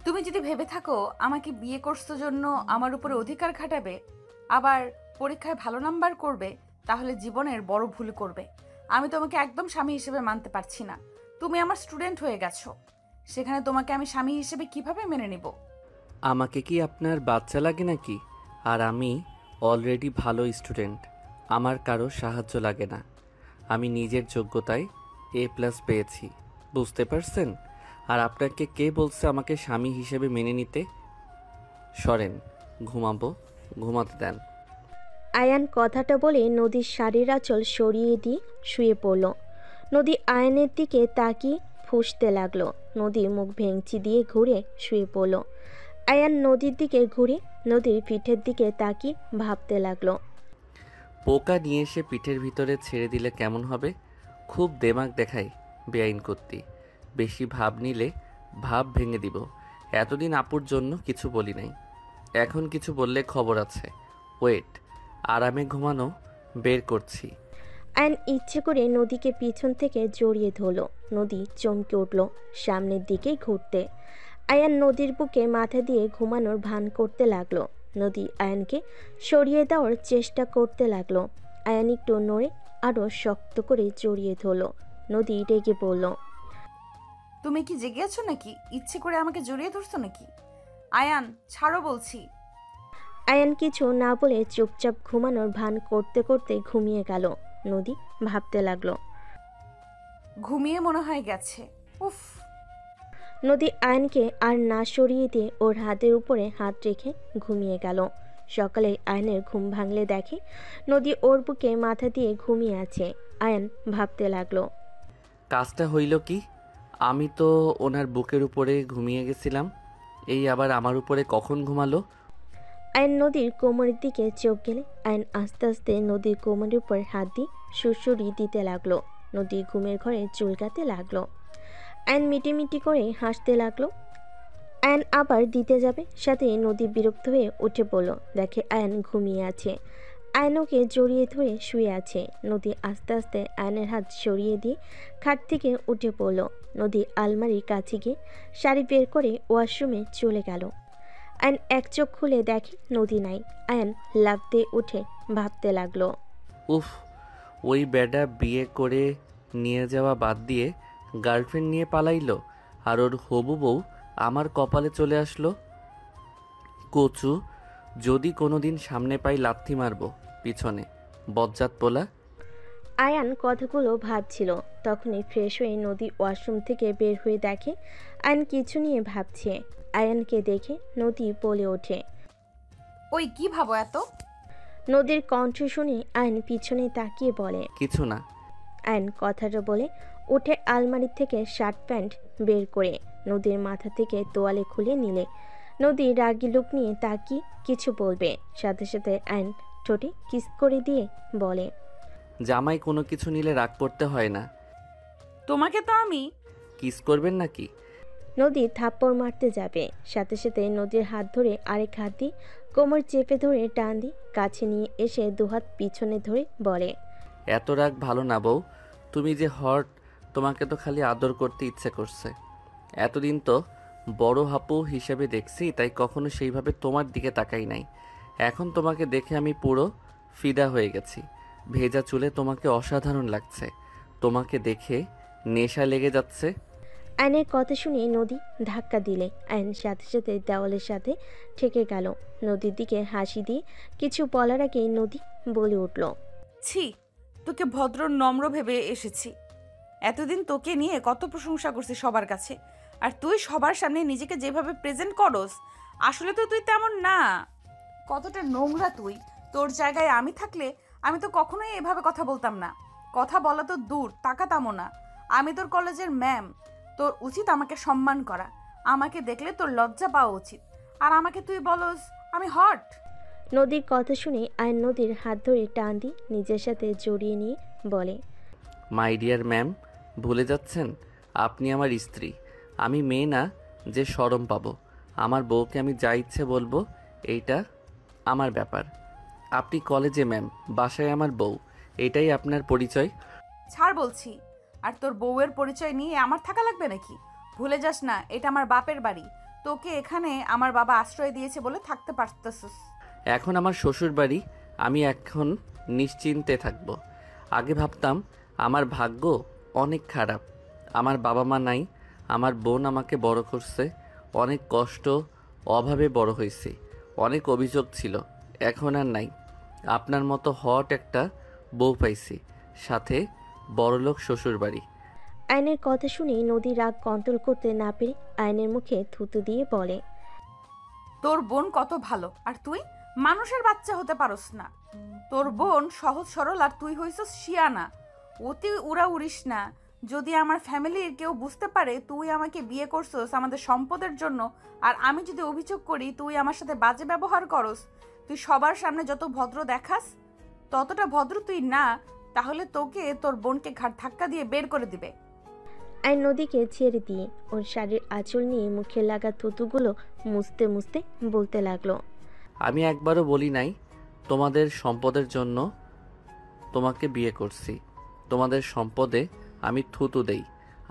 তুমি যদি ভেবে থাকো আমাকে বিয়ে করছো জন্য আমার উপরে অধিকার খাটাবে, আবার পরীক্ষায় ভালো নাম্বার করবে, তাহলে জীবনের বড় ভুল করবে। আমি তোমাকে একদম স্বামী হিসেবে মানতে পারছি না। তুমি আমার স্টুডেন্ট হয়ে গেছো, সেখানে তোমাকে আমি স্বামী হিসেবে কিভাবে মেনে নিব? আমাকে কি আপনার বাচ্চা লাগে নাকি? আর আমি অলরেডি ভালো স্টুডেন্ট, আমার কারো সাহায্য লাগে না। আমি নিজের যোগ্যতায় A+ পেয়েছি, বুঝতে পারছেন? আর আপনাকে কে বলছে আমাকে স্বামী হিসেবে মেনে নিতে? সরেন, ঘুমাবো, ঘুমাতে দেন। আয়ান কথাটা বলে নদীর শাড়ির আঁচল সরিয়ে দিয়ে শুয়ে পড়ল। নদী আয়নের দিকে তাকিয়ে ফুঁসতে লাগলো। নদী মুখ ভেঙচি দিয়ে ঘুরে শুয়ে পড়ল। আয়ান নদীর দিকে ঘুরে নদীর পিঠের দিকে তাকিয়ে ভাবতে লাগলো। পোকা নিয়ে এসে পিঠের ভিতরে ছেড়ে দিলে কেমন হবে? খুব দেমাগ দেখায় বেআইন করতে। বেশি ভাব নিলে ভাব ভেঙে দিব। এতদিন আপুর জন্য কিছু বলি নাই, এখন কিছু বললে খবর আছে। ওয়েট, আরামে ঘুমানো বের করছি। আয়ন ইচ্ছে করে নদীকে পিছন থেকে জড়িয়ে ধরল। নদী চমকে উঠল সামনের দিকে ঘুরতে। আয়ান নদীর বুকে মাথা দিয়ে ঘুমানোর ভান করতে লাগলো। নদী আয়ানকে সরিয়ে দেওয়ার চেষ্টা করতে লাগলো। আয়ান একটু নড়ে আরও শক্ত করে জড়িয়ে ধরল। নদী রেগে বলল, তুমি কি জেগে আছো নাকি? ইচ্ছে করে আমাকে জড়িয়ে ধরছো নাকি? আয়ান, ছাড়ো বলছি। আয়ান কিছু না বলে চুপচাপ ঘুমানোর ভান করতে করতে ঘুমিয়ে গেল। নদী ভাবতে লাগলো। ঘুমিয়ে মনে হয় গেছে। উফ। নদী আয়নকে আর না সরিয়ে দিয়ে ওর হাতের উপরে হাত রেখে ঘুমিয়ে গেল। সকালে আয়নের ঘুম ভাঙলে দেখে নদী ওর বুকে মাথা দিয়ে ঘুমিয়ে আছে। আয়ন ভাবতে লাগলো। কাজটা হইল কি? আমি তো ওনার বুকের উপরে ঘুমিয়ে গেছিলাম, এই আবার আমার উপরে কখন ঘুমালো? আয়ন নদীর কোমরের দিকে চোখ গেলে আয়ন আস্তে আস্তে নদীর কোমরের উপর হাত দিয়ে সুড়সুড়ি দিতে লাগলো। নদী ঘুমের ঘরে চুলকাতে লাগলো। আয়ন মিটিমিটি করে হাসতে লাগলো। আয়ন আবার দিতে যাবে, সাথে নদী বিরক্ত হয়ে উঠে পড়ল। দেখে আয়ন ঘুমিয়ে আছে। আয়নকে জড়িয়ে ধরে শুয়ে আছে। নদী আস্তে আস্তে আয়নের হাত সরিয়ে দিয়ে খাট থেকে উঠে পড়ল। নদী আলমারির কাছে গিয়ে শাড়ি বের করে ওয়াশরুমে চলে গেল। আয়ন এক চোখ খুলে দেখে নদী নাই। আয়ন লাফ দিয়ে উঠে ভাবতে লাগলো। উফ, ওই বেডা বিয়ে করে নিয়ে যাওয়া বাদ দিয়ে গার্লফ্রেন্ড নিয়ে পালাইলো, আর ওর হবু বউ আমার কপালে চলে আসলো। কচু, যদি কোনোদিন সামনে পাই লাথি মারবো পিছনে, বজ্জাত পোলা। আয়ান কথাগুলো ভাবছিল, তখনই ফ্রেশ হয়ে নদী ওয়াশরুম থেকে বের হয়ে দেখে আয়ন কিছু নিয়ে ভাবছে। আয়ানকে দেখে নদী বলে ওঠে। ওই কি ভাবো এত? নদীর কণ্ঠ শুনে আয়ন পিছনে তাকিয়ে বলে, কিছু না। আয়ন কথাটা বলে উঠে আলমারি থেকে শার্ট প্যান্ট বের করে নদীর মাথা থেকে তোয়ালে খুলে নিলে। নদী রাগী লুক নিয়ে তাকিয়ে কিছু বলবে, সাথে সাথে আয়ন ঠোঁটে কিস করে দিয়ে বলে, জামাই কোনো কিছু নিলে রাগ করতে হয় না। তোমাকে তো আমি। কিস করবেন নাকি? নদী থাপ্পড় মারতে যাবে, সাথে সাথে নদীর হাত ধরে আরেক হাত দিয়ে কোমর চেপে ধরে টান দিয়ে কাছে নিয়ে এসে দুহাত পিছনে ধরে বলে, এত রাগ ভালো না বউ, তুমি যে হট, তোমাকে তো খালি আদর করতে ইচ্ছে করছে। এতদিন তো বড় হাপু হিসেবে দেখছি, তাই কখনো সেইভাবে তোমার দিকে তাকাই নাই। এখন তোমাকে দেখে আমি পুরো ফিদা হয়ে গেছি। ভেজা চুলে তোমাকে অসাধারণ লাগছে, তোমাকে দেখে নেশা লেগে যাচ্ছে। আয়নের কথা শুনে নদী ধাক্কা দিলে আয়ন সাথে সাথে দেওয়ালের সাথে ঠেকে গেল। নদীর দিকে হাসি দিয়ে কিছু বলার আগে নদী বলে উঠল, ছি, তোকে ভদ্র নম্র ভেবে এসেছি। এতদিন তোকে নিয়ে কত প্রশংসা করছি সবার কাছে, আর তুই সবার সামনে নিজেকে যেভাবে প্রেজেন্ট করস, আসলে তো তুই তেমন না। কতটা নোংরা তুই! তোর জায়গায় আমি থাকলে আমি তো কখনোই এভাবে কথা বলতাম না। কথা বলা তো দূর, তাকাতামও না। আমি তোর কলেজের ম্যাম, তোর উচিত আমাকে সম্মান করা। আমাকে দেখলে তোর লজ্জা পাওয়া উচিত। আর আমাকে তুই বলস আমি হট? নদীর কথা শুনে আয়ন নদীর হাত ধরে টান দিয়ে নিজের সাথে জড়িয়ে নিয়ে বলে, মাই ডিয়ার ম্যাম, ভুলে যাচ্ছেন আপনি আমার স্ত্রী। আমি মেয়ে না যে শরম পাবো। আমার বউকে আমি যা ইচ্ছে বলবো, এইটা আমার ব্যাপার। আপনি কলেজে ম্যাম, বাসায় আমার বউ, এটাই আপনার পরিচয়। ছাড় বলছি। আর তোর বউয়ের পরিচয় নিয়ে আমার থাকা লাগবে নাকি? ভুলে যাস না, এটা আমার বাপের বাড়ি। তোকে এখানে আমার বাবা আশ্রয় দিয়েছে বলে থাকতে পারতেছিস। এখন আমার শ্বশুর বাড়ি, আমি এখন নিশ্চিন্তে থাকবো। আগে ভাবতাম আমার ভাগ্য অনেক খারাপ, আমার বাবা মা নাই, আমার বোন আমাকে বড় করছে, অনেক কষ্ট অভাবে বড় হয়েছি, অনেক অভিযোগ ছিল, এখন আর নাই। আপনার মতো হট একটা বউ পাইছি, সাথে বড়লোক শ্বশুর বাড়ি। আয়নের কথা শুনে নদী রাগ কন্ট্রোল করতে না পেরে আয়নের মুখে থুতু দিয়ে বলে, তোর বোন কত ভালো, আর তুই মানুষের বাচ্চা হতে পারস না। তোর বোন সহজ সরল, আর তুই হইছস শিয়ানা। অতি উড়া উড়িস না। যদি আমার ফ্যামিলির কেউ বুঝতে পারে তুই আমাকে বিয়ে করছস আমাদের সম্পদের জন্য, আর আমি যদি অভিযোগ করি তুই আমার সাথে বাজে ব্যবহার করস, তুই সবার সামনে যত ভদ্র দেখাস ততটা ভদ্র তুই না, তাহলে তোকে তোর বোনকে ঘাট ধাক্কা দিয়ে বের করে দিবে। আয়ন নদীকে ছেড়ে দিয়ে ওর শাড়ির আঁচল নিয়ে মুখে লাগা থুতুগুলো মুছতে মুছতে বলতে লাগলো, আমি একবারও বলি নাই তোমাদের সম্পদের জন্য তোমাকে বিয়ে করছি। তোমাদের সম্পদে আমি থুতু দেই।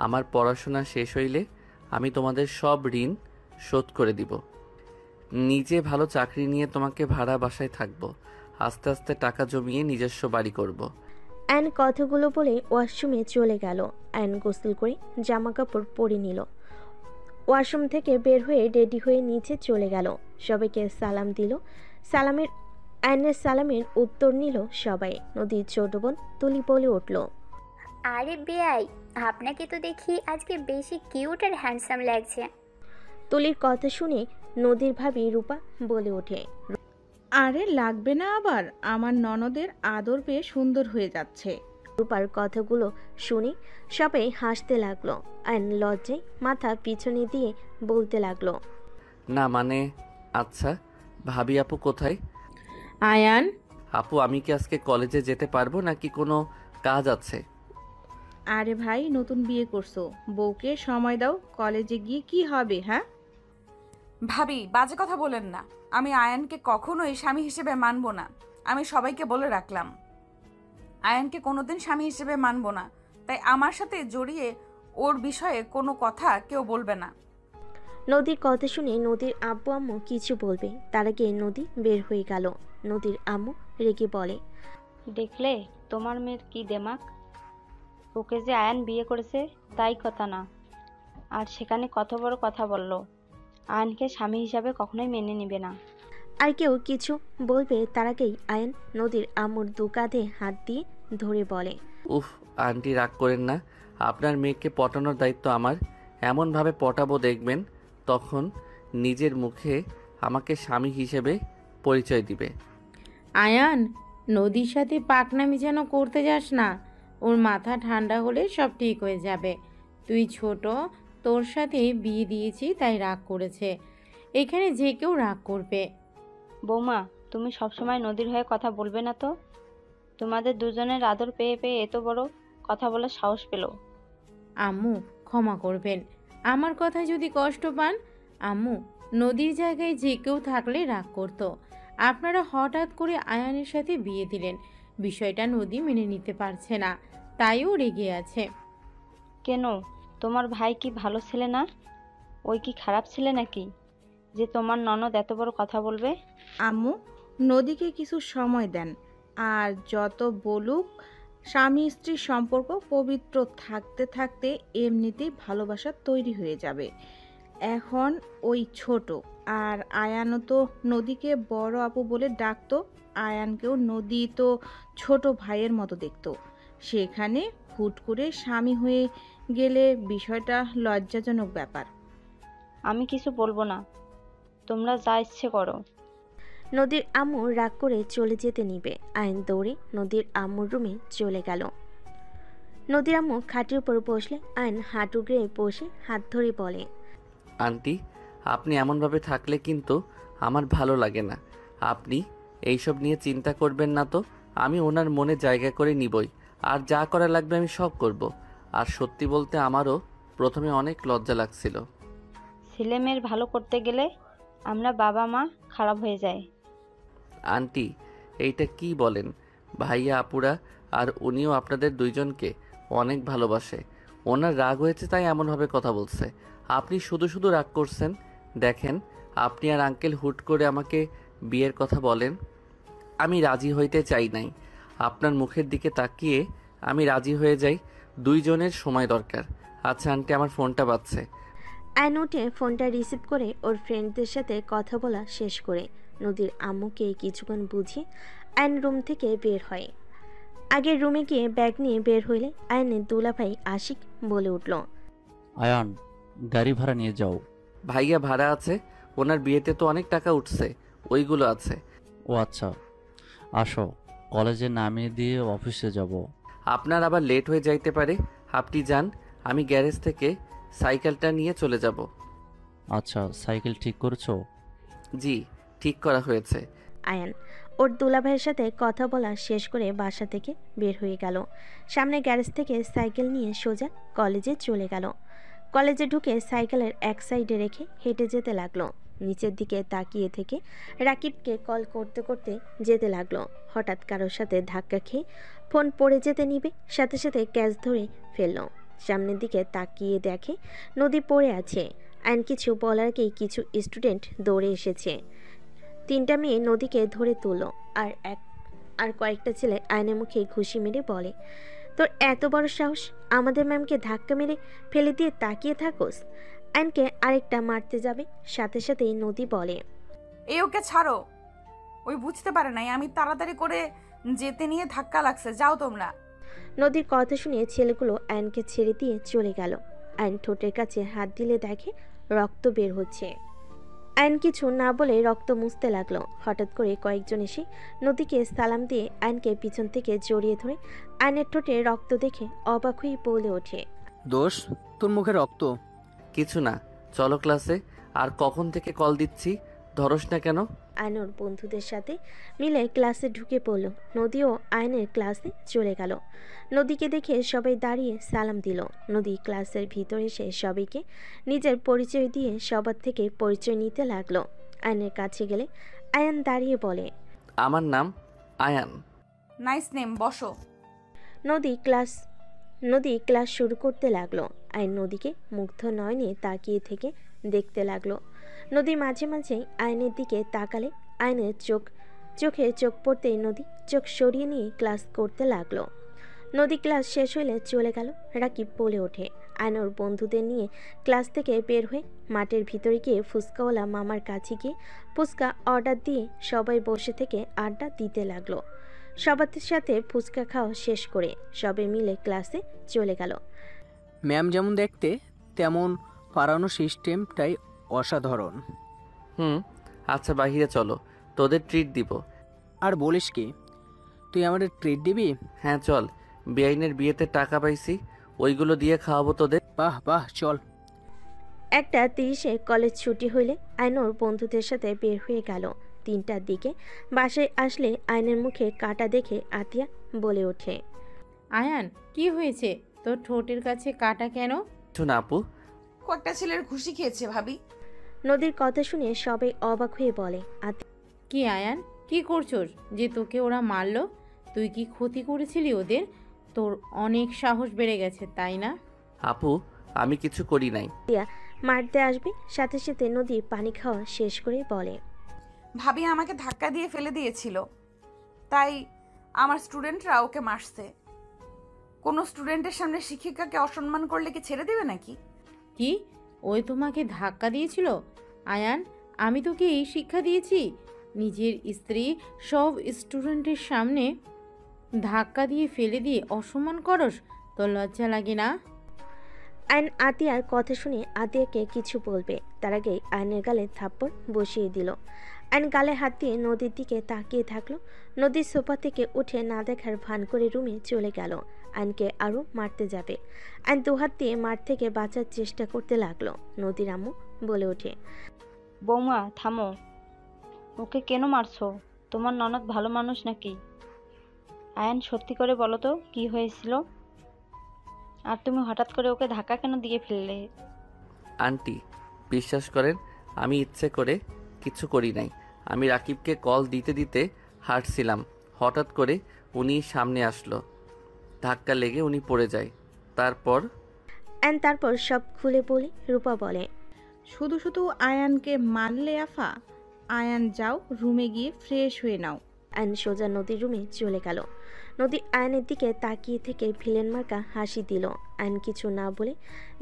আমার পড়াশোনা শেষ হইলে আমি তোমাদের সব ঋণ শোধ করে দিব। নিজে ভালো চাকরি নিয়ে তোমাকে ভাড়া বাসায় থাকবো। আস্তে আস্তে টাকা জমিয়ে নিজস্ব বাড়ি করব। আয়ন কথাগুলো বলে ওয়াশরুমে চলে গেল। আয়ন গোসল করে জামা কাপড় পরে নিল। ওয়াশরুম থেকে বের হয়ে রেডি হয়ে নিচে চলে গেল। সবাইকে সালাম দিল। আয়নের সালামের উত্তর নিল সবাই। নদীর ছোট বোন তুলি বলে উঠল, আরে বেয়াই, আপনাকে তো দেখি আজকে বেশি কিউট আর হ্যান্ডসাম লাগছে। তুলির কথা শুনে নদীর ভাবি রূপা বলে ওঠে, আরে লাগবে না আবার, আমার ননদের আদর পেয়ে সুন্দর হয়ে যাচ্ছে। রূপার কথাগুলো শুনে সবাই হাসতে লাগলো। আয়ন লজ্জায় মাথা পিছনে দিয়ে বলতে লাগলো, না মানে, আচ্ছা ভাবি আপু কোথায়? আয়ান, আপু আমি কি আজকে কলেজে যেতে পারবো নাকি কোনো কাজ আছে? আরে ভাই, নতুন বিয়ে করছো, বউকে সময় দাও, কলেজে গিয়ে কি হবে? হ্যাঁ ভাবি বাজে কথা বলেন না। আমি আয়ানকে কখনোই স্বামী হিসেবে মানব না। আমি সবাইকে বলে রাখলাম আয়ানকে কোনোদিন স্বামী হিসেবে মানব না, তাই আমার সাথে জড়িয়ে ওর বিষয়ে কোনো কথা কেউ বলবে না। নদীর কথা শুনে নদীর আব্বু আম্মু কিছু বলবে তার আগে নদী বের হয়ে গেল। নদীর আম্মু রেগে বলে, দেখলে তোমার মেয়ের কি দেমাক, ওকে যে আয়ান বিয়ে করেছে তাই কথা না, আর সেখানে কত বড় কথা বলল, আয়ানকে স্বামী হিসাবে কখনোই মেনে নেবে না। আর কেউ কিছু বলবে তার আগেই আয়ন নদীর আম্মুর দু কাঁধে হাত দিয়ে ধরে বলে, উফ আন্টি রাগ করেন না, আপনার মেয়েকে পটানোর দায়িত্ব আমার। এমনভাবে পটাবো দেখবেন তখন নিজের মুখে আমাকে স্বামী হিসেবে পরিচয় দিবে। আয়ান, নদীর সাথে পাকনামি যেন করতে যাস না। ওর মাথা ঠান্ডা হলে সব ঠিক হয়ে যাবে। তুই ছোট, তোর সাথে বিয়ে দিয়েছি তাই রাগ করেছে। এখানে যে কেউ রাগ করবে। বৌমা, তুমি সবসময় নদীর হয়ে কথা বলবে না তো? তোমাদের দুজনের আদর পেয়ে পেয়ে এত বড় কথা বলার সাহস পেল। আম্মু ক্ষমা করবেন, আমার কথায় যদি কষ্ট পান। আম্মু, নদীর জায়গায় যে কেউ থাকলে রাগ করতো। আপনারা হঠাৎ করে আয়ানের সাথে বিয়ে দিলেন, বিষয়টা নদী মেনে নিতে পারছে না, তাইও রেগে আছে। কেন, তোমার ভাই কি ভালো ছেলে না? ওই কি খারাপ ছেলে নাকি যে তোমার ননদ এত বড় কথা বলবে? আম্মু, নদীকে কিছু সময় দেন, আর যত বলুক, স্বামী স্ত্রীর সম্পর্ক পবিত্র থাকতে থাকতে এমনিতেই ভালোবাসা তৈরি হয়ে যাবে। এখন ওই ছোট, আর আয়ানও তো নদীকে বড় আপু বলে ডাকতো, আয়ানকেও নদী তো ছোট ভাইয়ের মতো দেখতো। সেখানে হুট করে স্বামী হয়ে গেলে বিষয়টা লজ্জাজনক ব্যাপার। আমি কিছু বলবো না, তোমরা যা ইচ্ছে করো। নদীর আম্মু রাগ করে চলে যেতে নিবে। আয়ন দৌড়ে নদীর আম্মুর রুমে চলে গেল। নদীর আম্মু খাটের উপর বসলে আয়ন হাঁটু গেড়ে বসে হাত ধরে বলে, আন্টি আপনি এমনভাবে থাকলে কিন্তু আমার ভালো লাগে না। আপনি এইসব নিয়ে চিন্তা করবেন না তো, আমি ওনার মনে জায়গা করে নিবই, আর যা করা লাগবে আমি সব করব। আর সত্যি বলতে আমারও প্রথমে অনেক লজ্জা লাগছিল। ছেলে মেয়ের ভালো করতে গেলে আমরা বাবা মা খারাপ হয়ে যায়। আন্টি এইটা কি বলেন? ভাইয়া আপুরা আর উনিও আপনাদের দুইজনকে অনেক ভালোবাসে। ওনার রাগ হয়েছে তাই এমনভাবে কথা বলছে। আপনি শুধু শুধু রাগ করছেন, দেখেন, আপনি আর আঙ্কেল হুট করে আমাকে বিয়ের কথা বলেন, আমি রাজি হইতে চাই নাই। আপনার মুখের দিকে তাকিয়ে আমি রাজি হয়ে যাই। দুইজনের সময় দরকার। আচ্ছা আন্টি, আমার ফোনটা বাজছে। আয়ন উঠে ফোনটা রিসিভ করে ওর ফ্রেন্ডদের সাথে কথা বলা শেষ করে নদীর আম্মুকে কিছুক্ষণ বুঝিয়ে আয়ন রুম থেকে বের হয়। আগের রুমে গিয়ে ব্যাগ নিয়ে বের হইলে আয়নের দুলাভাই আশিক বলে উঠল, আয়ান, গাড়ি ভাড়া নিয়ে যাও। ভাইয়া ভাড়া আছে, ওনার বিয়েতে তো অনেক টাকা উঠছে, ওইগুলো আছে। ও আচ্ছা, আসো, কলেজে নামিয়ে দিয়ে অফিসে যাব। আপনার আবার লেট হয়ে যাইতে পারে, আপনি যান, আমি গ্যারেজ থেকে সাইকেলটা নিয়ে চলে যাব। আচ্ছা, সাইকেল ঠিক করছো? জি, ঠিক করা হয়েছে। আয়ান ওর দুলাভাইয়ের সাথে কথা বলা শেষ করে বাসা থেকে বের হয়ে গেল। সামনে গ্যারেজ থেকে সাইকেল নিয়ে সোজা কলেজে চলে গেল। কলেজে ঢুকে সাইকেলের এক সাইডে রেখে হেঁটে যেতে লাগলো। নিচের দিকে তাকিয়ে থেকে রাকিবকে কল করতে করতে যেতে লাগলো। হঠাৎ কারোর সাথে ধাক্কা খেয়ে ফোন পড়ে যেতে নিবে, সাথে সাথে ক্যাচ ধরে ফেললো। সামনের দিকে তাকিয়ে দেখে নদী পড়ে আছে। আইন কিছু বলার আগেই কিছু স্টুডেন্ট দৌড়ে এসেছে। 3টা মেয়ে নদীকে ধরে তুলল। আর কয়েকটা ছেলে আয়নের মুখে ঘুষি মেরে বলে, তোর এত বড় সাহস, আমাদের ম্যামকে ধাক্কা মেরে ফেলে দিয়ে তাকিয়ে থাকোস। আয়নকে আরেকটা মারতে যাবে, সাথে সাথেই নদী বলে, এই ওকে ছাড়ো, ওই বুঝতে পারে নাই আমি তাড়াতাড়ি করে যেতে নিয়ে ধাক্কা লাগছে, যাও তোমরা। নদীর কথা শুনে ছেলেগুলো আয়নকে ছেড়ে দিয়ে চলে গেল। আয়ন ঠোঁটের কাছে হাত দিলে দেখে রক্ত বের হচ্ছে। আয়ন কিছু না বলে রক্ত মুছতে লাগলো। হঠাৎ করে কয়েকজন এসে নদীকে সালাম দিয়ে আয়নকে পিছন থেকে জড়িয়ে ধরে আয়নের ঠোঁটে রক্ত দেখে অবাক হয়ে বলে ওঠে, দোষ, তোর মুখে রক্ত? কিছু না, চলো ক্লাসে। আর কখন থেকে কল দিচ্ছি, ধরস না কেন? আয়নর বন্ধুদের সাথে মিলে ক্লাসে ঢুকে পড়ল। নদীও আয়নের ক্লাসে চলে গেল। নদীকে দেখে সবাই দাঁড়িয়ে সালাম দিল। নদী ক্লাসের ভিতরে এসে সবাইকে নিজের পরিচয় দিয়ে সবার থেকে পরিচয় নিতে লাগলো। আয়নের কাছে গেলে আয়ান দাঁড়িয়ে বলে, আমার নাম আয়ান। নাইস নেম, বসো। নদী ক্লাস শুরু করতে লাগলো। আয়ন নদীকে মুগ্ধ নয়নে তাকিয়ে থেকে দেখতে লাগলো। নদী মাঝে মাঝে আয়নের দিকে তাকালে আয়নের চোখে চোখ পড়তেই নদী চোখ সরিয়ে নিয়ে ক্লাস করতে লাগলো। নদী ক্লাস শেষ হইলে চলে গেল। রাকিব বলে ওঠে, আয়নর বন্ধুদের নিয়ে ক্লাস থেকে বের হয়ে মাঠের ভিতরে গিয়ে ফুচকাওয়ালা মামার কাছে গিয়ে ফুচকা অর্ডার দিয়ে সবাই বসে থেকে আড্ডা দিতে লাগলো। সবার সাথে ফুচকা খাওয়া শেষ করে সবাই মিলে ক্লাসে চলে গেল। ম্যাম যেমন দেখতে তেমন পড়ানোর সিস্টেমটাই অসাধারণ। আচ্ছা বাহিরে চলো, তোদের ট্রিট দিব। আর বলিস কি, তুই আমাদের ট্রিট দিবি? হ্যাঁ চল, বেআইনের বিয়েতে টাকা পাইছি, ওইগুলো দিয়ে খাওয়াবো তোদের। বাহ বাহ, চল। 1:30 কলেজ ছুটি হইলে আয়নর বন্ধুদের সাথে বের হয়ে গেল। 3টার দিকে বাসায় আসলে আয়নের মুখে কাটা দেখে আতিয়া বলে ওঠে, আয়ান, কি হয়েছে? তোর ঠোঁটের কাছে কাটা কেন? কিছু না আপু। কয়েকটা ছেলের খুশি খেয়েছে ভাবি। নদীর কথা শুনে সবাই অবাক হয়ে বলে, কি আয়ান, কি করছোস যে তোকে ওরা মারলো? তুই কি ক্ষতি করেছিলি ওদের? তোর অনেক সাহস বেড়ে গেছে, তাই না? আপু, আমি কিছু করি নাই। আতিয়া মারতে আসবে, সাথে সাথে নদী পানি খাওয়া শেষ করে বলে, ভাবি আমাকে ধাক্কা দিয়ে ফেলে দিয়েছিল, তাই আমার স্টুডেন্টরা ওকে মারছে। কোনো স্টুডেন্টের সামনে শিক্ষিকাকে অসম্মান করলে কি ছেড়ে দেবে নাকি? কি, ওই তোমাকে ধাক্কা দিয়েছিল? আয়ান, আমি তোকে এই শিক্ষা দিয়েছি? নিজের স্ত্রী সব স্টুডেন্টের সামনে ধাক্কা দিয়ে ফেলে দিয়ে অসম্মান করস? তোর লজ্জা লাগে না? আয়ন আতিয়ার কথা শুনে আতিয়াকে কিছু বলবে, তার আগে আয়নের গালে থাপ্পড় বসিয়ে দিল। আয়ন গালে হাত দিয়ে নদীর দিকে তাকিয়ে থাকলো। নদীর সোফা থেকে উঠে না দেখার ভান করে রুমে চলে গেল। আয়নকে আরও মারতে যাবে। আয়ন দুহাত দিয়ে মাঠ থেকে বাঁচার চেষ্টা করতে লাগলো। নদীর আম্মু বলে ওঠে, বৌমা থামো, ওকে কেন মারছো? তোমার ননদ ভালো মানুষ নাকি? আয়ান, সত্যি করে বলো তো কি হয়েছিল? আর তুমি হঠাৎ করে ওকে ধাক্কা কেন দিয়ে ফেললে? আন্টি, বিশ্বাস করেন, আমি ইচ্ছে করে কিছু করি নাই। আমি রাকিবকে কল দিতে দিতে হাঁটছিলাম, হঠাৎ করে উনি সামনে আসলো, ধাক্কা লেগে উনি পড়ে যায়। তারপর তারপর সব খুলে বলে রূপা বলে, শুধু শুধু আয়ানকে মারলে আফা? আয়ান যাও রুমে গিয়ে ফ্রেশ হয়ে নাও। আয়ন সোজা নদীর রুমে চলে গেল। নদী আয়নের দিকে তাকিয়ে থেকে ভিলেন মার্কা হাসি দিল। আয়ন কিছু না বলে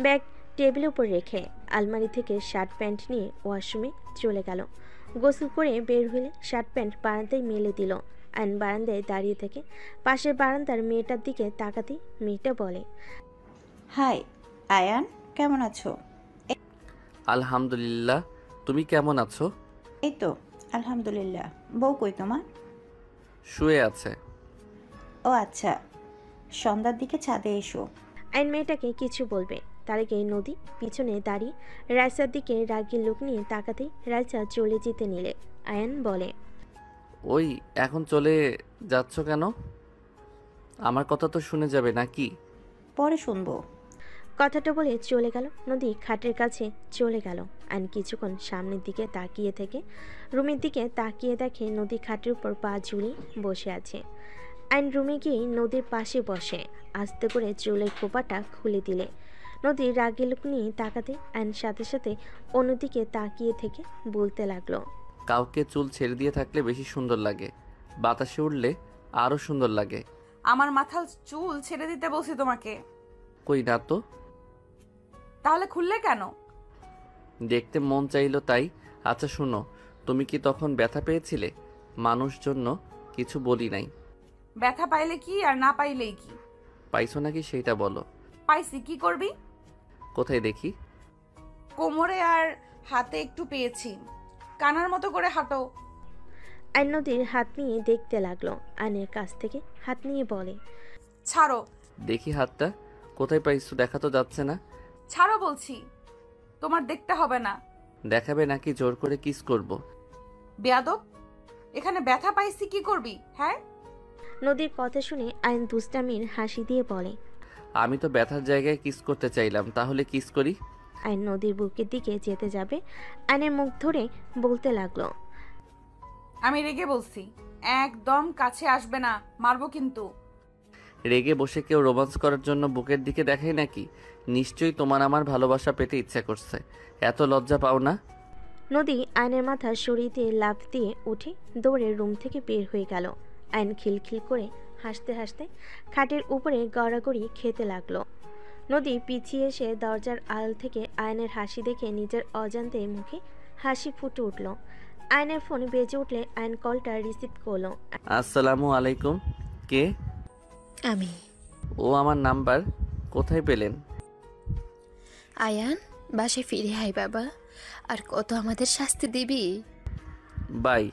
ব্যাগ টেবিলের উপর রেখে আলমারি থেকে শার্ট প্যান্ট নিয়ে ওয়াশরুমে চলে গেল। গোসল করে বের হলে শার্ট প্যান্ট বারান্দায় মেলে দিল। আয়ন বারান্দায় দাঁড়িয়ে থেকে পাশের বারান্দার মেয়েটার দিকে তাকাতেই মেয়েটা বলে, হাই আয়ান, কেমন আছো? আলহামদুলিল্লাহ, তুমি কেমন আছো? এই তো আলহামদুলিল্লাহ। বউ কই তোমার? শুয়ে আছে। ও আচ্ছা, সন্ধ্যার দিকে ছাদে এসো। আয়ন মেয়েটাকে কিছু বলবে তার আগে নদী পিছনে দাঁড়িয়ে রাইসার দিকে রাগী লোক নিয়ে তাকাতেই রাইসা চলে যেতে নিলে আয়ন বলে, ওই এখন চলে যাচ্ছ কেন? আমার কথা তো শুনে যাবে নাকি? পরে শুনবো। কথাটা বলে চলে গেল। নদী খাটের কাছে চলে গেল। আইন কিছুক্ষণ সামনের দিকে তাকিয়ে থেকে রুমের দিকে তাকিয়ে দেখে নদী খাটের উপর পা ঝুলিয়ে বসে আছে। আইন রুমে গিয়ে নদীর পাশে বসে আস্তে করে চুলের খোপাটা খুলে দিলে নদী রাগী লোক নিয়ে তাকাতে আইন সাথে সাথে অন্যদিকে তাকিয়ে থেকে বলতে লাগলো, কাউকে চুল ছেড়ে দিয়ে থাকলে বেশি সুন্দর লাগে, বাতাসে উঠলে আরো সুন্দর লাগে। আমার মাথার চুল ছেড়ে দিতে বলছি তোমাকে। কই না তো। তাহলে খুললে কেন? দেখতে মন চাইলো তাই। আচ্ছা শোনো, তুমি কি তখন ব্যথা পেয়েছিলে? মানুষ জন্য কিছু বলি নাই। ব্যথা পাইলে কি আর না পাইলেই কি? পাইছো নাকি সেইটা বলো। পাইছি, কি করবি? কোথায় দেখি? কোমরে আর হাতে একটু পেয়েছি। কানার মতো করে হাঁটো। আইন নদীর হাত নিয়ে দেখতে লাগলো। আইনের কাছ থেকে হাত নিয়ে বলে, ছাড়ো। দেখি হাতটা কোথায় পাইছো, দেখা তো যাচ্ছে না। ছাড়ো বলছি। তোমার দেখতে হবে না। দেখাবে নাকি জোর করে কিস করব? বেয়াদব, এখানে ব্যথা পাইছি, কি করবি? হ্যাঁ। নদীর কথা শুনে আইন দুষ্টামির হাসি দিয়ে বলে, আমি তো ব্যথার জায়গায় কিস করতে চাইলাম, তাহলে কিস করি। আইন নদীর বুকের দিকে যেতে যাবে আইনের মুখ ধরে বলতে লাগলো, আমি রেগে বলছি, একদম কাছে আসবে না, মারবো কিন্তু। রেগে বসে কেউ রোমান্স করার জন্য বুকের দিকে দেখায় নাকি? নিশ্চয়ই তোমার আমার ভালোবাসা পেতে ইচ্ছা করছে, এত লজ্জা পাও না? নদী আইনের মাথা সরিয়ে দিয়ে লাফ দিয়ে উঠে দৌড়ে রুম থেকে বের হয়ে গেল। আইন খিলখিল করে হাসতে হাসতে খাটের উপরে গড়াগড়ি খেতে লাগলো। নদী পিছিয়ে এসে দরজার আড়াল থেকে আয়নের হাসি দেখে নিজের অজান্তে মুখে হাসি ফুটে উঠল। আয়নের ফোন বেজে উঠলে আয়ন কলটা রিসিভ করলো। আসসালামু আলাইকুম। কে? আমি। ও আমার নাম্বার কোথায় পেলেন? আয়ান, বাসায় ফিরে আয় বাবা, আর কত আমাদের শাস্তি দিবি? বাই।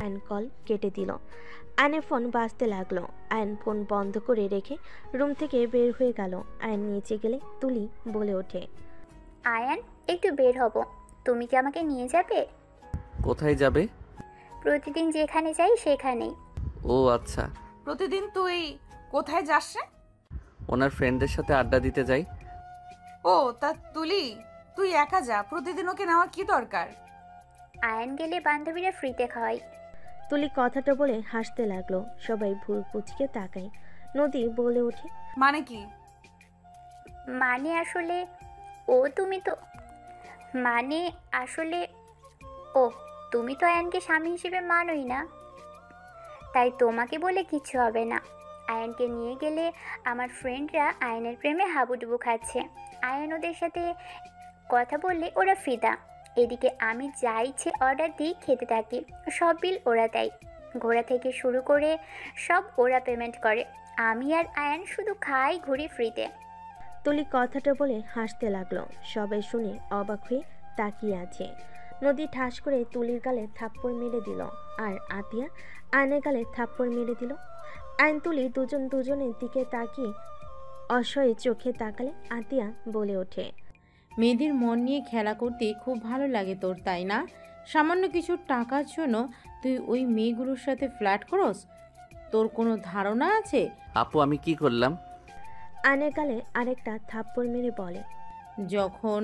আয়ন কল কেটে দিল। আয়নের ফোন বাজতে লাগলো। আয়ন ফোন বন্ধ করে রেখে রুম থেকে বের হয়ে গেল। আয়ন নিচে গেলে তুলি বলে ওঠে, আয়ান, একটু বের হব, তুমি কি আমাকে নিয়ে যাবে? কোথায় যাবে? প্রতিদিন যেখানে যাই সেখানেই। ও আচ্ছা। প্রতিদিন তুই কোথায় যাস রে? ওনার ফ্রেন্ডদের সাথে আড্ডা দিতে যাই। ও তা তুলি, তুই একা যা, প্রতিদিন ওকে নেওয়ার কি দরকার? আয়ান গেলে বান্ধবীরা ফ্রিতে খাওয়াই। তুলি কথাটা বলে হাসতে লাগলো। সবাই ভুল কুচকে তাকায়। নদী বলে ওঠে, মানে কি? মানে আসলে ও তুমি তো আয়ানকে স্বামী হিসেবে মানোই না, তাই তোমাকে বলে কিছু হবে না। আয়ানকে নিয়ে গেলে আমার ফ্রেন্ডরা আয়ানের প্রেমে হাবুডুবু খাচ্ছে। আয়ান ওদের সাথে কথা বললে ওরা ফিদা। এদিকে আমি যা ইচ্ছে অর্ডার দিই খেতে থাকি, সব বিল ওরা দেয়। ঘোরা থেকে শুরু করে সব ওরা পেমেন্ট করে। আমি আর আয়ান শুধু খাই, ঘুরি ফ্রিতে। তুলি কথাটা বলে হাসতে লাগলো। সবাই শুনে অবাক হয়ে তাকিয়ে আছে। নদী ঠাস করে তুলির গালে থাপ্পড় মেরে দিল, আর আতিয়া আয়নের গালে থাপ্পড় মেরে দিল। আইন তুলি দুজন দুজনের দিকে তাকিয়ে অসহায় চোখে তাকালে আতিয়া বলে ওঠে, মেয়েদের মন নিয়ে খেলা করতে খুব ভালো লাগে তোর, তাই না? সামান্য কিছু টাকার জন্য তুই ওই মেয়েগুলোর সাথে ফ্ল্যাট করস? তোর কোনো ধারণা আছে? আপু আমি কি করলাম? আয়নের গালে আরেকটা থাপ্পড় মেরে বলে, যখন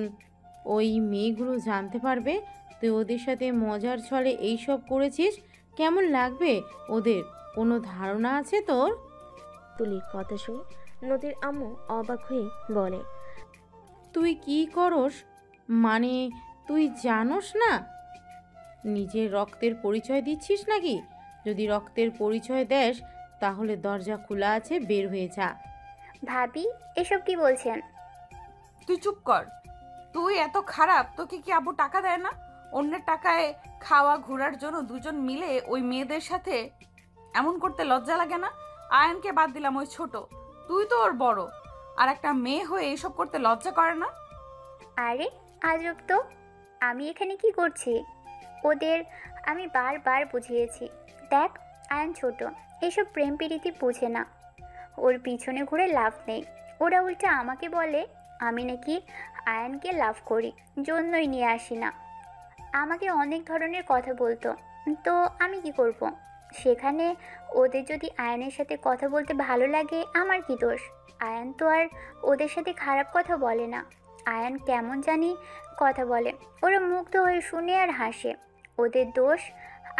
ওই মেয়েগুলো জানতে পারবে তুই ওদের সাথে মজার ছলে এইসব করেছিস, কেমন লাগবে ওদের? কোনো ধারণা আছে তোর? তুলির কথা শুনে নদীর আম্মু অবাক হয়ে বলে, তুই কি করস? মানে তুই জানোস না নিজের রক্তের পরিচয় দিচ্ছিস নাকি? যদি রক্তের পরিচয় দেস তাহলে দরজা খোলা আছে, বের হয়ে যা। ভাবি এসব কি বলছেন? তুই চুপ কর। তুই এত খারাপ, তোকে কি আব্বু টাকা দেয় না? অন্যের টাকায় খাওয়া ঘোরার জন্য দুজন মিলে ওই মেয়েদের সাথে এমন করতে লজ্জা লাগে না? আয়ানকে বাদ দিলাম, ওই ছোট, তুই তো ওর বড়, আর একটা মেয়ে হয়ে এসব করতে লজ্জা করে না? আরে আজব তো, আমি এখানে কি করছি? ওদের আমি বারবার বুঝিয়েছি, দেখ আয়ান ছোট, এসব প্রেম প্রীতি বুঝে না, ওর পিছনে ঘুরে লাভ নেই। ওরা উল্টা আমাকে বলে আমি নাকি আয়ানকে লাভ করি, জন্যই নিয়ে আসি না। আমাকে অনেক ধরনের কথা বলতো, তো আমি কি করব? সেখানে ওদের যদি আয়ানের সাথে কথা বলতে ভালো লাগে, আমার কি দোষ? আয়ান তো আর ওদের সাথে খারাপ কথা বলে না। আয়ান কেমন জানি কথা বলে, ওরা মুগ্ধ হয়ে শুনে আর হাসে। ওদের দোষ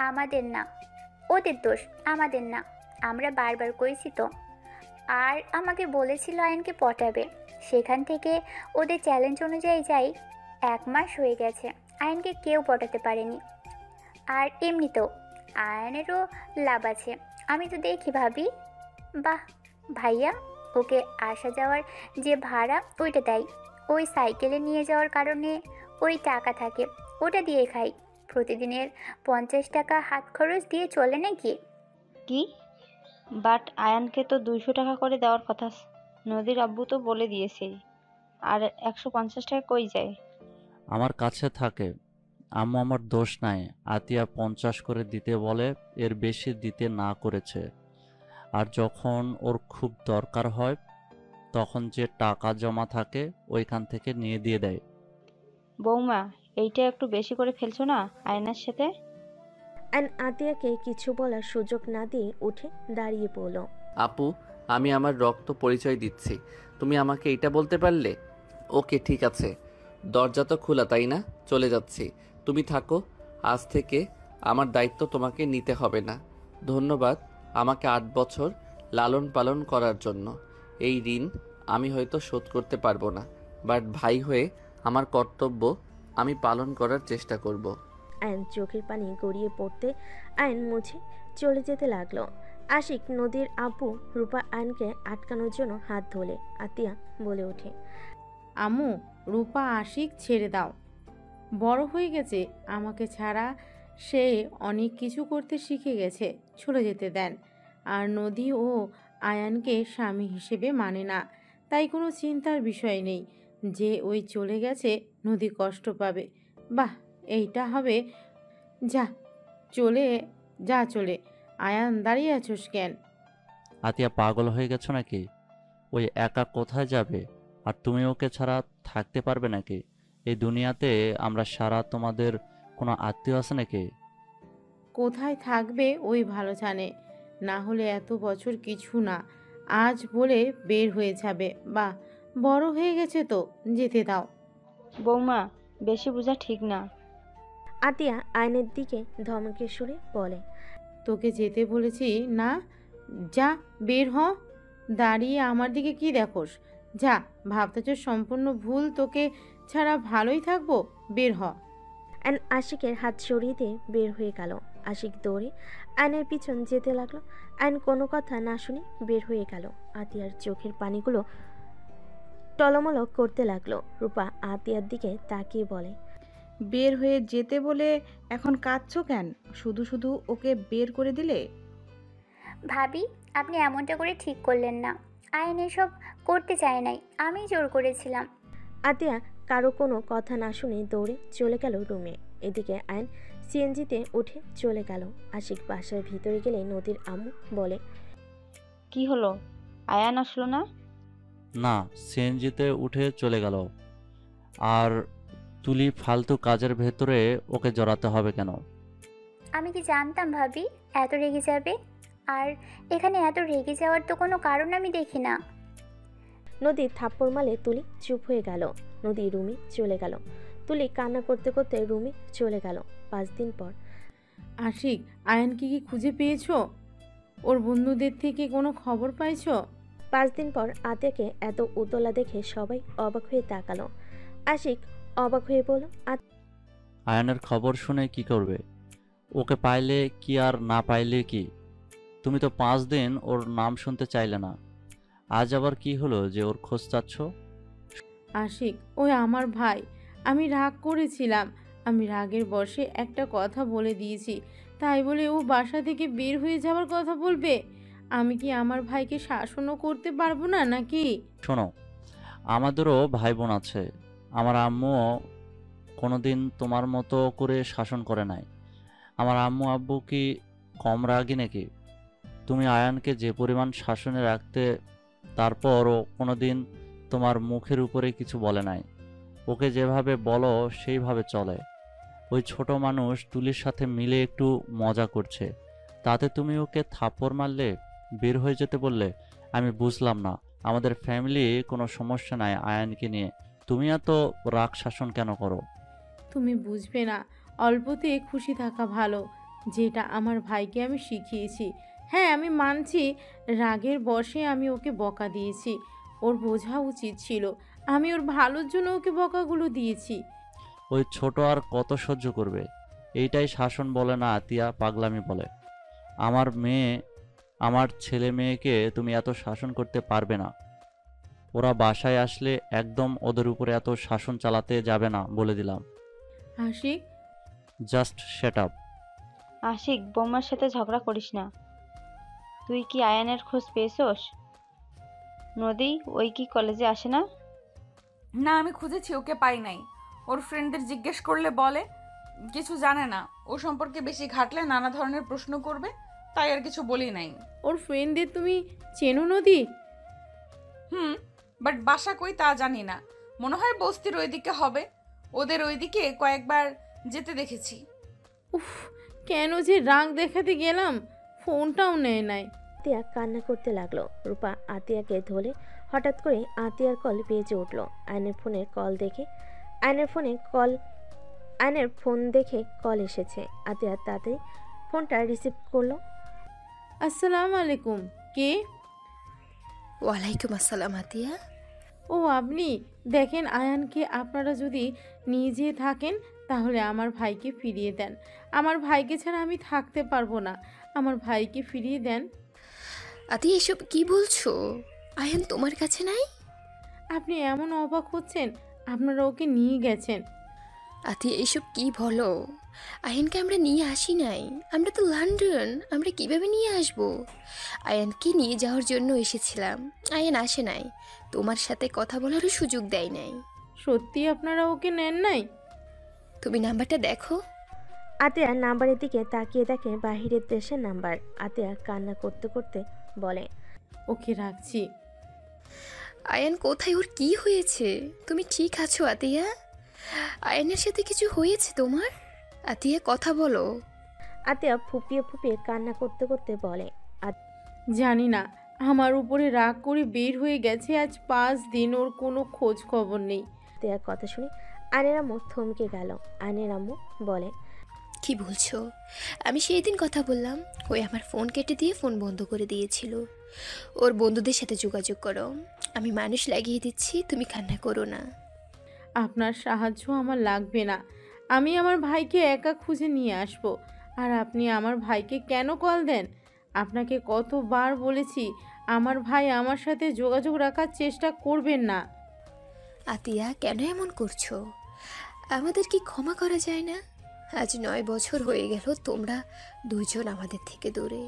আমাদের না, ওদের দোষ আমাদের না, আমরা বারবার করেছি তো। আর আমাকে বলেছিল আয়ানকে পটাবে, সেখান থেকে ওদের চ্যালেঞ্জ অনুযায়ী যাই 1 মাস হয়ে গেছে, আয়ানকে কেউ পটাতে পারেনি। আর এমনিতেও আয়ানেরও লাভ আছে, আমি তো দেখি ভাবি। বাহ ভাইয়া, ওকে আসা যাওয়ার যে ভাড়া ওইটা দেয়, ওই সাইকেলে নিয়ে যাওয়ার কারণে ওই টাকা থাকে, ওটা দিয়ে খাই। প্রতিদিনের 50 টাকা হাত খরচ দিয়ে চলে নাকি? কি? বাট আয়ানকে তো 200 টাকা করে দেওয়ার কথা, নদীর আব্বু তো বলে দিয়েছে। আর 150 টাকা কই যায়? আমার কাছে থাকে। আম্মু আমার দোষ নাই, আতিয়া 50 করে দিতে বলে, এর বেশি দিতে না করেছে। আর যখন ওর খুব দরকার হয় তখন যে টাকা জমা থাকে ওইখান থেকে নিয়ে দিয়ে দেয়। বৌমা, এইটা একটু বেশি করে ফেলছো না আয়নার সাথে? অ্যান্ড আতিয়াকে কিছু বলার সুযোগ না দিয়ে উঠে দাঁড়িয়ে পড়ল। আপু, আমি আমার রক্ত পরিচয় দিচ্ছি, তুমি আমাকে এটা বলতে পারলে? ওকে ঠিক আছে, দরজা তো খোলা তাই না? চলে যাচ্ছি, তুমি থাকো। আজ থেকে আমার দায়িত্ব তোমাকে নিতে হবে না। ধন্যবাদ আমাকে 8 বছর লালন পালন করার জন্য। এই ঋণ আমি হয়তো শোধ করতে পারবো না, বাট ভাই হয়ে আমার কর্তব্য আমি পালন করার চেষ্টা করব। আয়ন চোখের পানি গড়িয়ে পড়তে আয়ন মুছে চলে যেতে লাগলো। আশিক নদীর আপু রূপা আয়নকে আটকানোর জন্য হাত ধরে। আতিয়া বলে ওঠে, আম্মু, রূপা আশিক ছেড়ে দাও, বড় হয়ে গেছে, আমাকে ছাড়া সে অনেক কিছু করতে শিখে গেছে, চলে যেতে দেন। আর নদী ও আয়ানকে স্বামী হিসেবে মানে না, তাই কোনো চিন্তার বিষয় নেই যে ওই চলে গেছে নদী কষ্ট পাবে। বাহ, এইটা হবে। যা চলে যা চলে। আয়ান, দাঁড়িয়ে আছোস কেন? আতিয়া পাগল হয়ে গেছো নাকি? ওই একা কোথায় যাবে? আর তুমি ওকে ছাড়া থাকতে পারবে নাকি? এই দুনিয়াতে আমরা সারা, তোমাদের কোনো আত্মীয় আছে নাকি? কোথায় থাকবে ওই ভালো জানে, না হলে এত বছর কিছু না, আজ বলে বের হয়ে যাবে। বাহ, বড় হয়ে গেছে তো, যেতে দাও। বৌমা, বেশি বোঝা ঠিক না। আতিয়া আয়নের দিকে ধমকে সুরে বলে, তোকে যেতে বলেছি না? যা, বের হ। দাঁড়িয়ে আমার দিকে কি দেখোস? যা, ভাবতেছ সম্পূর্ণ ভুল, তোকে ছাড়া ভালোই থাকবো, বের হ। অ্যান্ড আশিকের হাত সরিয়ে দিয়ে বের হয়ে গেল। আশিক দৌড়ে আয়নের পিছন যেতে লাগলো। আয়ন কোনো কথা না শুনে বের হয়ে গেল। আতিয়ার চোখের পানিগুলো টলমল করতে লাগলো। রূপা আতিয়ার দিকে তাকিয়ে বলে, বের হয়ে যেতে বলে এখন কাঁদছো কেন? শুধু শুধু ওকে বের করে দিলে। ভাবি, আপনি এমনটা করে ঠিক করলেন না। আয়ন এসব করতে চায় নাই, আমি জোর করেছিলাম। আতিয়া কারো কোনো কথা না শুনে দৌড়ে চলে গেল রুমে। এদিকে আয়ন সিএনজিতে উঠে চলে গেল। আশিক বাসার ভিতরে গেলে নদীর আম্মু বলে, কি হলো, আয়ান আসলো না? না, সিএনজিতে উঠে চলে গেল। আর তুলি ফালতু কাজের ভেতরে ওকে জড়াতে হবে কেন? আমি কি জানতাম ভাবি এত রেগে যাবে? আর এখানে এত রেগে যাওয়ার তো কোনো কারণ আমি দেখি না। নদীর থাপ্পড় মালে তুলি চুপ হয়ে গেল। নদী রুমে চলে গেল। তুলি কান্না করতে করতে রুমে চলে গেল। 5 দিন পর। আশিক, আয়ানকে কি খুঁজে পেয়েছো? ওর বন্ধুদের থেকে কোনো খবর পাইছো? 5 দিন পর আতিয়াকে এত উতলা দেখে সবাই অবাক হয়ে তাকালো। আশিক অবাক হয়ে বলল, আয়ানের খবর শুনে কি করবে? ওকে পাইলে কি আর না পাইলে কি? তুমি তো 5 দিন ওর নাম শুনতে চাইলে না। আজ আবার কি হলো যে ওর খোঁজ চাচ্ছ? আশিক, ওই আমার ভাই। আমি রাগ করেছিলাম। আমি রাগের বশে একটা কথা বলে দিয়েছি, তাই বলে ও বাসা থেকে বের হয়ে যাওয়ার কথা বলবে? আমি কি আমার ভাইকে শাসনও করতে পারবো না নাকি? শোনো, আমাদেরও ভাই বোন আছে। আমার আম্মুও কোনোদিন তোমার মতো করে শাসন করে নাই। আমার আম্মু আব্বু কি কম রাগী নাকি? তুমি আয়ানকে যে পরিমাণ শাসনে রাখতে, তারপরও কোনোদিন তোমার মুখের উপরে কিছু বলে নাই। ওকে যেভাবে বলো সেইভাবে চলে। ওই ছোট মানুষ তুলির সাথে মিলে একটু মজা করছে, তাতে তুমি ওকে থাপ্পড় মারলে, বের হয়ে যেতে বললে। আমি বুঝলাম না, আমাদের ফ্যামিলি কোনো সমস্যা নাই আয়ানকে নিয়ে, তুমি এত রাগ শাসন কেন করো? তুমি বুঝবে না, অল্পতে খুশি থাকা ভালো, যেটা আমার ভাইকে আমি শিখিয়েছি। হ্যাঁ, আমি মানছি রাগের বশে আমি ওকে বকা দিয়েছি। ওর বোঝা উচিত ছিল আমি ওর ভালোর জন্য ওকে বকাগুলো দিয়েছি। ওই ছোট আর কত সহ্য করবে? এইটাই শাসন বলে না আতিয়া, পাগলামি বলে। আমার ছেলে মেয়েকে তুমি এত শাসন করতে পারবে না। ওরা বাসায় আসলে একদম ওদের উপরে এত শাসন চালাতে যাবে না, বলে দিলাম। Ashik, just shut up. Ashik, বৌমার সাথে ঝগড়া করিস না। তুই কি আয়ানের খোঁজ পেয়েছোস? নদী, ওই কি কলেজে আসে না? না, আমি খুঁজেছি, ওকে পাই নাই। ওর ফ্রেন্ডদের জিজ্ঞেস করলে বলে কিছু জানে না। ও সম্পর্কে বেশি ঘাটলে নানা ধরনের প্রশ্ন করবে, তাই আর কিছু বলি নাই। ওর ফ্রেন্ডদের তুমি চেনো নদী? বাট বাসা কই তা জানি না। মনে হয় বস্তির ওইদিকে হবে। ওদের ওইদিকে কয়েকবার যেতে দেখেছি। উফ, কেন যে রাগ দেখাতে গেলাম, ফোনটাও নেয় নাই। আতিয়া কান্না করতে লাগলো। রূপা আতিয়াকে ধরে হঠাৎ করে আতিয়ার কল বেজে উঠল। আয়নের ফোন দেখে কল এসেছে। আতিয়া তাড়াতাড়ি ফোনটা রিসিভ করলো। আসসালামু আলাইকুম, কে? ওয়ালাইকুম আসসালাম আতিয়া। ও আপনি? দেখেন, আয়ানকে আপনারা যদি নিয়ে যেয়ে থাকেন তাহলে আমার ভাইকে ফিরিয়ে দেন। আমার ভাইকে ছাড়া আমি থাকতে পারবো না। আমার ভাইকে ফিরিয়ে দেন। আতিয়া, এসব কি বলছো? আয়ান তোমার কাছে নাই? আপনি এমন অবাক হচ্ছেন, আপনারা ওকে নিয়ে গেছেন। আতিয়া, এসব কি বলো? আয়ানকে আমরা নিয়ে আসি নাই। আমরা তো লন্ডন, আমরা কিভাবে নিয়ে আসবো? আয়ানকে নিয়ে যাওয়ার জন্য এসেছিলাম, আয়ান আসে নাই। তোমার সাথে কথা বলারও সুযোগ দেয় নাই। সত্যি আপনারা ওকে নেন নাই? তুমি নাম্বারটা দেখো। আতিয়া নাম্বারের দিকে তাকিয়ে দেখে বাহিরের দেশের নাম্বার। আতিয়া কান্না করতে করতে বলে, ওকে রাখছি। আয়ান কোথায়? ওর কি হয়েছে? তুমি ঠিক আছো আতিয়া? আয়ানের সাথে কিছু হয়েছে তোমার? আতিয়া, কথা বলো। আতিয়া ফুপিয়ে ফুপিয়ে কান্না করতে করতে বলে, জানি না, আমার উপরে রাগ করে বের হয়ে গেছে। আজ 5 দিন ওর কোনো খোঁজ খবর নেই। আতিয়ার কথা শুনে আয়নের আম্মু থমকে গেল। আয়নের আম্মু বলে, কি বলছো? আমি সেই দিন কথা বললাম, ওই আমার ফোন কেটে দিয়ে ফোন বন্ধ করে দিয়েছিল। ওর বন্ধুদের সাথে যোগাযোগ করো, আমি মানুষ লাগিয়ে দিচ্ছি, তুমি কান্না করো না। আপনার সাহায্য আমার লাগবে না। আমি আমার ভাইকে একা খুঁজে নিয়ে আসব। আর আপনি আমার ভাইকে কেন কল দেন? আপনাকে কতবার বলেছি আমার ভাই আমার সাথে যোগাযোগ রাখার চেষ্টা করবেন না। আতিয়া, কেন এমন করছো? আমাদের কি ক্ষমা করা যায় না? আজ 9 বছর হয়ে গেল তোমরা দুইজন আমাদের থেকে দূরে।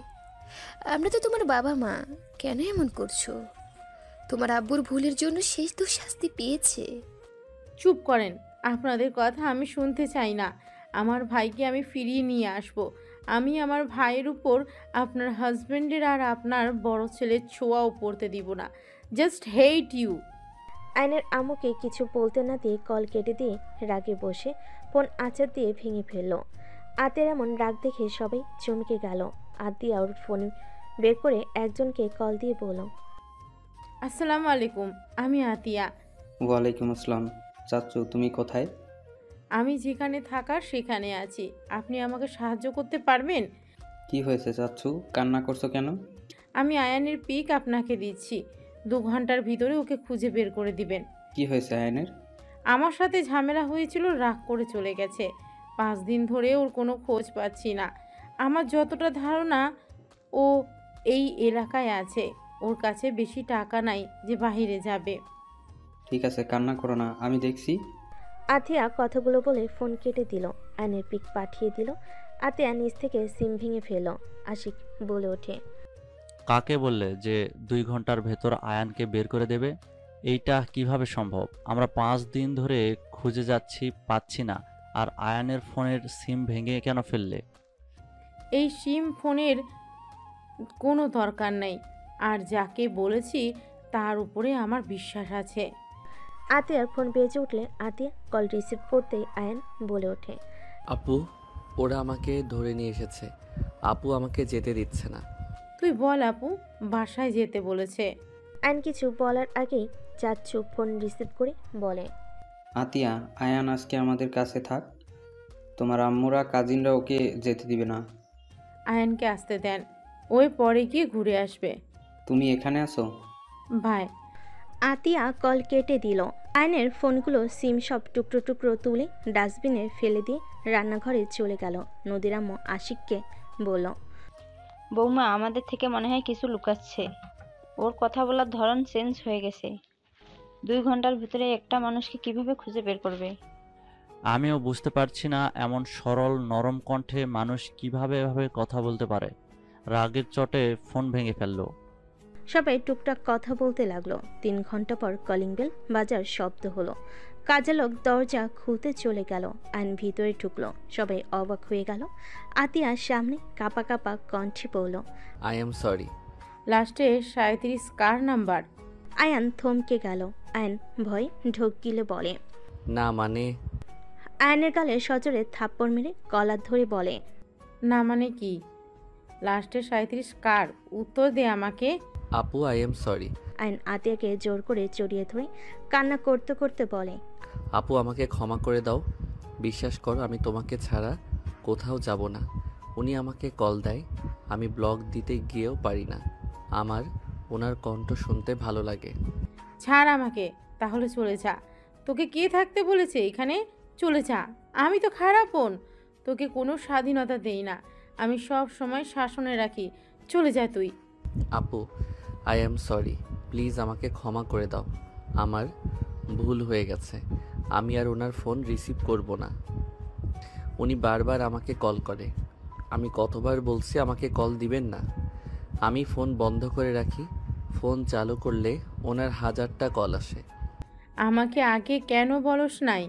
আমরা তো তোমার বাবা মা, কেন এমন করছো? তোমার আব্বুর ভুলের জন্য শেষ তো শাস্তি পেয়েছে। চুপ করেন, আপনাদের কথা আমি শুনতে চাই না। আমার ভাইকে আমি ফিরিয়ে নিয়ে আসব। আমি আমার ভাইয়ের উপর আপনার হাজবেন্ডের আর আপনার বড় ছেলের ছোঁয়াও পড়তে দিব না। Just hate you. আয়নের আম্মুকে কিছু বলতে না দিয়ে কল কেটে দিয়ে রাগে বসে ফোন আঁচার দিয়ে ভেঙে ফেলল। আতিয়ার এমন রাগ দেখে সবাই চমকে গেল। আতিয়া ওর ফোন বের করে একজনকে কল দিয়ে বলল, আসসালামু আলাইকুম, আমি আতিয়া। ওয়ালাইকুম আসসালাম। চাচ্চু, তুমি কোথায়? আমি যেখানে থাকার সেখানে আছি। আপনি আমাকে সাহায্য করতে পারবেন? কি হয়েছে চাচ্চু, কান্না করছো কেন? আমি আয়ানের পিক আপনাকে দিচ্ছি। 2 ঘন্টার ভিতরে ওকে খুঁজে বের করে দিবেন। কি হয়েছে আয়নের? আমার সাথে ঝামেলা হয়েছিল, রাগ করে চলে গেছে। 5 দিন ধরে ওর কোনো খোঁজ পাচ্ছি না। আমার যতটা ধারণা ও এই এলাকায় আছে। ওর কাছে বেশি টাকা নাই যে বাইরে যাবে। ঠিক আছে, কান্না করো না, আমি দেখছি। আতিয়া কথাগুলো বলে ফোন কেটে দিল। আয়নের পিক পাঠিয়ে দিল। আতিয়া নিচ থেকে সিম ভেঙে ফেল। আশিক বলে ওঠে, কাকে বললে যে 2 ঘন্টার ভেতর আয়ানকে বের করে দেবে? এইটা কিভাবে সম্ভব? আমরা 5 দিন ধরে খুঁজে যাচ্ছি, পাচ্ছি না। আর আয়ানের ফোনের সিম ভেঙে কেন ফেললে? এই সিম ফোনের কোনো দরকার নেই। আর যাকে বলেছি তার উপরে আমার বিশ্বাস আছে। আতিয়ার ফোন বেজে উঠলে আতিয়া কল রিসিভ করতেই আয়ান বলে ওঠে, আপু, ওরা আমাকে ধরে নিয়ে এসেছে। আপু আমাকে যেতে দিচ্ছে না। তুই বল আপু, বাসায় যেতে বলেছে। আয়ন কিছু বলার আগেই চাচ্ছু ফোন রিসিভ করে বলে, আতিয়া, আয়ান আজকে আমাদের কাছে থাক। তোমার আম্মুরা কাজিনরা ওকে যেতে দিবে না। আয়নকে আসতে দেন, ওই পরে গিয়ে ঘুরে আসবে। তুমি এখানে আসো। ভাই। আতিয়া কল কেটে দিল। আয়নের ফোনগুলো সিম সব টুকরো টুকরো তুলে ডাস্টবিনে ফেলে দিয়ে রান্নাঘরে চলে গেল। নদীর আম্মু আশিককে বলল, বৌমা আমাদের থেকে মনে হয় কিছু লুকাচ্ছে। ওর কথা বলার ধরন চেঞ্জ হয়ে গেছে। 2 ঘন্টার ভিতরে একটা মানুষকে কিভাবে খুঁজে বের করবে? আমিও বুঝতে পারছি না, এমন সরল নরম কণ্ঠে মানুষ কিভাবে এভাবে কথা বলতে পারে। রাগের চটে ফোন ভেঙে ফেললো। সবাই টুকটাক কথা বলতে লাগলো। 3 ঘন্টা পর কলিং বেল বাজার শব্দ হলো। কাজের লোক দরজা খুলতে চলে গেল। আইন ভিতরে ঢুকলো। সবাই অবাক হয়ে গেল। আতিয়ার সামনে কাপা কাপা কণ্ঠে পড়ল, আই এম সরি। লাস্টে 37 কার নাম্বার? আয়ান থমকে গেল। আয়ন ভয় ঢোক গিলে বলে, না মানে। আয়নের গালে সজোরে থাপ্পড় মেরে কলার ধরে বলে, না মানে কি? লাস্টে 37 কার? উত্তর দে আমাকে। আপু, আই এম সরি। আয়ন আতিয়াকে জোর করে জড়িয়ে ধরে কান্না করতে করতে বলে, আপু, আমাকে ক্ষমা করে দাও। বিশ্বাস করো, আমি তোমাকে ছাড়া কোথাও যাব না। উনি আমাকে কল দেয়, আমি ব্লগ দিতে গিয়েও পারি না। আমার ওনার কণ্ঠ শুনতে ভালো লাগে। ছাড় আমাকে, তাহলে চলে যা। তোকে কে থাকতে বলেছে এখানে? চলে যা। আমি তো খারাপ বোন, তোকে কোনো স্বাধীনতা দেই না। আমি সব সময় শাসনে রাখি। চলে যা তুই। আপু, আই এম সরি। প্লিজ আমাকে ক্ষমা করে দাও। আমার ভুল হয়ে গেছে। আমি আর ওনার ফোন রিসিভ করব না। উনি বারবার আমাকে কল করে। আমি কতবার বলছি আমাকে কল দিবেন না। আমি ফোন বন্ধ করে রাখি। ফোন চালু করলে ওনার 1000টা কল আসে। আমাকে আগে কেন বলস নাই?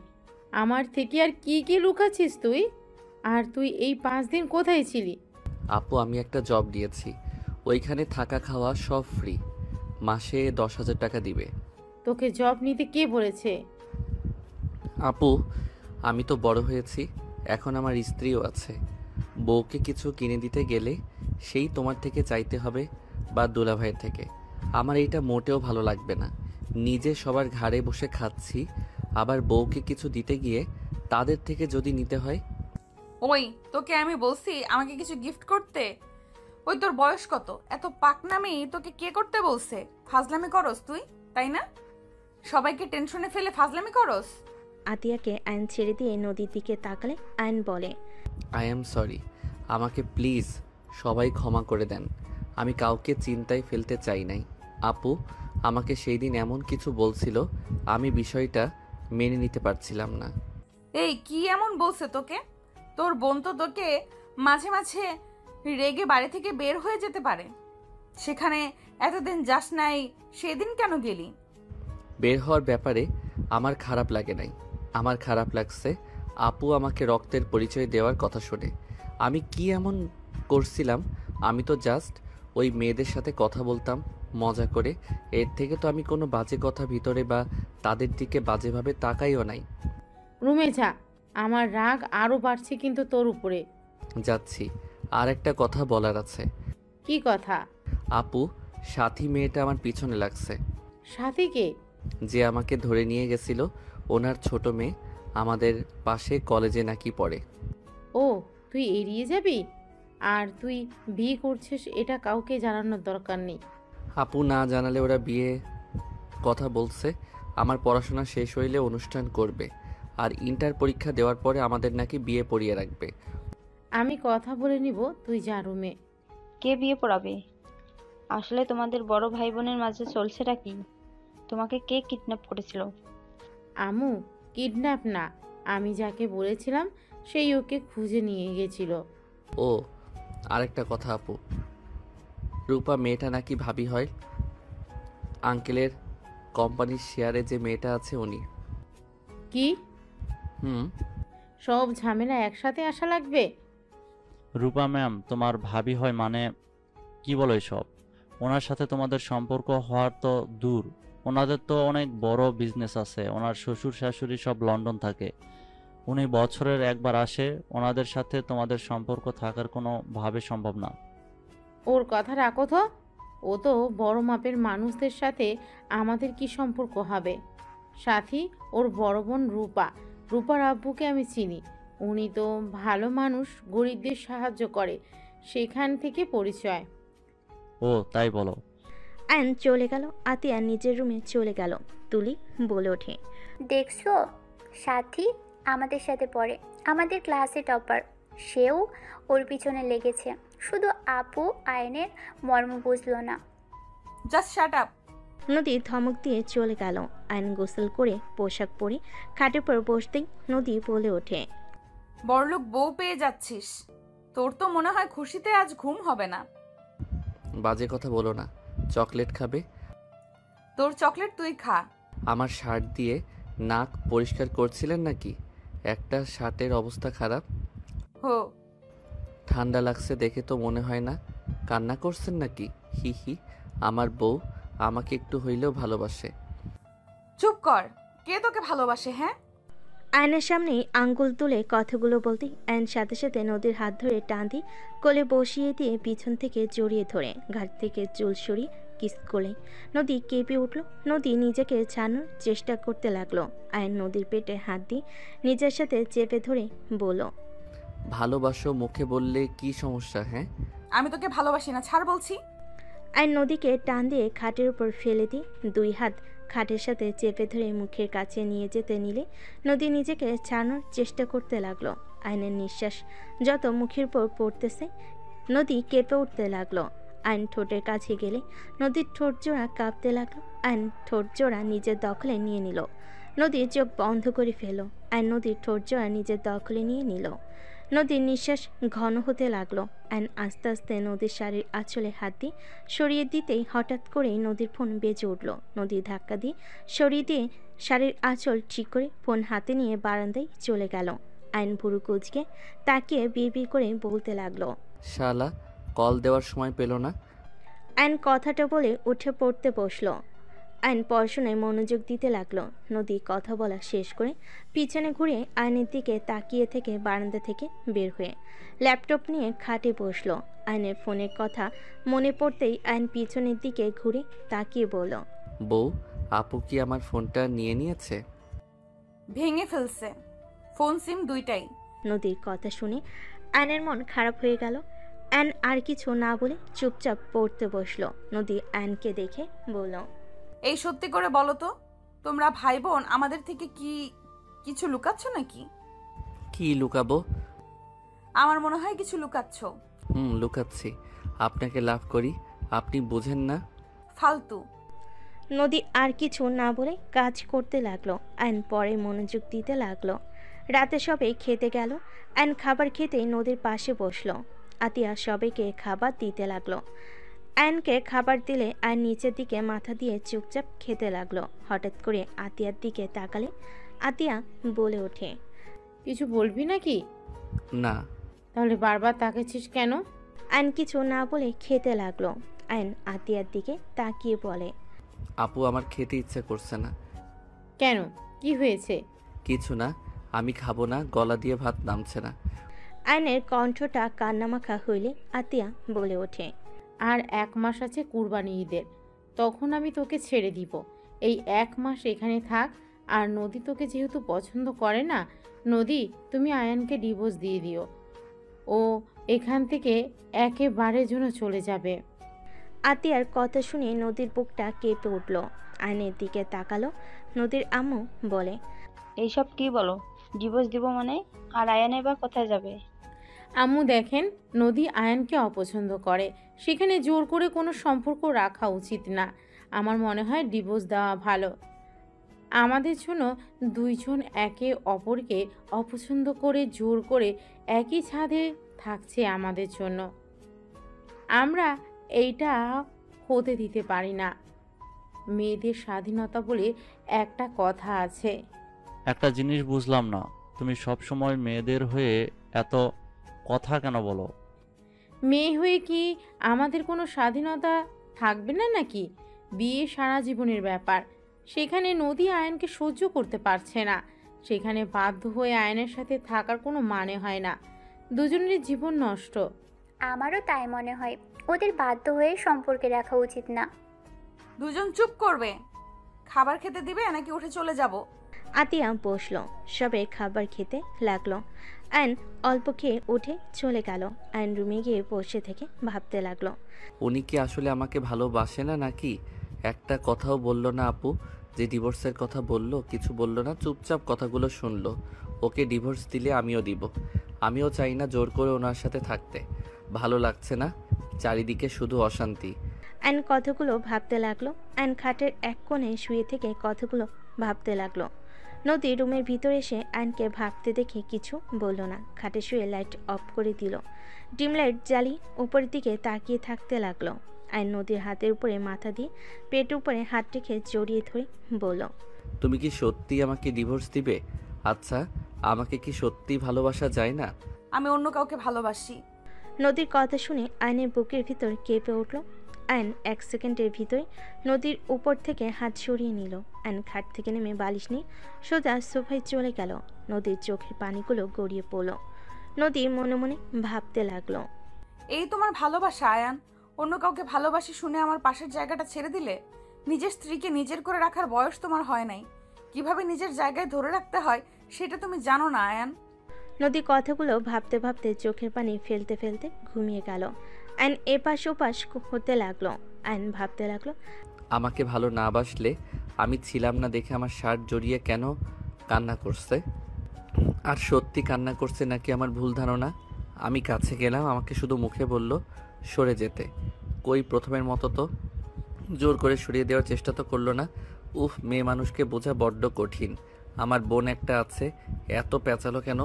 আমার থেকে আর কি কি লুকাচ্ছিস তুই? আর তুই এই 5 দিন কোথায় ছিলি? আপু, আমি একটা জব দিয়েছি, ওইখানে থাকা খাওয়া সব ফ্রি। মাসে 10,000 টাকা দিবে। তোকে জব নিতে কে বলেছে? আপু, আমি তো বড় হয়েছি, এখন আমার স্ত্রীও আছে। বউকে কিছু কিনে দিতে গেলে সেই তোমার থেকে চাইতে হবে বা দুলাভাইয়ের থেকে। আমার এইটা মোটেও ভালো লাগবে না। নিজে সবার ঘাড়ে বসে খাচ্ছি, আবার বউকে কিছু দিতে গিয়ে তাদের থেকে যদি নিতে হয়। ওই, তোকে আমি বলছি আমাকে কিছু গিফট করতে? ওই তোর বয়স কত? এত পাকনামি তোকে কে করতে বলছে? ফাজলামি করস তুই, তাই না? সবাইকে টেনশনে ফেলে ফাজলামি করস। আতিয়াকে আয়ন ছেড়ে দিয়ে নদীর দিকে তাকালে আয়ন বলে, আই এম সরি। আমাকে প্লিজ সবাই ক্ষমা করে দেন। আমি কাউকে চিন্তায় ফেলতে চাই নাই। আপু আমাকে সেই দিন এমন কিছু বলছিল, আমি বিষয়টা মেনে নিতে পারছিলাম না। এই কি এমন বলছে তোকে? তোর বোন তো তোকে মাঝে মাঝে রেগে বাড়ি থেকে বের হয়ে যেতে পারে। সেখানে এতদিন যাস নাই, সেদিন কেন গেলি? বের হওয়ার ব্যাপারে আমার খারাপ লাগে নাই। আমার খারাপ লাগছে আপু আমাকে রক্তের পরিচয় দেওয়ার কথা শুনে। আমি কি এমন করছিলাম? আমি তো জাস্ট ওই মেয়েদের সাথে কথা বলতাম মজা করে। এর থেকে তো আমি কোনো বাজে কথা ভিতরে বা তাদের দিকে বাজেভাবে তাকাইও নাই। রুমে যা। আমার রাগ আরো বাড়ছে কিন্তু তোর উপরে। যাচ্ছি। আর একটা কথা বলার আছে। কি কথা? আপু, সাথী মেয়েটা আমার পিছনে লাগছে। সাথীকে? যে আমাকে ধরে নিয়ে গেছিল, ওনার ছোট মেয়ে, আমাদের পাশে কলেজে নাকি পড়ে। ও, তুই এড়িয়ে যাবি? আর তুই বিয়ে করছিস এটা কাউকে জানানোর দরকার নেই। আপু, না জানালে ওরা বিয়ে কথা বলছে। আমার পড়াশোনা শেষ হইলে অনুষ্ঠান করবে। আর ইন্টার পরীক্ষা দেওয়ার পরে আমাদের নাকি বিয়ে পড়িয়ে রাখবে। আমি কথা বলে নিব, তুই যা রুমে। কে বিয়ে পড়াবে? আসলে তোমাদের বড় ভাই বোনের মাঝে চলছেটা কি? তোমাকে কে কিডন্যাপ করেছিল? আমু, কিডন্যাপ না, আমি যাকে বলেছিলাম সেই ওকে খুঁজে নিয়ে গেছিল। ও আরেকটা কথা আপু, রূপা মেয়েটা নাকি ভাবি হয়। আঙ্কেলের কোম্পানির শেয়ারে যে মেয়েটা আছে উনি। কি? হুম। সব ঝামেলা একসাথে আসা লাগবে? রূপা ম্যাম তোমার ভাবি হয় মানে কি বলো এসব? ওনার সাথে তোমাদের সম্পর্ক হওয়ার তো দূর, ওনাদের তো অনেক বড় বিজনেস আছে, ওনার শ্বশুর শাশুড়ি সব লন্ডন থাকে, উনি বছরের একবার আসে, ওনাদের সাথে তোমাদের সম্পর্ক থাকার কোনো ভাবে সম্ভব না। ওর কথা রাখো তো, ও তো বড় মাপের মানুষদের সাথে আমাদের কি সম্পর্ক হবে? সাথী ওর বড় বোন রূপা, রূপার আব্বুকে আমি চিনি, উনি তো ভালো মানুষ, গরিবদের সাহায্য করে, সেখান থেকে পরিচয়। ও তাই বলো? আয়ন চলে গেল। আতিয়া নিজের রুমে চলে গেল। তুলি বলে ওঠে, দেখছো, সাথী আমাদের সাথে পড়ে, আমাদের ক্লাসে টপার, সেও ওর পিছনে লেগেছে। শুধু আপু আয়নের মর্ম বুঝলো না। Just shut up. নদী ধমক দিয়ে চলে গেল। আয়ন গোসল করে পোশাক পরে খাটের পর বসতেই নদী বলে ওঠে, বড়লোক বউ পেয়ে যাচ্ছিস, তোর তো মনে হয় খুশিতে আজ ঘুম হবে না। বাজে কথা বলো না। চকলেট খাবে? তোর চকলেট তুই খা। আমার শার্ট দিয়ে নাক পরিষ্কার করছিলেন নাকি? একটা শার্টের অবস্থা খারাপ। হো, ঠান্ডা লাগছে দেখে তো মনে হয় না। কান্না করছেন নাকি? হি হি, আমার বউ আমাকে একটু হইলেও ভালোবাসে। চুপ কর, কে তোকে ভালোবাসে? হ্যাঁ, আয়নের সামনেই আঙ্গুল তুলে কথাগুলো বলতেই আয়ন সাথে সাথে নদীর হাত ধরে টান দিয়ে কোলে বসিয়ে দিয়ে পিছন থেকে জড়িয়ে ধরে ঘাট থেকে চুল সরিয়ে কিস করলে নদী কেঁপে উঠল। নদী নিজেকে ছাড়ানোর চেষ্টা করতে লাগলো। আয়ন নদীর পেটে হাত দিয়ে নিজের সাথে চেপে ধরে বলল, ভালোবাসো মুখে বললে কি সমস্যা? হ্যাঁ, আমি তোকে ভালোবাসি না, ছাড় বলছি। আয়ন নদীকে টান দিয়ে খাটের উপর ফেলে দিয়ে দুই হাত খাটের সাথে চেপে ধরে মুখের কাছে নিয়ে যেতে নিলে নদী নিজেকে ছাড়ানোর চেষ্টা করতে লাগলো। আয়নের নিঃশ্বাস যত মুখের উপর পড়তেছে নদী কেঁপে উঠতে লাগলো। আয়ন ঠোঁটের কাছে গেলে নদীর ঠোঁট জোড়া কাঁপতে লাগলো। আয়ন ঠোঁট জোড়া নিজের দখলে নিয়ে নিল। নদীর চোখ বন্ধ করে ফেলো। আয়ন নদীর ঠোঁট জোড়া নিজের দখলে নিয়ে নিল। নদীর নিঃশ্বাস ঘন হতে লাগলো। আয়ন আস্তে আস্তে নদীর শাড়ির আঁচলে হাত দিয়ে সরিয়ে দিতেই হঠাৎ করেই নদীর ফোন বেজে উঠল। নদীর ধাক্কা দিয়ে সরিয়ে দিয়ে শাড়ির আঁচল ঠিক করে ফোন হাতে নিয়ে বারান্দায় চলে গেল। আয়ন ভুরু কুঁচকে তাকিয়ে বিড়বিড় করে বলতে লাগলো, শালা কল দেওয়ার সময় পেল না। আয়ন কথাটা বলে উঠে পড়তে বসলো। আয়ন পড়াশোনায় মনোযোগ দিতে লাগলো। নদী কথা বলা শেষ করে পিছনে ঘুরে আয়নের দিকে তাকিয়ে থেকে বারান্দা থেকে বের হয়ে ল্যাপটপ নিয়ে খাটে বসলো। আয়নের ফোনের কথা মনে পড়তেই আয়ন পিছনের দিকে ঘুরে তাকিয়ে বলল, বউ, আপু কি আমার ফোনটা নিয়ে নিয়েছে? ভেঙে ফেলছে, ফোন সিম দুইটাই। নদীর কথা শুনে আয়নের মন খারাপ হয়ে গেল। আয়ন আর কিছু না বলে চুপচাপ পড়তে বসলো। নদী আয়নকে দেখে বলল, এই সত্যি করে বলো তো, তোমরা ভাই বোন আমাদের থেকে কি কিছু লুকাচ্ছ নাকি? কি লুকাবো? আমার মনে হয় কিছু লুকাচ্ছ। লুকাচ্ছি। আপনাকে লাভ করি, আপনি বোঝেন না। ফালতু। নদী আর কিছু না বলে কাজ করতে লাগলো। আয়ন পরে মনোযোগ দিতে লাগলো। রাতে সবাই খেতে গেল। আয়ন খাবার খেতেই নদীর পাশে বসলো। আতিয়া সবাইকে খাবার দিতে লাগলো। আয়নকে খাবার দিলে আয়ন নিচের দিকে মাথা দিয়ে চুপচাপ খেতে লাগলো। হঠাৎ করে আতিয়ার দিকে তাকালে আতিয়া বলে ওঠে, কিছু বলবি নাকি? না। তাহলে বারবার তাকাচ্ছিস কেন? আয়ন কিছু না বলে খেতে লাগলো। আয়ন আতিয়ার দিকে তাকিয়ে বলে, আপু আমার খেতে ইচ্ছে করছে না। কেন, কি হয়েছে? কিছু না, আমি খাবো না, গলা দিয়ে ভাত নামছে না। আয়নের কণ্ঠটা কান্নামাখা হইলে আতিয়া বলে ওঠে, আর 1 মাস আছে কুরবানি ঈদের, তখন আমি তোকে ছেড়ে দিব। এই 1 মাস এখানে থাক। আর নদী তোকে যেহেতু পছন্দ করে না, নদী তুমি আয়ানকে ডিভোর্স দিয়ে দিও, ও এখান থেকে একেবারের জন্য চলে যাবে। আতিয়ার কথা শুনে নদীর বুকটা কেঁপে উঠল। আয়নের দিকে তাকালো। নদীর আম্মু বলে, এইসব কি বলো? ডিভোর্স দিব মানে? আর আয়ান এবার কোথায় যাবে? আম্মু দেখেন, নদী আয়ানকে অপছন্দ করে, সেখানে জোর করে কোনো সম্পর্ক রাখা উচিত না। আমার মনে হয় ডিভোর্স দেওয়া ভালো। আমাদের জন্য দুইজন একে অপরকে অপছন্দ করে জোর করে একই ছাদে থাকছে আমাদের জন্য। আমরা এইটা হতে দিতে পারি না। মেয়েদের স্বাধীনতা বলে একটা কথা আছে। একটা জিনিস বুঝলাম না, তুমি সব সময় মেয়েদের হয়ে এত কথা কেন বলো? মেয়ে হয়ে কি আমাদের কোনো স্বাধীনতা থাকবে না নাকি? বিয়ে সারা জীবনের ব্যাপার। সেখানে নদী আয়নকে সহ্য করতে পারছে না, সেখানে বাধ্য হয়ে আয়নের সাথে থাকার কোনো মানে হয় না। দুজনের জীবন নষ্ট। আমারও তাই মনে হয়, ওদের বাধ্য হয়ে সম্পর্কে রাখা উচিত না। দুজন চুপ করবে। খাবার খেতে দিবে নাকি উঠে চলে যাব? আতিয়া বসল, সবে খাবার খেতে লাগলো। আয়ন অল্প খেয়ে উঠে চলে গেল। আয়ন রুমে গিয়ে বসে থেকে ভাবতে লাগলো। উনি কি আসলে আমাকে ভালোবাসে না নাকি? একটা কথাও বলল না আপু, যে ডিভোর্সের কথা বলল কিছু বলল না, চুপচাপ কথাগুলো শুনলো। ওকে ডিভোর্স দিলে আমিও দিব। আমিও চাই না জোর করে ওনার সাথে থাকতে। ভালো লাগছে না, চারিদিকে শুধু অশান্তি। আয়ন কথাগুলো ভাবতে লাগলো। আয়ন খাটের এক কোণে শুয়ে থেকে কথাগুলো ভাবতে লাগলো। নদী রুমের ভিতরে এসে আয়নকে ভাবতে দেখে কিছু বলল না। খাটে শুয়ে লাইট অফ করে দিল। ডিম লাইট জ্বালিয়ে উপরের দিকে তাকিয়ে থাকতে লাগলো। আয়ন নদীর হাতের উপরে মাথা দিয়ে পেট উপরে হাত রেখে জড়িয়ে ধরে বলল, তুমি কি সত্যি আমাকে ডিভোর্স দিবে? আচ্ছা, আমাকে কি সত্যি ভালোবাসা যায় না? আমি অন্য কাউকে ভালোবাসি। নদীর কথা শুনে আয়নের বুকের ভিতর কেঁপে উঠল। আয়ন এক সেকেন্ডের ভিতরে নদীর উপর থেকে হাত সরিয়ে নিল। আয়ন খাট থেকে নেমে বালিশ নিয়ে সোজা সোফায় চলে গেল। নদীর চোখের পানিগুলো গড়িয়ে পড়ল। নদী মনে মনে ভাবতে লাগলো, এই তোমার ভালোবাসা আয়ান? অন্য কাউকে ভালোবাসি শুনে আমার পাশের জায়গাটা ছেড়ে দিলে? নিজের স্ত্রীকে নিজের করে রাখার বয়স তোমার হয় নাই। কিভাবে নিজের জায়গায় ধরে রাখতে হয় সেটা তুমি জানো না আয়ান। নদী কথাগুলো ভাবতে ভাবতে চোখের পানি ফেলতে ফেলতে ঘুমিয়ে গেল। আয়ন এপাশ ওপাশ হতে লাগলো। আয়ন ভাবতে লাগলো, আমাকে ভালো না বাসলে আমি ছিলাম না দেখে আমার শার্ট জড়িয়ে কেন কান্না করছে? আর সত্যি কান্না করছে নাকি আমার ভুল ধারণা? আমি কাছে গেলাম, আমাকে শুধু মুখে বলল সরে যেতে। কই প্রথমের মতো তো জোর করে সরিয়ে দেওয়ার চেষ্টা তো করলো না। উফ, মেয়ে মানুষকে বোঝা বড্ড কঠিন। আমার বোন একটা আছে, এত পেঁচালো কেন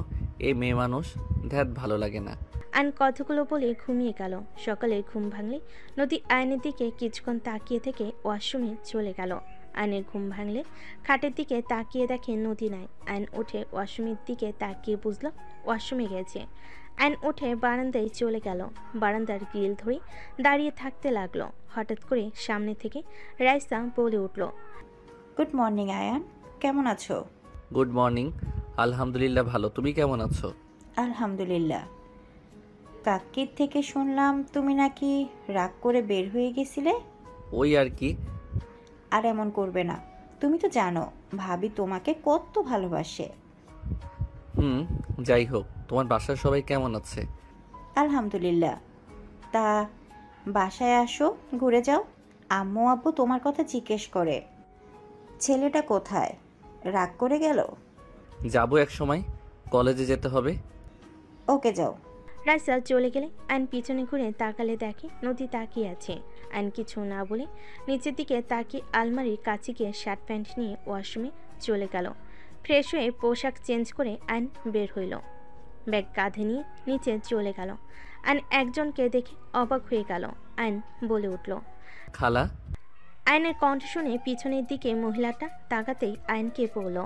এই মেয়ে মানুষ, ধ্যাত ভালো লাগে না। আয়ন কথাগুলো বলে ঘুমিয়ে গেল। সকালে ঘুম ভাঙলে নদী আয়নের দিকে কিছুক্ষণ তাকিয়ে থেকে ওয়াশরুমে চলে গেল। আয়নের ঘুম ভাঙলে খাটের দিকে তাকিয়ে দেখে নদী নাই। আয়ন উঠে ওয়াশরুমের দিকে তাকিয়ে বুঝলো ওয়াশরুমে গেছে। আয়ন উঠে বারান্দায় চলে গেল। বারান্দার গ্রিল ধরে দাঁড়িয়ে থাকতে লাগলো। হঠাৎ করে সামনে থেকে রাইসা বলে উঠল, গুড মর্নিং আয়ান, কেমন আছো? গুড মর্নিং, আলহামদুলিল্লাহ ভালো। তুমি কেমন আছো? আলহামদুলিল্লাহ। কাকির থেকে শুনলাম তুমি নাকি রাগ করে বের হয়ে গেছিলে। ওই আর কি। আর এমন করবে না, তুমি তো জানো ভাবি তোমাকে কত ভালোবাসে। যাই হোক, তোমার বাসার সবাই কেমন আছে? আলহামদুলিল্লাহ। তা বাসায় আসো, ঘুরে যাও। আম্মু আব্বু তোমার কথা জিজ্ঞেস করে। ছেলেটা কোথায়, রাগ করে গেল? যাবো এক সময়, কলেজে যেতে হবে। ওকে যাও। রাইসা চলে গেলে আয়ন পিছনে ঘুরে তাকালে দেখে নদী তাকিয়ে আছে। আয়ন কিছু না বলে নিচের দিকে তাকিয়ে আলমারির কাছে গিয়ে শার্ট প্যান্ট নিয়ে ওয়াশরুমে চলে গেল। ফ্রেশ হয়ে পোশাক চেঞ্জ করে আয়ন বের হইল। ব্যাগ কাঁধে নিয়ে নিচে চলে গেল। আয়ন একজনকে দেখে অবাক হয়ে গেল। আয়ন বলে উঠল, খালা। আয়নের কণ্ঠ শুনে পিছনের দিকে মহিলাটা তাকাতেই আয়নকে বলল,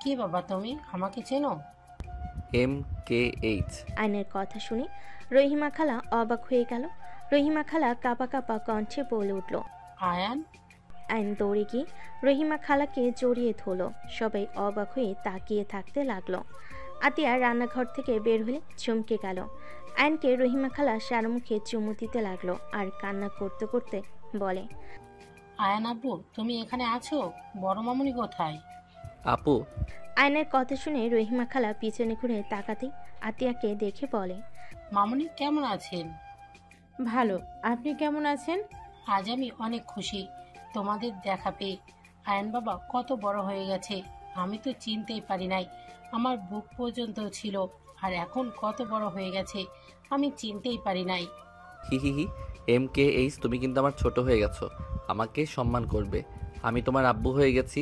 কি বাবা তুমি আমাকে চেনো? MKH। আয়নের কথা শুনে রহিমা খালা অবাক হয়ে গেল। রহিমা খালা কাঁপা কাঁপা কণ্ঠে বলে উঠল, আয়ান। আয়ন দৌড়ে গিয়ে রহিমা খালাকে জড়িয়ে ধরল। সবাই অবাক হয়ে তাকিয়ে থাকতে লাগলো। আতিয়া রান্নাঘর থেকে বের হলে চমকে গেল। আয়নকে রহিমা খালা সারা মুখে চুমু দিতে লাগলো আর কান্না করতে করতে বলে, আয়ান আব্বু তুমি এখানে আছো? বড় মামুনি কোথায়? আপু। আয়নের কথা শুনে রহিমা খালা পিছনে ঘুরে তাকাতেই আতিয়াকে দেখে বলে, মামুনি কেমন আছেন? ভালো, আপনি কেমন আছেন? আজ আমি অনেক খুশি তোমাদের দেখা পেয়ে। আয়ান বাবা কত বড় হয়ে গেছে, আমি তো চিনতেই পারি নাই। আমার বুক পর্যন্ত ছিল, আর এখন কত বড় হয়ে গেছে আমি চিনতেই পারি নাই। হি হি হি। MKH, তুমি কিন্তু আমার ছোট হয়ে গেছো। আমাকে সম্মান করবে। আমি তোমার আব্বু হয়ে গেছি।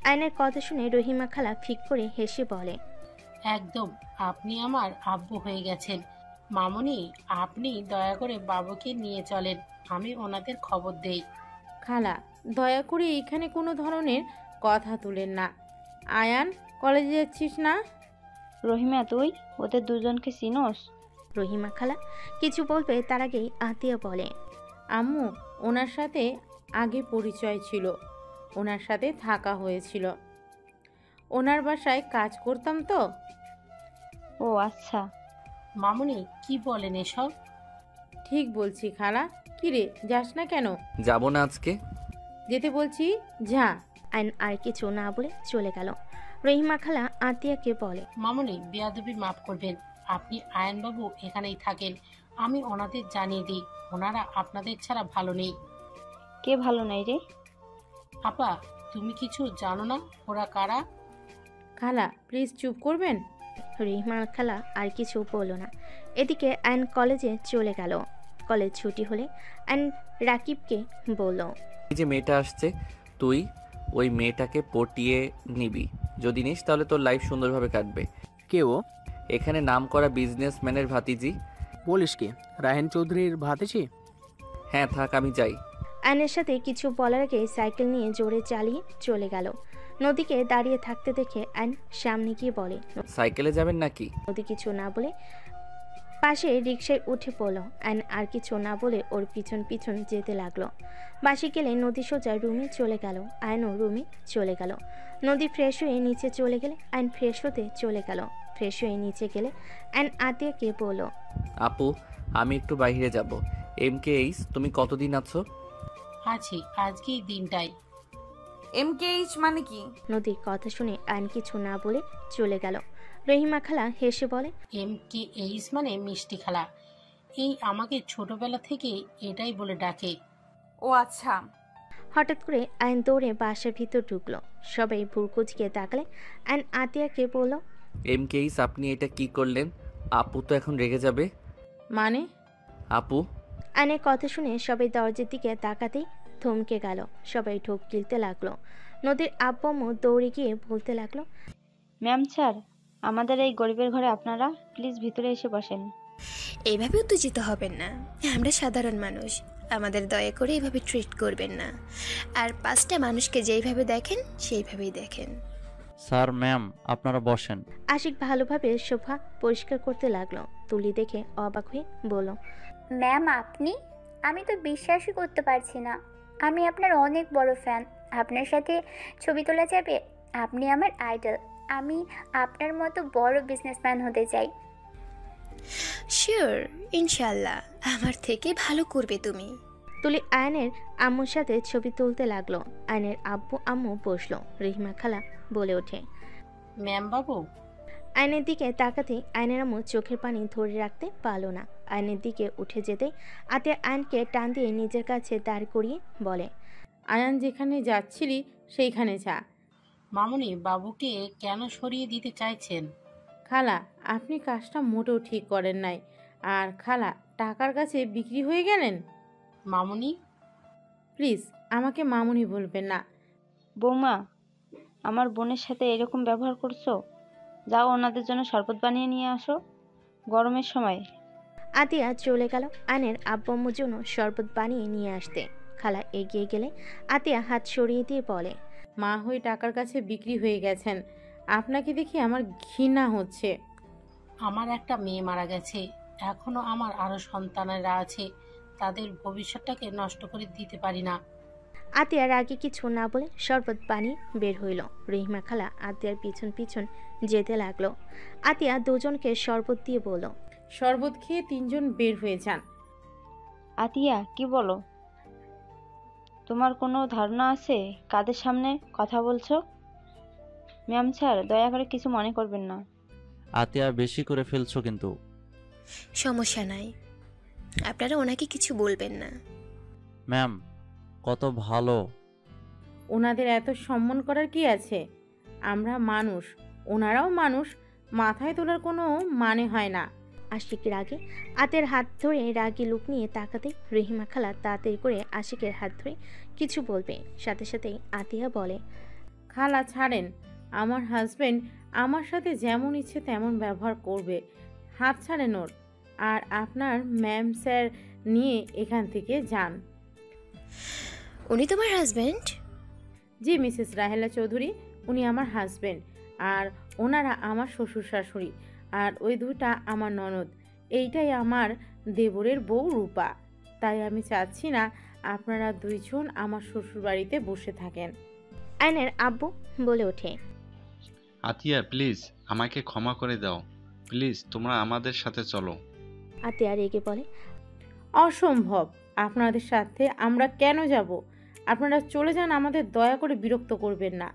আয়নের কথা শুনে রহিমা খালা ফিক করে হেসে বলে, একদম, আপনি আমার আব্বু হয়ে গেছেন। মামুনি, আপনি দয়া করে বাবুকে নিয়ে চলেন, আমি ওনাদের খবর দেই। খালা, দয়া করে এখানে কোনো ধরনের কথা তুলেন না। আয়ান, কলেজে যাচ্ছিস না? রহিমা, তুই ওদের দুজনকে চিনোস? রহিমা খালা কিছু বলবে তার আগেই আতিয়া বলে, আম্মু, ওনার সাথে আগে পরিচয় ছিল, ওনার সাথে থাকা হয়েছিল, ওনার বাসায় কাজ করতাম তো। ও আচ্ছা। মামুনি, কি বলেন এসব? ঠিক বলছি খালা। কিরে, যাস না কেন? যাব না আজকে। যেতে বলছি, যা। আয়ন আর কিছু না বলে চলে গেল। রহিমা খালা আতিয়াকে বলে, মামুনি, বেয়াদবি মাফ করবেন, আপনি আয়নবাবু এখানেই থাকেন, আমি ওনাদের জানিয়ে দিই, ওনারা আপনাদের ছাড়া ভালো নেই। কে ভালো নাই রে? আপা, তুমি কিছু জানো না ওরা কারা? খালা, প্লিজ চুপ করবেন। রহিমা খালা আর কিছু বলল না। এদিকে আয়ন কলেজে চলে গেল। কলেজ ছুটি হলে আয়ন রাকিবকে বলল, এই যে মেয়েটা আসছে, তুই ওই মেয়েটাকে পটিয়ে নিবি। যদি নিস তাহলে তোর লাইফ সুন্দরভাবে কাটবে। কে ও? এখানে নাম করা বিজনেসম্যানের ভাতিজি। বলিস কি, রাহেন চৌধুরীর ভাতিজি? হ্যাঁ, থাক, আমি যাই। আয়নের সাথে কিছু বলার আগে সাইকেল নিয়ে জোরে চালিয়ে চলে গেল। নদীকে দাঁড়িয়ে থাকতে দেখে আয়ন সামনে গিয়ে বলে, সাইকেলে যাবেন নাকি? নদী কিছু না বলে পাশে রিকশায় উঠে পড়ল। আয়ন আর কিছু না বলে ওর পিছন পিছন যেতে লাগলো। বাসে গেলে নদী সোজা রুমে চলে গেল। আয়নও রুমে চলে গেল। নদী ফ্রেশ হয়ে নিচে চলে গেলে আয়ন ফ্রেশ হতে চলে গেল। ফ্রেশ হয়ে নিচে গেলে আয়ন আতিয়াকে বলল, আপু, আমি একটু বাইরে যাব। MKH, তুমি কতদিন আছো? আছি, আজকেই দিনটাই। MKH মানে কি? নদীর কথা শুনে আয়ন কিছু না বলে চলে গেল। রহিমা খালা হেসে বলে, MKH মানে মিষ্টি খালা। এই আমাকে ছোটবেলা থেকে এটাই বলে ডাকে। ও আচ্ছা। হঠাৎ করে আয়ন দৌড়ে বাসার ভিতর ঢুকলো। সবাই ভুরকুচকে তাকালে আয়ন আতিয়াকে বলল, MKH, আপনি এটা কি করলেন? আপু তো এখন রেগে যাবে। মানে? আপু। আয়নের কথা শুনে সবাই দরজার দিকে তাকাতেই থমকে গেল। সবাই ঢোক গিলতে লাগলো। নদীর আব্বু দৌড়ে গিয়ে বলতে লাগলো, ম্যাম স্যার, আমাদের এই গরিবের ঘরে আপনারা প্লিজ ভিতরে এসে বসেন। এইভাবে উত্তেজিত হবেন না, আমরা সাধারণ মানুষ, আমাদের দয়া করে এভাবে ট্রিট করবেন না। আর পাঁচটা মানুষকে যেইভাবে দেখেন সেইভাবেই দেখেন। স্যার, ম্যাম, আপনারা বসেন। আশিক ভালোভাবে সোফা পরিষ্কার করতে লাগলো। তুলি দেখে অবাক হয়ে বলল, ম্যাম আপনি? আমি তো বিশ্বাসই করতে পারছি না, আমি আপনার অনেক বড় ফ্যান। আপনার সাথে ছবি তোলা যাবে? আপনি আমার আইডল, আমি আপনার মতো বড় বিজনেসম্যান হতে চাই। শিওর, ইনশাল্লাহ আমার থেকে ভালো করবে তুমি। তুলি আয়নের আম্মুর সাথে ছবি তুলতে লাগলো। আয়নের আব্বু আম্মু বসলো। রহিমা খালা বলে ওঠে, ম্যাম বাবু। আয়নের দিকে তাকাতে আয়নের আম্মু চোখের পানি ধরে রাখতে পারল না। আয়নের দিকে উঠে যেতে আতিয়া আয়নকে টান দিয়ে নিজের কাছে দাঁড় করিয়ে বলে, আয়ান যেখানে যাচ্ছিলি সেইখানে যা। মামুনি, বাবুকে কেন সরিয়ে দিতে চাইছেন? খালা, আপনি কাজটা মোটেও ঠিক করেন নাই। আর খালা, টাকার কাছে বিক্রি হয়ে গেলেন। মামুনি, প্লিজ আমাকে মামুনি বলবেন না। বৌমা, আমার বোনের সাথে এরকম ব্যবহার করছো? যাও ওনাদের জন্য শরবত বানিয়ে নিয়ে আসো, গরমের সময়। আতিয়া চলে গেল আয়নের আব্বু আম্মুর জন্য শরবত বানিয়ে নিয়ে আসতে। খালা এগিয়ে গেলে আতিয়া হাত সরিয়ে দিয়ে বলে, মা হয়ে টাকার কাছে বিক্রি হয়ে গেছেন। আপনাকে দেখে আমার ঘৃণা হচ্ছে। আমার একটা মেয়ে মারা গেছে, এখনো আমার আরো সন্তানেরা আছে, তাদের ভবিষ্যৎটাকে নষ্ট করে দিতে পারি না। আতিয়ার আগে কিছু না বলে শরবত বানিয়ে বের হইল। রহিমা খালা আতিয়ার পিছন পিছন যেতে লাগলো। আতিয়া দুজনকে শরবত দিয়ে বলল, শরবত খেয়ে তিনজন বের হয়ে যান। আতিয়া, কি বলো? তোমার কোনো ধারণা আছে কাদের সামনে কথা বলছো? ম্যাম স্যার, দয়া করে কিছু মনে করবেন না। আতিয়া, বেশি করে ফেলছো কিন্তু। সমস্যা নাই, আপনারা ওনাকে কিছু বলবেন না। ম্যাম, কত ভালো। ওনাদের এত সম্মান করার কি আছে? আমরা মানুষ, ওনারাও মানুষ, মাথায় তোলার কোনো মানে হয় না। আশিক রাগে আতের হাত ধরে রাগী লুক নিয়ে তাকাতে রহিমা খালা তাড়াতাড়ি করে আশিকের হাত ধরে কিছু বলবে, সাথে সাথেই আতিয়া বলে, খালা ছাড়েন, আমার হাজবেন্ড আমার সাথে যেমন ইচ্ছে তেমন ব্যবহার করবে, হাত ছাড়েন ওর। আর আপনার ম্যাম স্যার নিয়ে এখান থেকে যান। উনি তোমার হাজবেন্ড? জি মিসেস রাহেলা চৌধুরী, উনি আমার হাজবেন্ড, আর ওনারা আমার শ্বশুর শাশুড়ি, আর ওই দুটা আমার ননদ। এইটাই আমার দেবরের বউ রূপা। তাই আমি চাচ্ছি না আপনারা দুইজন আমার শ্বশুর বাড়িতে বসে থাকেন। আয়নের আব্বু বলে ওঠে, আতিয়া প্লিজ আমাকে ক্ষমা করে দাও, প্লিজ তোমরা আমাদের সাথে চলো। আতিয়া রেগে বলে, অসম্ভব, আপনাদের সাথে আমরা কেন যাব? আপনারা চলে যান, আমাদের দয়া করে বিরক্ত করবেন না।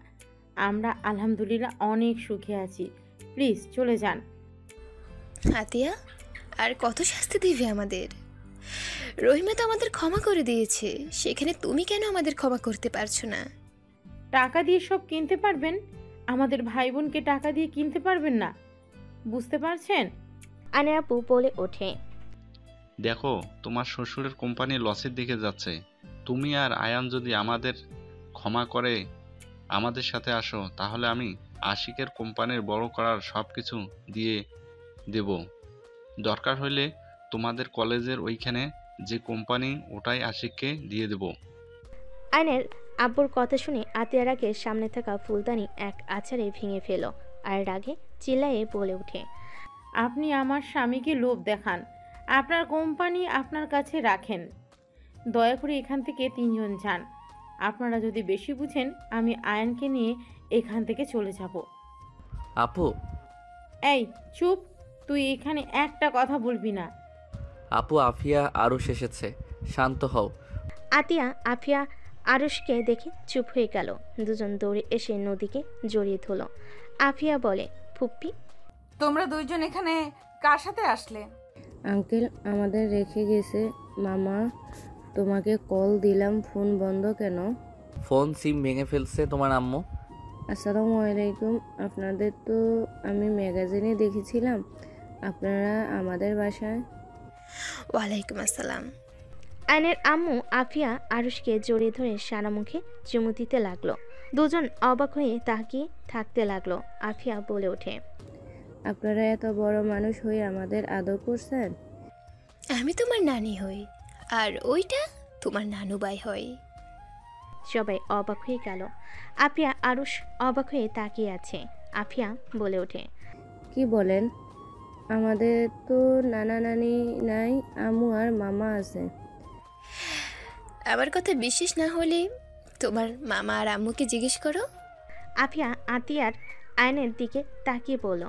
আমরা আলহামদুলিল্লাহ অনেক সুখে আছি, প্লিজ চলে যান। আতিয়া, আর কত শাস্তি দিবে আমাদের? রহিমা তো আমাদের ক্ষমা করে দিয়েছে, সেখানে তুমি কেন আমাদের ক্ষমা করতে পারছো না? টাকা দিয়ে সব কিনতে পারবেন, আমাদের ভাই বোনকে টাকা দিয়ে কিনতে পারবেন না, বুঝতে পারছেন? আয়নের আব্বু বলে ওঠে, দেখো তোমার শ্বশুরের কোম্পানি লসের দিকে যাচ্ছে, তুমি আর আয়ান যদি আমাদের ক্ষমা করে আমাদের সাথে আসো, তাহলে আমি আশিকের কোম্পানির বড় করার সব কিছু দিয়ে দেব। দরকার হলে তোমাদের কলেজের ওইখানে যে কোম্পানি, ওটাই আশিককে দিয়ে দেব। আয়নের আব্বুর কথা শুনে আতিয়ার আগে সামনে থাকা ফুলদানি এক আছাড়ে ভেঙে ফেল আর রাগে চিল্লায়ে বলে ওঠে, আপনি আমার স্বামীকে লোভ দেখান, আপনার কোম্পানি আপনার কাছে রাখেন। দয়া করে এখান থেকে তিনজন যান। আপনারা যদি বেশি বুঝেন, আমি আয়নকে নিয়ে এখান থেকে চলে যাব। আপু। এই চুপ, তুই এখানে একটা কথা বলবি না। আপু, আফিয়া আরুষ এসেছে, শান্ত হও। আতিয়া আফিয়া আরুষকে দেখে চুপ হয়ে গেল। দুজন দৌড়ে এসে নদীকে জড়িয়ে ধরল। আফিয়া বলে, ফুপ্পি তোমরা দুইজন এখানে কার সাথে আসলে? আঙ্কেল আমাদের রেখে গেছে। মামা, তোমাকে কল দিলাম, ফোন বন্ধ কেন? ফোন সিম ভেঙে ফেলছে তোমার আম্মু। আসসালামু আলাইকুম। আপনাদের তো আমি ম্যাগাজিনে দেখেছিলাম আপনারা আমাদের বাসায়। ওয়ালাইকুম আসসালাম। আয়নের আম্মু আফিয়া আরুষকে জড়িয়ে ধরে সারা মুখে চুমু দিতে লাগলো। দুজন অবাক হয়ে তাকিয়ে থাকতে লাগলো। আফিয়া বলে ওঠে, আপনারা এত বড় মানুষ হয়ে আমাদের আদর করছেন। আমি তোমার নানি হই, আর ওইটা তোমার নানু ভাই হয়। সবাই অবাক হয়ে গেল। আফিয়া আরুষ অবাক হয়ে তাকিয়ে আছে। আফিয়া বলে ওঠে, কি বলেন? আমাদের তো নানা নানি নাই, আম্মু আর মামা আছে। আমার কথা বিশ্বাস না হলে তোমার মামা আর আম্মুকে জিজ্ঞেস করো। আফিয়া আতিয়ার আয়নের দিকে তাকিয়ে বলল,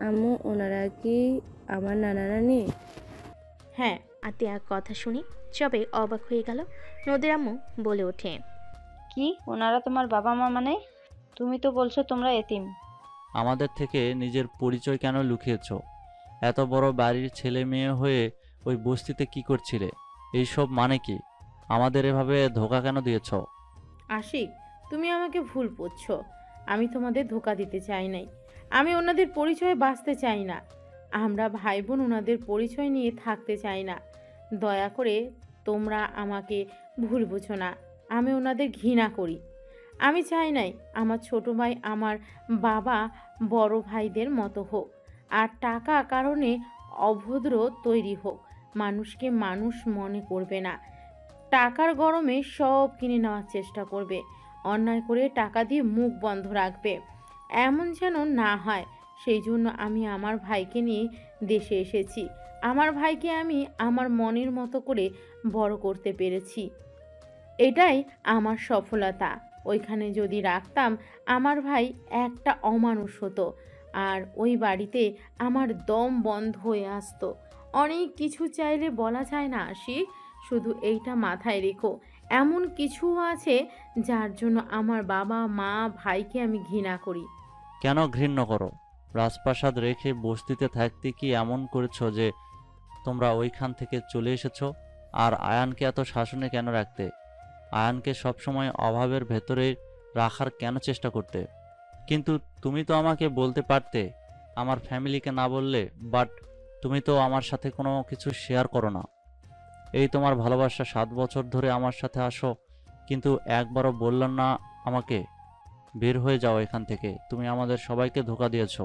আম্মু, ওনারা কি আমার নানা নানি? হ্যাঁ। আতিয়ার কথা শুনে সবাই অবাক হয়ে গেল। নদীর আম্মু বলে ওঠে, কি ওনারা তোমার বাবা মা মানে? তুমি তো বলছো তোমরা এতিম। আমাদের থেকে নিজের পরিচয় কেন লুকিয়েছো? এত বড় বাড়ির ছেলে মেয়ে হয়ে ওই বস্তিতে কি করছিলে? এইসব মানে কি? আমাদের এভাবে ধোকা কেন দিয়েছ? আশিক, তুমি আমাকে ভুল বুঝছো। আমি তোমাদের ধোকা দিতে চাই নাই। আমি ওনাদের পরিচয়ে বাঁচতে চাই না। আমরা ভাই বোন ওনাদের পরিচয় নিয়ে থাকতে চাই না। দয়া করে তোমরা আমাকে ভুল বুঝো না। আমি ওনাদের ঘৃণা করি। আমি চাই নাই আমার ছোট ভাই আমার বাবা বড় ভাইদের মতো হোক, আর টাকা কারণে অভদ্র তৈরি হোক। মানুষকে মানুষ মনে করবে না, টাকার গরমে সব কিনে নেওয়ার চেষ্টা করবে, অন্যায় করে টাকা দিয়ে মুখ বন্ধ রাখবে। এমন যেন না হয়। সেই জন্য আমি আমার ভাইকে নিয়ে দেশে এসেছি। আমার ভাইকে আমি আমার মনের মতো করে বড় করতে পেরেছি, এটাই আমার সফলতা। ওইখানে যদি রাখতাম, আমার ভাই একটা অমানুষ হতো, আর ওই বাড়িতে আমার দম বন্ধ হয়ে আসতো। অনেক কিছু চাইলে বলা যায় না আশিক, শুধু এইটা মাথায় রেখো, এমন কিছু আছে যার জন্য আমার বাবা মা ভাইকে আমি ঘৃণা করি। কেন ঘৃণা করো? রাজপ্রাসাদ রেখে বস্তিতে থাকতে কি এমন করেছো যে তোমরা ওইখান থেকে চলে এসেছো? আর আয়ানকে এত শাসনে কেন রাখতে? আয়ানকে সবসময় অভাবের ভেতরে রাখার কেন চেষ্টা করতে? কিন্তু তুমি তো আমাকে বলতে পারতে, আমার ফ্যামিলিকে না বললে। বাট তুমি তো আমার সাথে কোনো কিছু শেয়ার করো না। এই তোমার ভালোবাসা, 7 বছর ধরে আমার সাথে আসো, কিন্তু একবারও বললাম না আমাকে। বের হয়ে যাও এখান থেকে। তুমি আমাদের সবাইকে ধোঁকা দিয়েছো।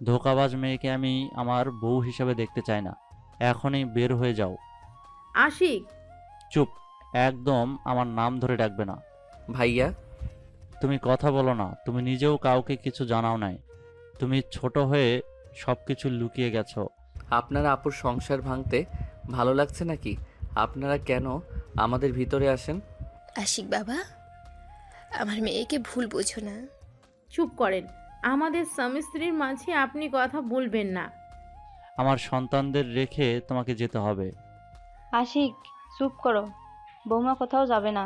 ধোঁকাবাজ মেয়েকে আমি আমার বউ হিসেবে দেখতে চাই না। এখনই বের হয়ে যাও। আশিক, চুপ, একদম আমার নাম ধরে ডাকবে না। ভাইয়া, তুমি কথা বলো না। তুমি নিজেও কাউকে কিছু জানাও নাই। তুমি ছোট হয়ে সব কিছু লুকিয়ে গেছো। আপনারা আপুর সংসার ভাঙতে ভালো লাগছে নাকি? আপনারা কেন আমাদের ভিতরে আসেন? আশিক বাবা, আমার মেয়েকে ভুল বোঝো না। চুপ করেন। আমাদের স্বামী স্ত্রীর মাঝে আপনি কথা বলবেন না। আমার সন্তানদের রেখে তোমাকে যেতে হবে। আশিক, চুপ করো। বৌমা কোথাও যাবে না।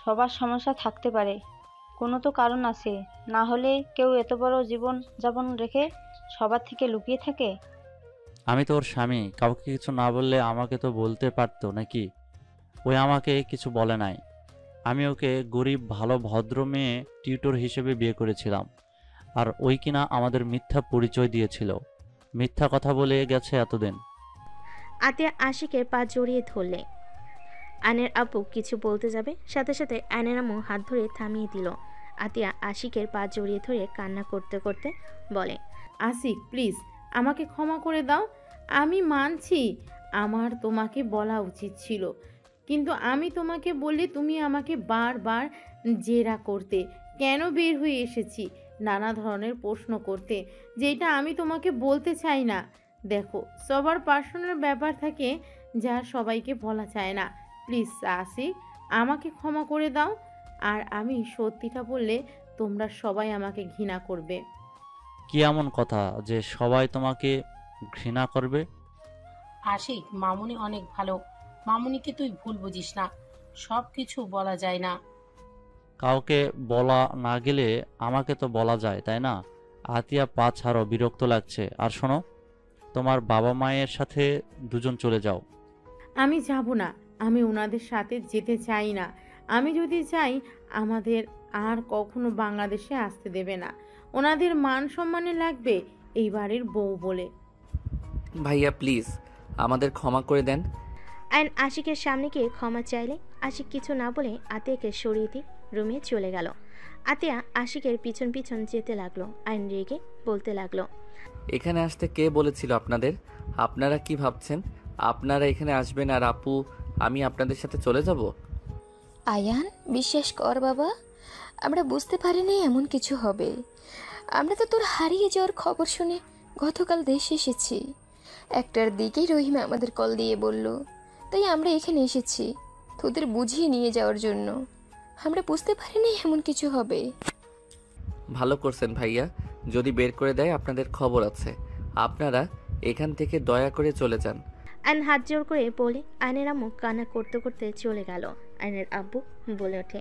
সবার সমস্যা থাকতে পারে, কোনো তো কারণ আছে। না হলে কেউ এত বড় জীবন যাপন রেখে সবার থেকে লুকিয়ে থাকে? আমি তো ওর স্বামী। কাউকে কিছু না বললে আমাকে তো বলতে পারতো নাকি? ওই আমাকে কিছু বলে নাই। আমি ওকে গরিব ভালো ভদ্র মেয়ে টিউটর হিসেবে বিয়ে করেছিলাম। আর ওই কিনা আমাদের মিথ্যা পরিচয় দিয়েছিল, মিথ্যা কথা বলে গেছে এতদিন। আতিয়া আশিকের পা জড়িয়ে ধরলে। আয়নের আপু কিছু বলতে যাবে, সাথে সাথে আয়নের আম্মু হাত ধরে থামিয়ে দিল। আতিয়া আশিকের পা জড়িয়ে ধরে কান্না করতে করতে বলে, আশিক প্লিজ, আমাকে ক্ষমা করে দাও। আমি মানছি আমার তোমাকে বলা উচিত ছিল, কিন্তু আমি তোমাকে বললে তুমি আমাকে বারবার জেরা করতে, কেন বের হয়ে এসেছি নানা ধরনের প্রশ্ন করতে, যেটা আমি তোমাকে বলতে চাই না। দেখো, সবার পার্সোনাল ব্যাপার থাকে যা সবাইকে বলা চায় না। প্লিজ আশিক, আমাকে ক্ষমা করে দাও। আর আমি সত্যিটা বললে তোমরা সবাই আমাকে ঘৃণা করবে। কি এমন কথা যে সবাই তোমাকে ঘৃণা করবে? আশিক, মামুনি অনেক ভালো। মামুনিকে তুই ভুল বুঝিস না। সব কিছু বলা যায় না। কাউকে বলা না গেলে আমাকে তো বলা যায়, তাই না? আতিয়া, পা ছাড়ো, বিরক্ত লাগছে। আর শোনো, তোমার বাবা মায়ের সাথে দুজন চলে যাও। আমি যাব না। আমি ওনাদের সাথে যেতে চাই না। আমি যদি চাই আমাদের আর কখনো বাংলাদেশে আসতে দেবে না। ওনাদের মান সম্মানে লাগবে এই বাড়ির বউ বলে। ভাইয়া প্লিজ আমাদের ক্ষমা করে দেন। আয়ন আশিকের সামনে গিয়ে ক্ষমা চাইলে আশিক কিছু না বলে আতিয়াকে সরিয়ে দিয়ে রুমে চলে গেল। আতিয়া আশিকের পিছন পিছন যেতে লাগলো। আয়ন রেগে বলতে লাগলো, এখানে আসতে কে বলেছিল আপনাদের? আপনারা কি ভাবছেন আপনারা এখানে আসবেন আর আপু আমি আপনাদের সাথে চলে যাব? আয়ান, বিশ্বাস কর বাবা, আমরা বুঝতে পারিনি এমন কিছু হবে। আমরা তো তোর হারিয়ে যাওয়ার খবর শুনে গতকাল দেশে এসেছি। 1টার দিকেই রহিমা আমাদের কল দিয়ে বলল, তাই আমরা এখানে এসেছি তোদের বুঝিয়ে নিয়ে যাওয়ার জন্য। আমরা বুঝতে পারিনি এমন কিছু হবে। ভালো করছেন ভাইয়া, যদি বের করে দেয় আপনাদের খবর আছে। আপনারা এখান থেকে দয়া করে চলে যান। আয়ন হাত জোর করে বলে আয়নের আম্মু কান্না করতে করতে চলে গেল। আয়নের আব্বু বলে ওঠে,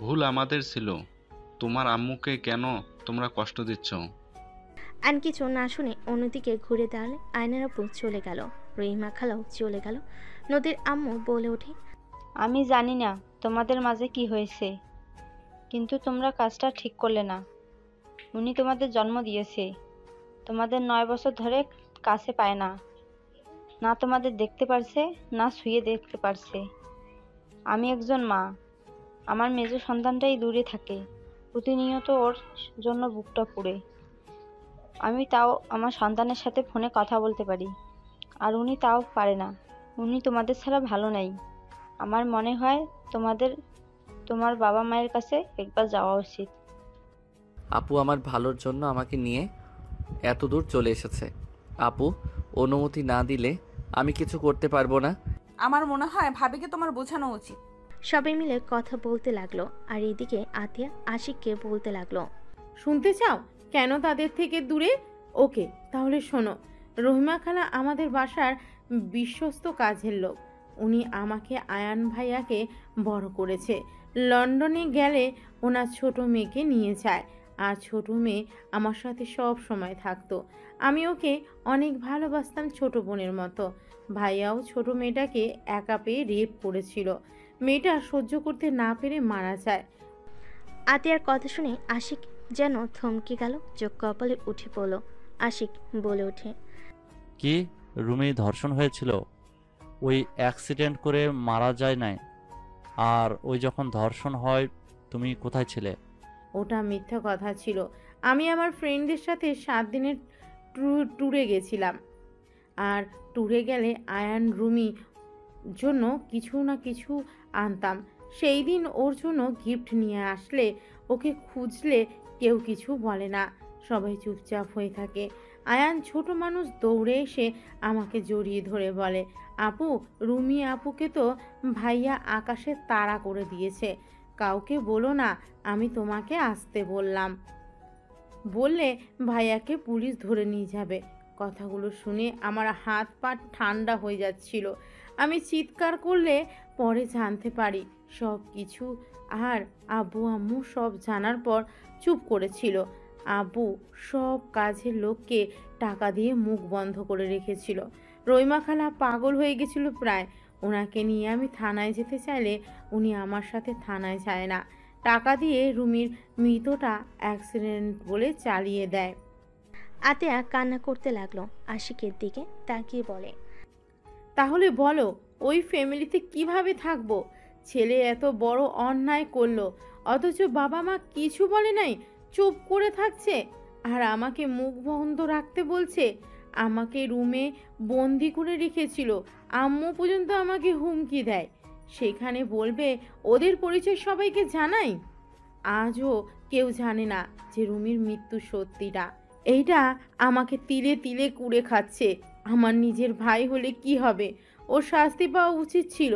ভুল আমাদের ছিল। তোমার আম্মুকে কেন তোমরা কষ্ট দিচ্ছ? আয়ন কিছু না শুনে অন্যদিকে ঘুরে দাঁড়ালে আয়নের আব্বু চলে গেল। রহিমা খালাও চলে গেল। নদীর আম্মু বলে ওঠে, আমি জানি না তোমাদের মাঝে কি হয়েছে, কিন্তু তোমরা কাজটা ঠিক করলে না। উনি তোমাদের জন্ম দিয়েছে, তোমাদের 9 বছর ধরে কাছে পায় না, না তোমাদের দেখতে পারছে না ছুঁয়ে দেখতে পারছে। আমি একজন মা, আমার মেজ সন্তানটাই দূরে থাকে, প্রতিনিয়ত ওর জন্য বুকটা পুড়ে। আমি তাও আমার সন্তানের সাথে ফোনে কথা বলতে পারি, আর উনি তাও পারে না। উনি তোমাদের ছাড়া ভালো নাই। আমার মনে হয় তোমার বাবা মায়ের কাছে একবার যাওয়া উচিত। আপু আমার ভালোর জন্য আমাকে নিয়ে এত দূর চলে এসেছে। আপু অনুমতি না দিলে আমি কিছু করতে পারবো না। আমার মনে হয় ভাবিকে তোমার বোঝানো উচিত। সবাই মিলে কথা বলতে লাগলো। আর এইদিকে আতিয়া আশিককে বলতে লাগলো, শুনতে চাও কেন তাদের থেকে দূরে? ওকে, তাহলে শোনো। রহিমা খালা আমাদের বাসার বিশ্বস্ত কাজের লোক। উনি আমাকে আয়ান ভাইয়াকে বড় করেছে। লন্ডনে গেলে ওনার ছোট মেয়েকে নিয়ে যায়, আর ছোট মেয়ে আমার সাথে সব সময় থাকতো। আমি ওকে অনেক ভালোবাসতাম, ছোট বোনের মতো। ভাইয়াও ছোট মেয়েটাকে একা পেয়ে রেপ করেছিল। মেয়েটা সহ্য করতে না পেরে মারা যায়। আতিয়ার কথা শুনে আশিক যেন থমকে গেল, চোখ কপালে উঠে পড়ল। আশিক বলে ওঠে, কি রুমি ধর্ষণ হয়েছিল? ওই অ্যাক্সিডেন্ট করে মারা যায় নাই? আর ওই যখন ধর্ষণ হয় তুমি কোথায় ছিলে? ওটা মিথ্যা কথা ছিল। আমি আমার ফ্রেন্ডদের সাথে 7 দিনের ট্যুরে গেছিলাম। আর ট্যুরে গেলে আয়ান রুমি জন্য কিছু না কিছু আনতাম। সেই দিন ওর জন্য গিফট নিয়ে আসলে ওকে খুঁজলে কেউ কিছু বলে না, সবাই চুপচাপ হয়ে থাকে। আয়ান ছোট মানুষ দৌড়ে এসে আমাকে জড়িয়ে ধরে বলে, আপু, রুমি আপুকে তো ভাইয়া আকাশে তাড়া করে দিয়েছে, কাউকে বলো না আমি তোমাকে আসতে বললাম, বললে ভাইয়াকে পুলিশ ধরে নিয়ে যাবে। কথাগুলো শুনে আমার হাত পা ঠান্ডা হয়ে যাচ্ছিল। আমি চিৎকার করলে পরে জানতে পারি সব কিছু। আর আব্বু আম্মু সব জানার পর চুপ করেছিল। আব্বু সব কাজের লোককে টাকা দিয়ে মুখ বন্ধ করে রেখেছিল। রইমা খালা পাগল হয়ে গেছিল প্রায়। ওনাকে নিয়ে আমি থানায় যেতে চাইলে উনি আমার সাথে থানায় যায় না, টাকা দিয়ে রুমির মৃতটা অ্যাক্সিডেন্ট বলে চালিয়ে দেয়। আতিয়া কান্না করতে লাগলো, আশিকের দিকে তাকিয়ে বলে, তাহলে বলো ওই ফ্যামিলিতে কিভাবে থাকবো? ছেলে এত বড় অন্যায় করলো, অথচ বাবা মা কিছু বলে নাই, চুপ করে থাকছে। আর আমাকে মুখ বন্ধ রাখতে বলছে। আমাকে রুমে বন্দি করে রেখেছিল। আম্মু পর্যন্ত আমাকে হুমকি দেয়, সেখানে বলবে ওদের পরিচয় সবাইকে জানাই। আজও কেউ জানে না যে রুমির মৃত্যু সত্যিটা। এইটা আমাকে তিলে তিলে কুড়ে খাচ্ছে। আমার নিজের ভাই হলে কি হবে? ওর শাস্তি পাওয়া উচিত ছিল।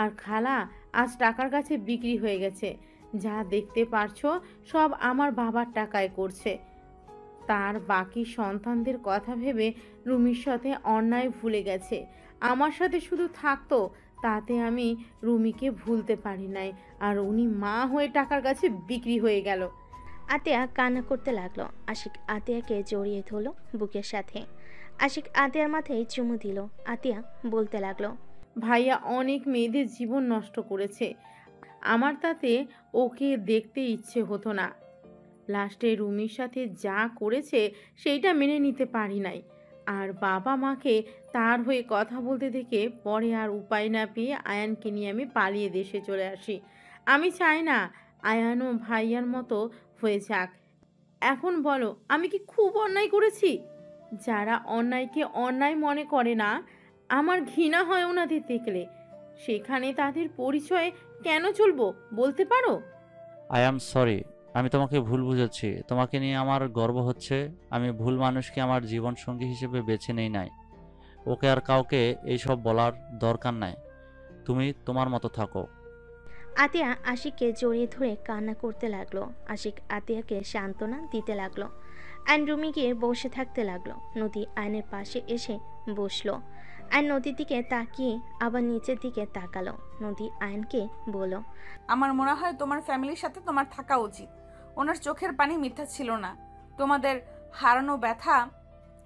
আর খালা আজ টাকার কাছে বিক্রি হয়ে গেছে। যা দেখতে পারছো সব আমার বাবার টাকায় করছে। তার বাকি সন্তানদের কথা ভেবে রুমির সাথে অন্যায় ভুলে গেছে। আমার সাথে শুধু থাকতো, তাতে আমি রুমিকে ভুলতে পারি নাই। আর উনি মা হয়ে টাকার কাছে বিক্রি হয়ে গেল। আতিয়া কান্না করতে লাগলো। আশিক আতিয়াকে জড়িয়ে ধরল বুকের সাথে। আশিক আতিয়ার মাথায় চুমু দিল। আতিয়া বলতে লাগলো, ভাইয়া অনেক মেয়েদের জীবন নষ্ট করেছে। আমার তাতে ওকে দেখতে ইচ্ছে হতো না। লাস্টে রুমির সাথে যা করেছে সেইটা মেনে নিতে পারি নাই। আর বাবা মাকে তার হয়ে কথা বলতে দেখে পরে আর উপায় না পেয়ে আয়ানকে নিয়ে আমি পালিয়ে দেশে চলে আসি। আমি চাই না আয়ানও ভাইয়ার মতো হয়ে যাক। এখন বলো, আমি কি খুব অন্যায় করেছি? যারা অন্যায়কে অন্যায় মনে করে না, আমার ঘৃণা হয় ওনাদের দেখলে। সেখানে তাদের পরিচয়ে কেন চলবো বলতে পারো? আই অ্যাম সরি, আমি তোমাকে ভুল বুঝেছি। তোমাকে নিয়ে আমার গর্ব হচ্ছে। আমি ভুল মানুষকে আমার জীবন সঙ্গী হিসেবে বেছে নেই নাই। ওকে আর কাউকে এইসব বলার দরকার নাই। তুমি তোমার মতো থাকো। আতিয়া আশিককে জড়িয়ে ধরে কান্না করতে লাগলো। আশিক আতিয়াকে সান্ত্বনা দিতে লাগলো। আইন রুমে গিয়ে বসে থাকতে লাগলো। নদী আয়নের পাশে এসে বসলো। আইন নদীর দিকে তাকিয়ে আবার নিচের দিকে তাকালো। নদী আয়নকে বলল, আমার মনে হয় তোমার ফ্যামিলির সাথে তোমার থাকা উচিত। ওনার চোখের পানি মিথ্যা ছিল না। তোমাদের হারানো ব্যথা,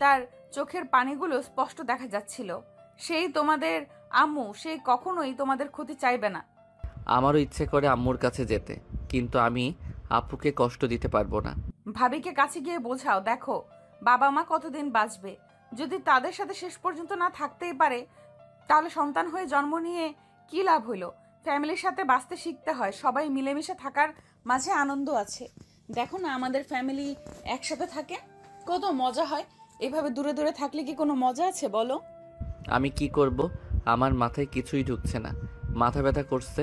তার চোখের পানিগুলো স্পষ্ট দেখা যাচ্ছিল। সেই তোমাদের আম্মু, সেই কখনোই তোমাদের ক্ষতি চাইবে না। আমারও ইচ্ছে করে আম্মুর কাছে যেতে, কিন্তু আমি আপুকে কষ্ট দিতে পারবো না। ভাবিকে কাছে গিয়ে বোঝাও, দেখো বাবা মা কতদিন বাঁচবে। যদি তাদের সাথে শেষ পর্যন্ত না থাকতেই পারে, তাহলে সন্তান হয়ে জন্ম নিয়ে কি লাভ হইল? ফ্যামিলির সাথে বাঁচতে শিখতে হয়। সবাই মিলেমিশে থাকার মাঝে আনন্দ আছে। দেখো না আমাদের ফ্যামিলি একসাথে থাকে, কত মজা হয়। এভাবে দূরে দূরে থাকলে কি কোনো মজা আছে বলো? আমি কি করব? আমার মাথায় কিছুই ঢুকছে না। মাথা ব্যথা করছে,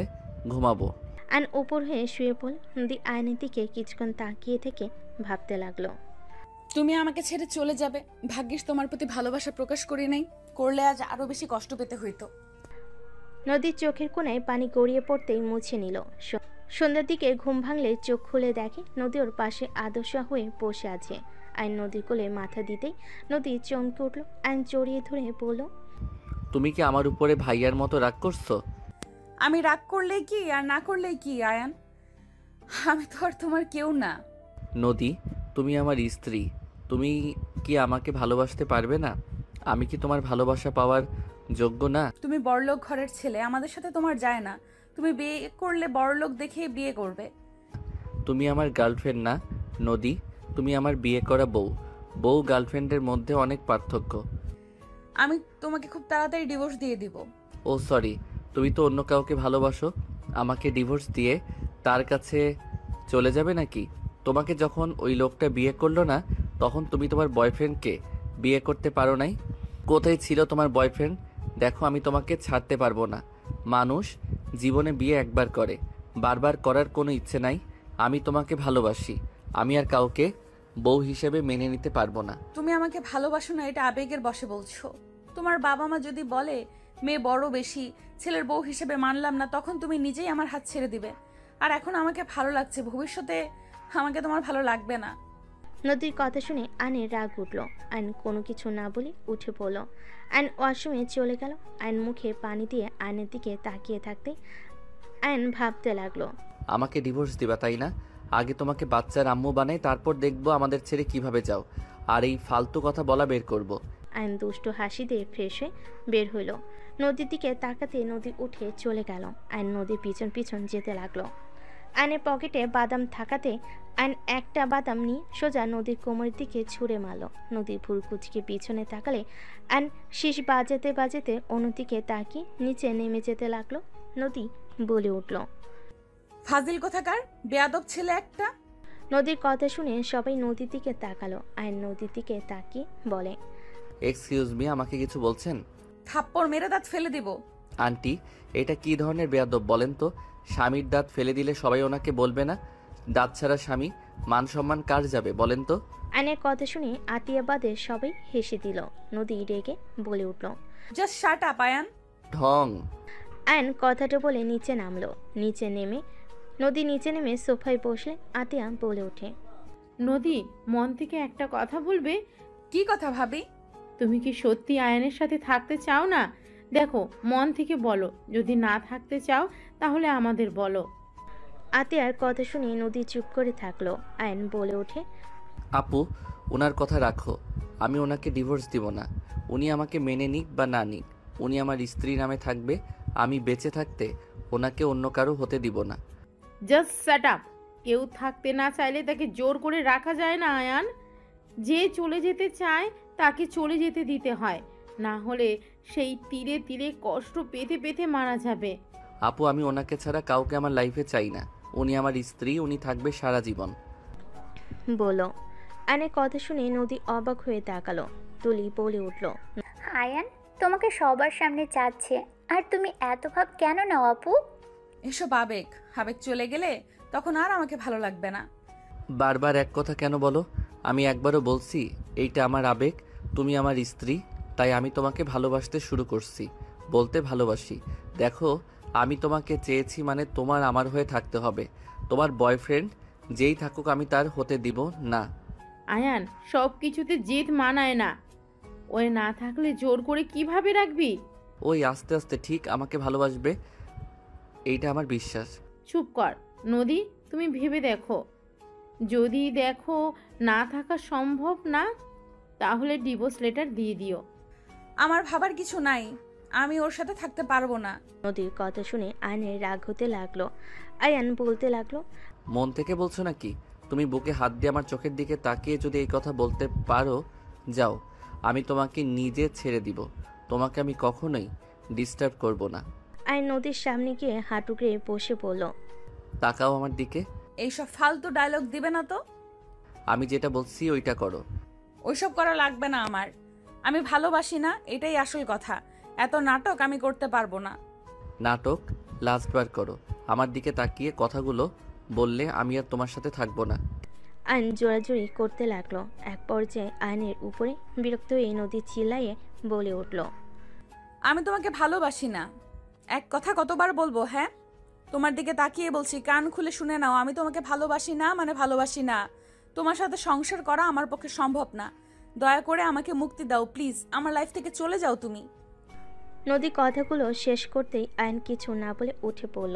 ঘুমাবো। আইন উপর হয়ে শুয়ে পড়ল। নদী আয়নের দিকে কিছুক্ষণ তাকিয়ে থেকে ভাবতে লাগলো, তুমি আমাকে ছেড়ে চলে যাবে। ভাগ্যিস তোমার প্রতি ভালোবাসা প্রকাশ করি নাই, করলে আজ আরো বেশি কষ্ট পেতে হইতো। নদীর চোখের কোণায় পানি গড়িয়ে পড়তেই মুছে নিল। সন্ধ্যার দিকে ঘুম ভাঙলে চোখ খুলে দেখে নদী ওর পাশে আদর্শা হয়ে বসে আছে। আইন নদীর কোলে মাথা দিতেই নদী চমকে উঠল। আইন জড়িয়ে ধরে বলল, তুমি কি আমার উপরে ভাইয়ার মতো রাগ করছো? আমি রাগ করলেই কি আর না করলেই কি আয়ান? আমি তো আর তোমার কেউ না। নদী, তুমি আমার স্ত্রী। তুমি কি আমাকে ভালোবাসতে পারবে না? আমি কি তোমার ভালোবাসা পাওয়ার যোগ্য না? তুমি বড়লোক ঘরের ছেলে, আমাদের সাথে তোমার যায় না। তুমি বিয়ে করলে বড়লোক দেখে বিয়ে করবে। তুমি আমার গার্লফ্রেন্ড না, নদী, তুমি আমার বিয়ে করা বউ। বউ গার্লফ্রেন্ডের মধ্যে অনেক পার্থক্য। আমি তোমাকে খুব তাড়াতাড়ি ডিভোর্স দিয়ে দিব। ও সরি, তুমি তো অন্য কাউকে ভালোবাসো। আমাকে ডিভোর্স দিয়ে তার কাছে চলে যাবে নাকি? তোমাকে যখন ওই লোকটা বিয়ে করলো না, তখন তুমি তোমার বয়ফ্রেন্ডকে বিয়ে করতে পারো নাই? কোথায় ছিল তোমার বয়ফ্রেন্ড? দেখো, আমি তোমাকে ছাড়তে পারবো না। মানুষ জীবনে বিয়ে একবার করে, বারবার করার কোনো ইচ্ছে নাই। আমি তোমাকে ভালোবাসি। আমি আর কাউকে বউ হিসেবে মেনে নিতে পারবো না। তুমি আমাকে ভালোবাসো না, এটা আবেগের বশে বলছো। তোমার বাবা মা যদি বলে মেয়ে বড় বেশি, ছেলের বউ হিসেবে মানলাম না, তখন তুমি নিজেই আমার হাত ছেড়ে দিবে। আর এখন আমাকে ভালো লাগছে, ভবিষ্যতে আমাকে তোমার ভালো লাগবে না। নদীর কথা শুনে আয়নের রাগ উঠল। আয়ন কোনো কিছু না বলে উঠে পড়ল। আয়ন ওয়াশরুমে চলে গেল। আয়ন মুখে পানি দিয়ে আয়নের দিকে তাকিয়ে থাকতে আয়ন ভাবতে লাগলো, আমাকে ডিভোর্স দিবা তাই না? আগে তোমাকে বাচ্চার আম্মু বানাই, তারপর দেখবো আমাদের ছেড়ে কিভাবে যাও। আর এই ফালতু কথা বলা বের করব। আয়ন দুষ্টু হাসি দিয়ে ফ্রেশ হয়ে বের হইল। নদীর দিকে তাকাতে নদী উঠে চলে গেল। আয়ন নদীর পিছন পিছন যেতে লাগলো। আয়নের পকেটে বাদাম থাকাতে আয়ন একটা বাদাম নিয়ে সোজা নদীর কোমরের দিকে ছুঁড়ে মারল। নদীর ভুল কুচকে পিছনে তাকালে আয়ন শীষ বাজাতে বাজাতে অন্যদিকে তাকিয়ে নিচে নেমে যেতে লাগলো। নদী বলে উঠল, ফাজিল কোথাকার, বেয়াদব ছেলে একটা। নদীর কথা শুনে সবাই নদীর দিকে তাকালো। আয়ন নদীর দিকে তাকিয়ে বলে, এক্সকিউজ মি, আমাকে কিছু বলছেন? থাপ্পড় মেরে দাঁত ফেলে দিব। আন্টি, এটা কি ধরনের বেয়াদব বলেন তো? স্বামীর দাঁত ফেলে দিলে সবাই ওনাকে বলবে না? দাঁত ছাড়া স্বামী, মান সম্মান কার যাবে বলেন তো? আয়নের কথা শুনে আতিয়া বাদে সবাই হেসে দিল। নদী রেগে বলে উঠল, জাস্ট শাট আপ আয়ান। ঢং। আয়ন কথাটা বলে নিচে নামলো। নদী নিচে নেমে সোফায় বসলে আতিয়া বলে ওঠে, নদী, মন থেকে একটা কথা বলবে? কি কথা ভাবি? তুমি কি সত্যি আয়নের সাথে থাকতে চাও না? দেখো, মন থেকে বলো। যদি না থাকতে চাও তাহলে আমাদের বলো। আতিয়ার কথা শুনে নদী চুপ করে থাকলো। আয়ন বলে ওঠে, আপু, ওনার কথা রাখো। আমি ওনাকে ডিভোর্স দিব না। উনি আমাকে মেনে নিক বা না নিক, উনি আমার স্ত্রী নামে থাকবে। আমি বেঁচে থাকতে ওনাকে অন্য কারো হতে দিব না। Just shut up. কেউ থাকতে না চাইলে তাকে জোর করে রাখা যায় না আয়ান। যে চলে যেতে চায় তাকে চলে যেতে দিতে হয়, না হলে সেই তীরে তীরে কষ্ট পেতে পেতে মারা যাবে। আপু, আমি ওনাকে ছাড়া কাউকে আমার লাইফে চাই না। উনি আমার স্ত্রী, উনি থাকবে সারা জীবন। বলো। আয়নের কথা শুনে নদী অবাক হয়ে তাকালো। তুলি বলে উঠল, আয়ান তোমাকে সবার সামনে চাচ্ছে, আর তুমি এত ভাব কেন নাও আপু? এসব আবেগ, আবেগ চলে গেলে তখন আর আমাকে ভালো লাগবে না। বারবার এক কথা কেন বলো? আমি একবারও বলছি এইটা আমার আবেগ, তুমি আমার স্ত্রী, তাই আমি তোমাকে ভালোবাসতে শুরু করছি। বলতে ভালোবাসি। দেখো, আমি তোমাকে চেয়েছি মানে তোমার আমার হয়ে থাকতে হবে। তোমার বয়ফ্রেন্ড যেই থাকুক আমি তার হতে দিব না। আয়ান, সব কিছুতে জেদ মানায় না। ওই না থাকলে জোর করে কিভাবে রাখবি? ওই আস্তে আস্তে ঠিক আমাকে ভালোবাসবে, এইটা আমার বিশ্বাস। চুপ কর নদী, তুমি ভেবে দেখো। যদি দেখো না থাকা সম্ভব না, তাহলে ডিভোর্স লেটার দিয়ে দিও। আমার ভাবার কিছু নাই, আমি ওর সাথে থাকতে পারবো না। নদীর কথা শুনে আয়নের রাগ হতে লাগলো। আয়ান বলতে লাগলো, মন থেকে বলছো নাকি? তুমি বুকে হাত দিয়ে আমার চোখের দিকে তাকিয়ে যদি এই কথা বলতে পারো, যাও, আমি তোমাকে নিজে ছেড়ে দিব। তোমাকে আমি কখনোই ডিস্টার্ব করব না। আয়ন নদীর সামনে গিয়ে হাঁটুকে বসে পড়ল। তাকাও আমার দিকে। এইসব ফালতু ডায়লগ দিবে না তো। আমি যেটা বলছি ওইটা করো। ওইসব করা লাগবে না আমার। আমি ভালোবাসি না, এটাই আসল কথা। এত নাটক আমি করতে পারবো না। নাটক লাস্টবার করো। আমার দিকে তাকিয়ে কথাগুলো বললে আমি আর তোমার সাথে থাকবো না। আয়ন জোরাজোরি করতে লাগলো। এক পর্যায়ে আয়নের উপরে বিরক্ত হয়ে নদী চিল্লাইয়ে বলে উঠল, আমি তোমাকে ভালোবাসি না। এক কথা কতবার বলবো? হ্যাঁ, তোমার দিকে তাকিয়ে বলছি, কান খুলে শুনে নাও। আমি তোমাকে ভালোবাসি না মানে ভালোবাসি না। তোমার সাথে সংসার করা আমার পক্ষে সম্ভব না। দয়া করে আমাকে মুক্তি দাও প্লিজ। আমার লাইফ থেকে চলে যাও তুমি। নদী কথাগুলো শেষ করতেই আয়ন কিছু না বলে উঠে পড়ল।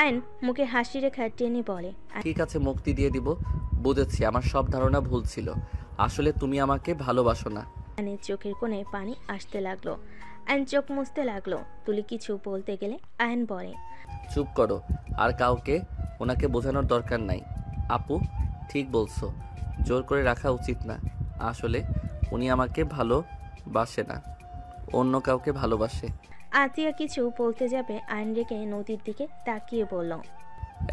আয়ন মুখে হাসি রেখা টেনে বলে, ঠিক আছে, মুক্তি দিয়ে দিব। বুঝেছি, আমার সব ধারণা ভুল ছিল। আসলে তুমি আমাকে ভালোবাসো না। আয়নের চোখের কোণে পানি আসতে লাগলো। আয়ন চোখ মুছতে লাগলো। তুলি কিছু বলতে গেলে আয়ন বলে, চুপ করো। আর কাউকে ওনাকে বোঝানোর দরকার নাই। আপু, ঠিক বলছো, জোর করে রাখা উচিত না। আসলে উনি আমাকে ভালোবাসে না, অন্য কাউকে ভালোবাসে। আতিয়া কিছু বলতে যাবে আইন রেখে নদীর দিকে তাকিয়ে বলল,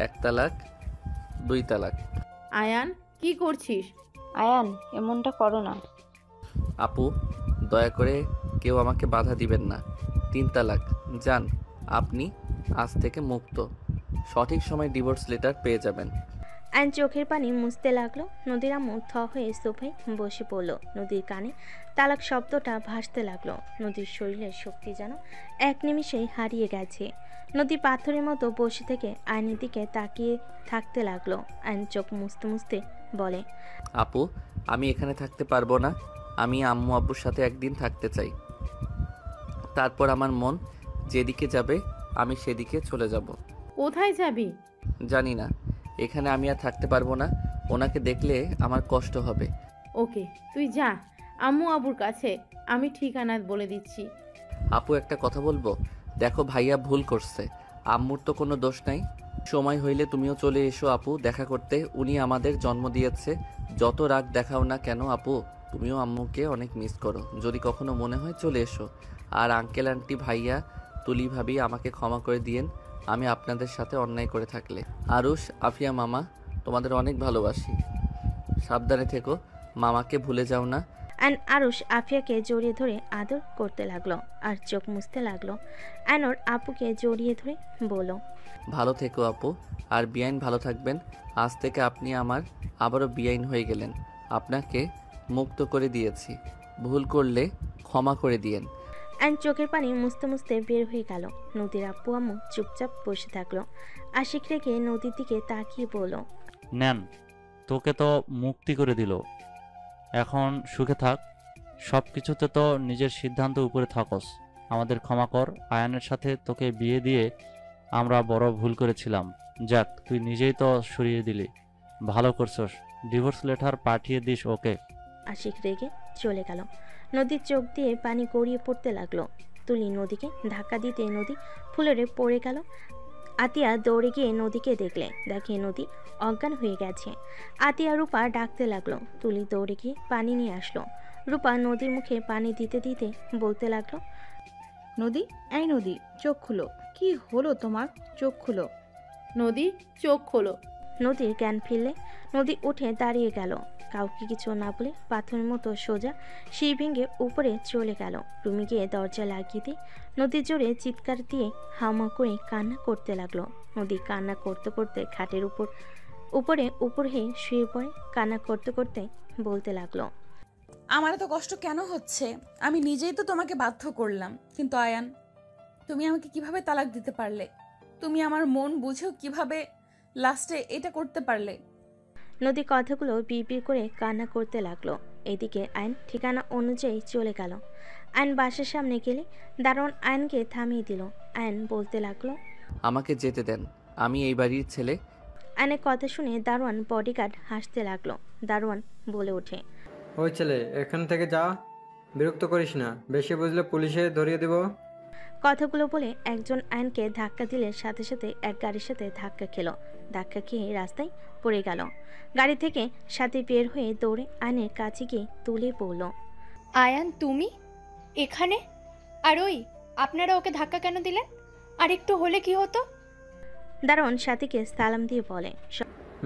1 তালাক 2 তালাক। আয়ান কি করছিস? আয়ান এমনটা করো না। আপু, দয়া করে কেউ আমাকে বাধা দিবেন না। 3 তালাক। যান, আপনি আজ থেকে মুক্ত। সঠিক সময় ডিভোর্স লেটার পেয়ে যাবেন। আইন চোখের পানি মুছতে লাগলো। নদীর আম্মু থ হয়ে সোফায় বসে পড়ল। নদীর কানে তালাক শব্দটা ভাসতে লাগলো। নদীর শরীরের শক্তি যেন এক নিমিষেই হারিয়ে গেছে। নদী পাথরের মতো বসে থেকে আইনের দিকে তাকিয়ে থাকতে লাগলো। আইন চোখ মুছতে মুছতে বলে, আপু, আমি এখানে থাকতে পারবো না। আমি আম্মু আব্বুর সাথে একদিন থাকতে চাই। তারপর আমার মন যেদিকে যাবে আমি সেদিকে চলে যাব। কোথায় যাবি? জানি না, এখানে আমি আর থাকতে পারবো না। ওনাকে দেখলে আমার কষ্ট হবে। ওকে, তুই যা আম্মু আবুর কাছে, আমি ঠিকানা বলে দিচ্ছি। আপু, একটা কথা বলবো? দেখো, ভাইয়া ভুল করছে। আম্মুর তো কোনো দোষ নাই। সময় হইলে তুমিও চলে এসো আপু, দেখা করতে। উনি আমাদের জন্ম দিয়েছে। যত রাগ দেখাও না কেন আপু, তুমিও আম্মুকে অনেক মিস করো। যদি কখনো মনে হয় চলে এসো। আর আঙ্কেল আন্টি, ভাইয়া, তুলি ভাবি, আমাকে ক্ষমা করে দিয়েন আমি আপনাদের সাথে অন্যায় করে থাকলে। আরুষ, আফিয়া মামা, তোমাদের অনেক ভালোবাসি। সাবধানে থেকো, মামাকে ভুলে যাও না। অ্যান আরুষ আফিয়াকে জড়িয়ে ধরে আদর করতে লাগলো আর চোখ মুছতে লাগলো। অ্যানোর আপুকে জড়িয়ে ধরে বলল, ভালো থেকো আপু। আর বিআইন ভালো থাকবেন। আজ থেকে আপনি আমার আবারও বিআইন হয়ে গেলেন। আপনাকে মুক্ত করে দিয়েছি। ভুল করলে ক্ষমা করে দিয়েন। অ্যান চোখের পানি মুছতে মুছতে বের হয়ে গেল। নদীর আব্বু আম্মু চুপচাপ বসে থাকলো। আশিক রেখে নদীর দিকে তাকিয়ে বলল, নেন, তোকে তো মুক্তি করে দিল। এখন সুখে থাক। সব কিছুতে তো নিজের সিদ্ধান্ত উপরে থাকস। আমাদের ক্ষমা কর। আয়ানের সাথে তোকে বিয়ে দিয়ে আমরা বড় ভুল করেছিলাম। যাক, তুই নিজেই তো সরিয়ে দিলি। ভালো করছস। ডিভোর্স লেটার পাঠিয়ে দিস ওকে। আশিক রেগে চলে গেল। নদীর চোখ দিয়ে পানি গড়িয়ে পড়তে লাগলো। তুলি নদীকে ধাক্কা দিতে নদী ফুলরে পড়ে গেল। আতিয়া দৌড়ে গিয়ে নদীকে দেখে নদী অজ্ঞান হয়ে গেছে। আতিয়া রূপা ডাকতে লাগলো। তুলি দৌড়ে গিয়ে পানি নিয়ে আসলো। রূপা নদীর মুখে পানি দিতে দিতে বলতে লাগলো, নদী, এই নদী, চোখ খুলো। কি হলো তোমার? চোখ খুলো। নদী, চোখ খোলো। নদীর জ্ঞান ফিরলে নদী উঠে দাঁড়িয়ে গেল। কাউকে কিছু না বলে পাথরের মতো সোজা সিঁড়ি ভেঙে উপরে চলে গেল। রুমে গিয়ে দরজা লাগিয়ে দিয়ে নদীর জোরে চিৎকার দিয়ে হামা করে কান্না করতে লাগলো। নদী কান্না করতে করতে খাটের উপর হয়ে শুয়ে পড়ে। কান্না করতে করতে বলতে লাগলো, আমার এত কষ্ট কেন হচ্ছে? আমি নিজেই তো তোমাকে বাধ্য করলাম। কিন্তু আয়ান, তুমি আমাকে কিভাবে তালাক দিতে পারলে? তুমি আমার মন বুঝেও কিভাবে লাস্টে এটা করতে পারলে? নদী কথাগুলো বিড়বিড় করে কান্না করতে লাগলো। এদিকে আইন ঠিকানা অনুযায়ী চলে গেল। আইন বাসার সামনে গেলে দারোয়ান আইনকে থামিয়ে দিল। আইন বলতে লাগলো, আমাকে যেতে দেন, আমি এই বাড়ির ছেলে। আইনের কথা শুনে দারোয়ান বডিগার্ড হাসতে লাগলো। দারোয়ান বলে ওঠে, ওই ছেলে, এখান থেকে যা। বিরক্ত করিস না, বেশি বুঝলে পুলিশে ধরিয়ে দেব। কথাগুলো বলে একজন আইনকে ধাক্কা দিলে সাথে সাথে এক গাড়ির সাথে ধাক্কা খেলো। ধাক্কা খেয়ে রাস্তায় পড়ে গেল। গাড়ি থেকে সাথে বের হয়ে দৌড়ে আইনের কাছে গিয়ে তুলে পড়ল। আয়ান, তুমি এখানে? আর ওই, আপনারা ওকে ধাক্কা কেন দিলেন? আর একটু হলে কি হতো? দারোয়ান সাথীকে সালাম দিয়ে বলে,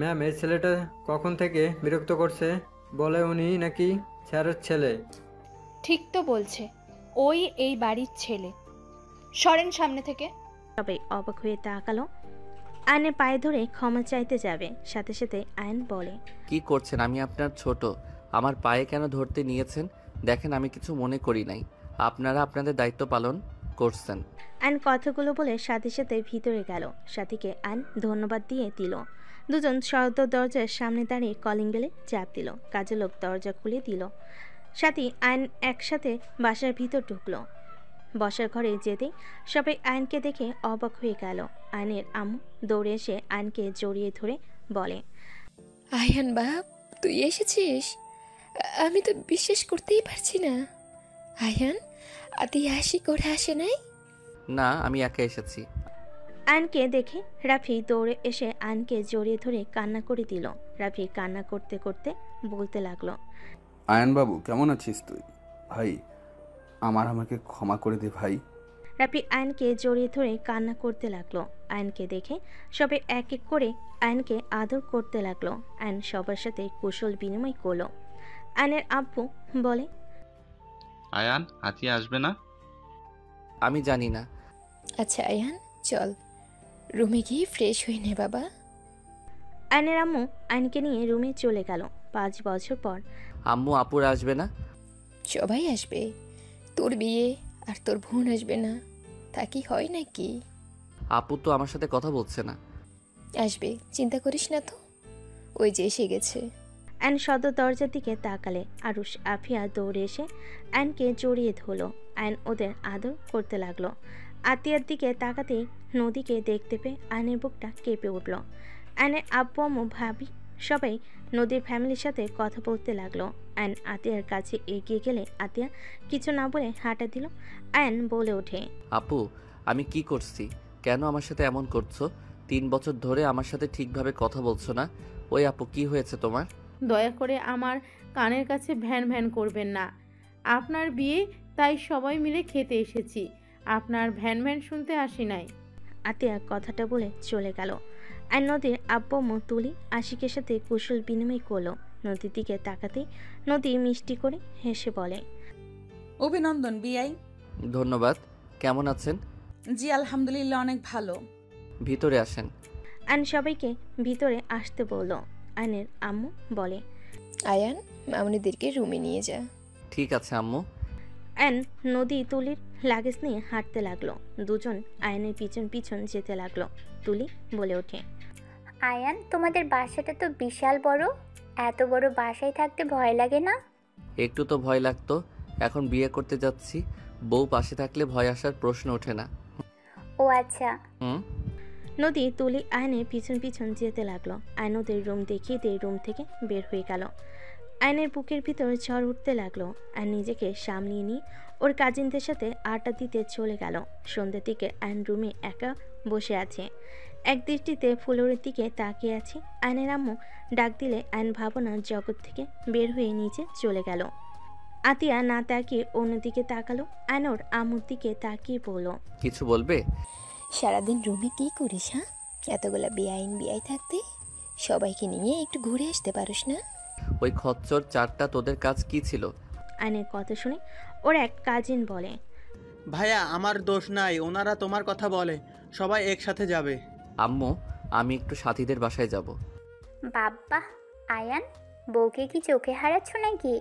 ম্যাম, এই ছেলেটা কখন থেকে বিরক্ত করছে? বলে উনি নাকি স্যারের ছেলে। ঠিক তো বলছে, ওই এই বাড়ির ছেলে। সরেন সামনে থেকে। সবাই অবাক হয়ে তাকালো। আইনের পায়ে ধরে ক্ষমা চাইতে যাবে, সাথে সাথে আইন বলে, কি করছেন? আমি আপনার ছোট, আমার পায়ে কেন ধরতে নিয়েছেন? দেখেন, আমি কিছু মনে করি নাই। আপনারা আপনাদের দায়িত্ব পালন করছেন। আইন কথাগুলো বলে সাথে সাথে ভিতরে গেল। সাথীকে আইন ধন্যবাদ দিয়ে দিল। দুজন সদর দরজার সামনে দাঁড়িয়ে কলিং বেলে চাপ দিল। কাজের লোক দরজা খুলে দিল। সাথী আইন একসাথে বাসার ভিতর ঢুকলো। বসার ঘরে যেতে সবাই আইনকে দেখে অবাক হয়ে গেল। আইনের আম্মু দৌড়ে এসে আইনকে জড়িয়ে ধরে বলে, আয়ান বাপ, তুই এসেছিস? আমি তো বিশ্বাস করতেই পারছি না। আয়ান, আতি হাসি করে আসে নাই? না, আমি একা এসেছি। আয়নকে দেখে রাফি দৌড়ে এসে আয়নকে জড়িয়ে ধরে কান্না করে দিল। রাফি কান্না করতে করতে বলতে লাগলো, আয়ান বাবু কেমন আছিস তুই? ভাই আমাকে ক্ষমা করে দে ভাই। রাফি আয়নকে জড়িয়ে ধরে কান্না করতে লাগলো। আয়নকে দেখে সবাই এক এক করে আয়নকে আদর করতে লাগলো। আয়ন সবার সাথে কুশল বিনিময় করলো। আয়নের আব্বু বলে, আয়ান আতিয়া আসবে না? আমি জানি না। আচ্ছা আয়ান, চল রুমে গিয়ে ফ্রেশ হয়ে নে বাবা। আয়নের আম্মু আয়নকে নিয়ে রুমে চলে গেল। 5 বছর পর আম্মু আপুরা আসবে না? সবাই আসবে, তোর বিয়ে আর তোর বোন আসবে না, তা কি হয় নাকি? আপু তো আমার সাথে কথা বলছে না। আসবে, চিন্তা করিস না তো, ওই যে এসে গেছে। আয়ন সদর দরজার দিকে তাকালে আরুষ আফিয়া দৌড়ে এসে আয়নকে জড়িয়ে ধরলো। আয়ন ওদের আদর করতে লাগলো। আতিয়ার দিকে তাকাতেই নদীকে দেখতে পেয়ে আয়নের বুকটা কেঁপে উঠল। আয়নের আব্বু আম্মু ভাবি সবাই নদীর ফ্যামিলির সাথে কথা বলতে লাগলো। আয়ন আতিয়ার কাছে এগিয়ে গেলে আতিয়া কিছু না বলে হাঁটা দিল। আয়ন বলে ওঠে, আপু আমি কি করছি? কেন আমার সাথে এমন করছো? 3 বছর ধরে আমার সাথে ঠিকভাবে কথা বলছো না। ওই আপু কি হয়েছে তোমার? দয়া করে আমার কানের কাছে ভ্যান ভ্যান করবেন না। আপনার বিয়ে, তাই সবাই মিলে খেতে এসেছি, আপনার ভ্যান ভ্যান শুনতে আসি নাই। আতিয়া কথাটা বলে চলে গেল। আর নদীর আব্বু আম্মু তুলি আশিকের সাথে কুশল বিনিময় করলো। নদীর দিকে তাকাতেই নদী মিষ্টি করে হেসে বলে, অভিনন্দন বিআই। ধন্যবাদ। কেমন আছেন? জি আলহামদুলিল্লাহ, অনেক ভালো। ভিতরে আসেন। আয়ন সবাইকে ভিতরে আসতে বলল। আয়নের আম্মু বলে, আয়ান মামুনিদেরকে রুমে নিয়ে যা। ঠিক আছে আম্মু। আয়ন নদী তুলির লাগেজ নিয়ে হাঁটতে লাগলো। দুজন আয়নের পিছন পিছন যেতে লাগলো। তুলি বলে ওঠে, আয়ান তোমাদের বাসাটা তো বিশাল বড়, এত বড় বাসায় থাকতে ভয় লাগে না? একটু তো ভয় লাগতো, এখন বিয়ে করতে যাচ্ছি, বউ পাশে থাকলে ভয় আসার প্রশ্ন ওঠে না। ও আচ্ছা। নদী তুলি আয়নের পিছন পিছন যেতে লাগলো। আয়ন ওদের রুম দেখিয়ে দিয়ে রুম থেকে বের হয়ে গেল। আয়নের বুকের ভিতর ঝড় উঠতে লাগলো। আর নিজেকে সামলিয়ে নিয়ে ওর কাজিনদের সাথে আড্ডা দিতে চলে গেল। সন্ধ্যের দিকে আয়ন রুমে একা বসে আছে, এক দৃষ্টিতে ফ্লোরের দিকে তাকিয়ে আছে। আয়নের আম্মু ডাক দিলে আয়ন ভাবনার জগৎ থেকে বের হয়ে নিচে চলে গেল। আতিয়া না তাকিয়ে অন্যদিকে তাকালো। আয়ন ওর আম্মুর দিকে তাকিয়ে বলল, কিছু বলবে? সারাদিন রুমে কি করিস? হ্যাঁ, এতগুলা বিআই থাকতে সবাইকে নিয়ে একটু ঘুরে আসতে পারিস না? ওই খচ্চর 4টা তোদের কাজ কি ছিল? আয়নের কথা শুনে ওর এক কাজিন বলে, ভাইয়া আমার দোষ নাই, ওনারা তোমার কথা বলে, সবাই একসাথে যাবে। আম্মু আমি একটু সাথীদের বাসায় যাব। বাবা আয়ান, বউকে কি চোখে হারাচ্ছ নাকি?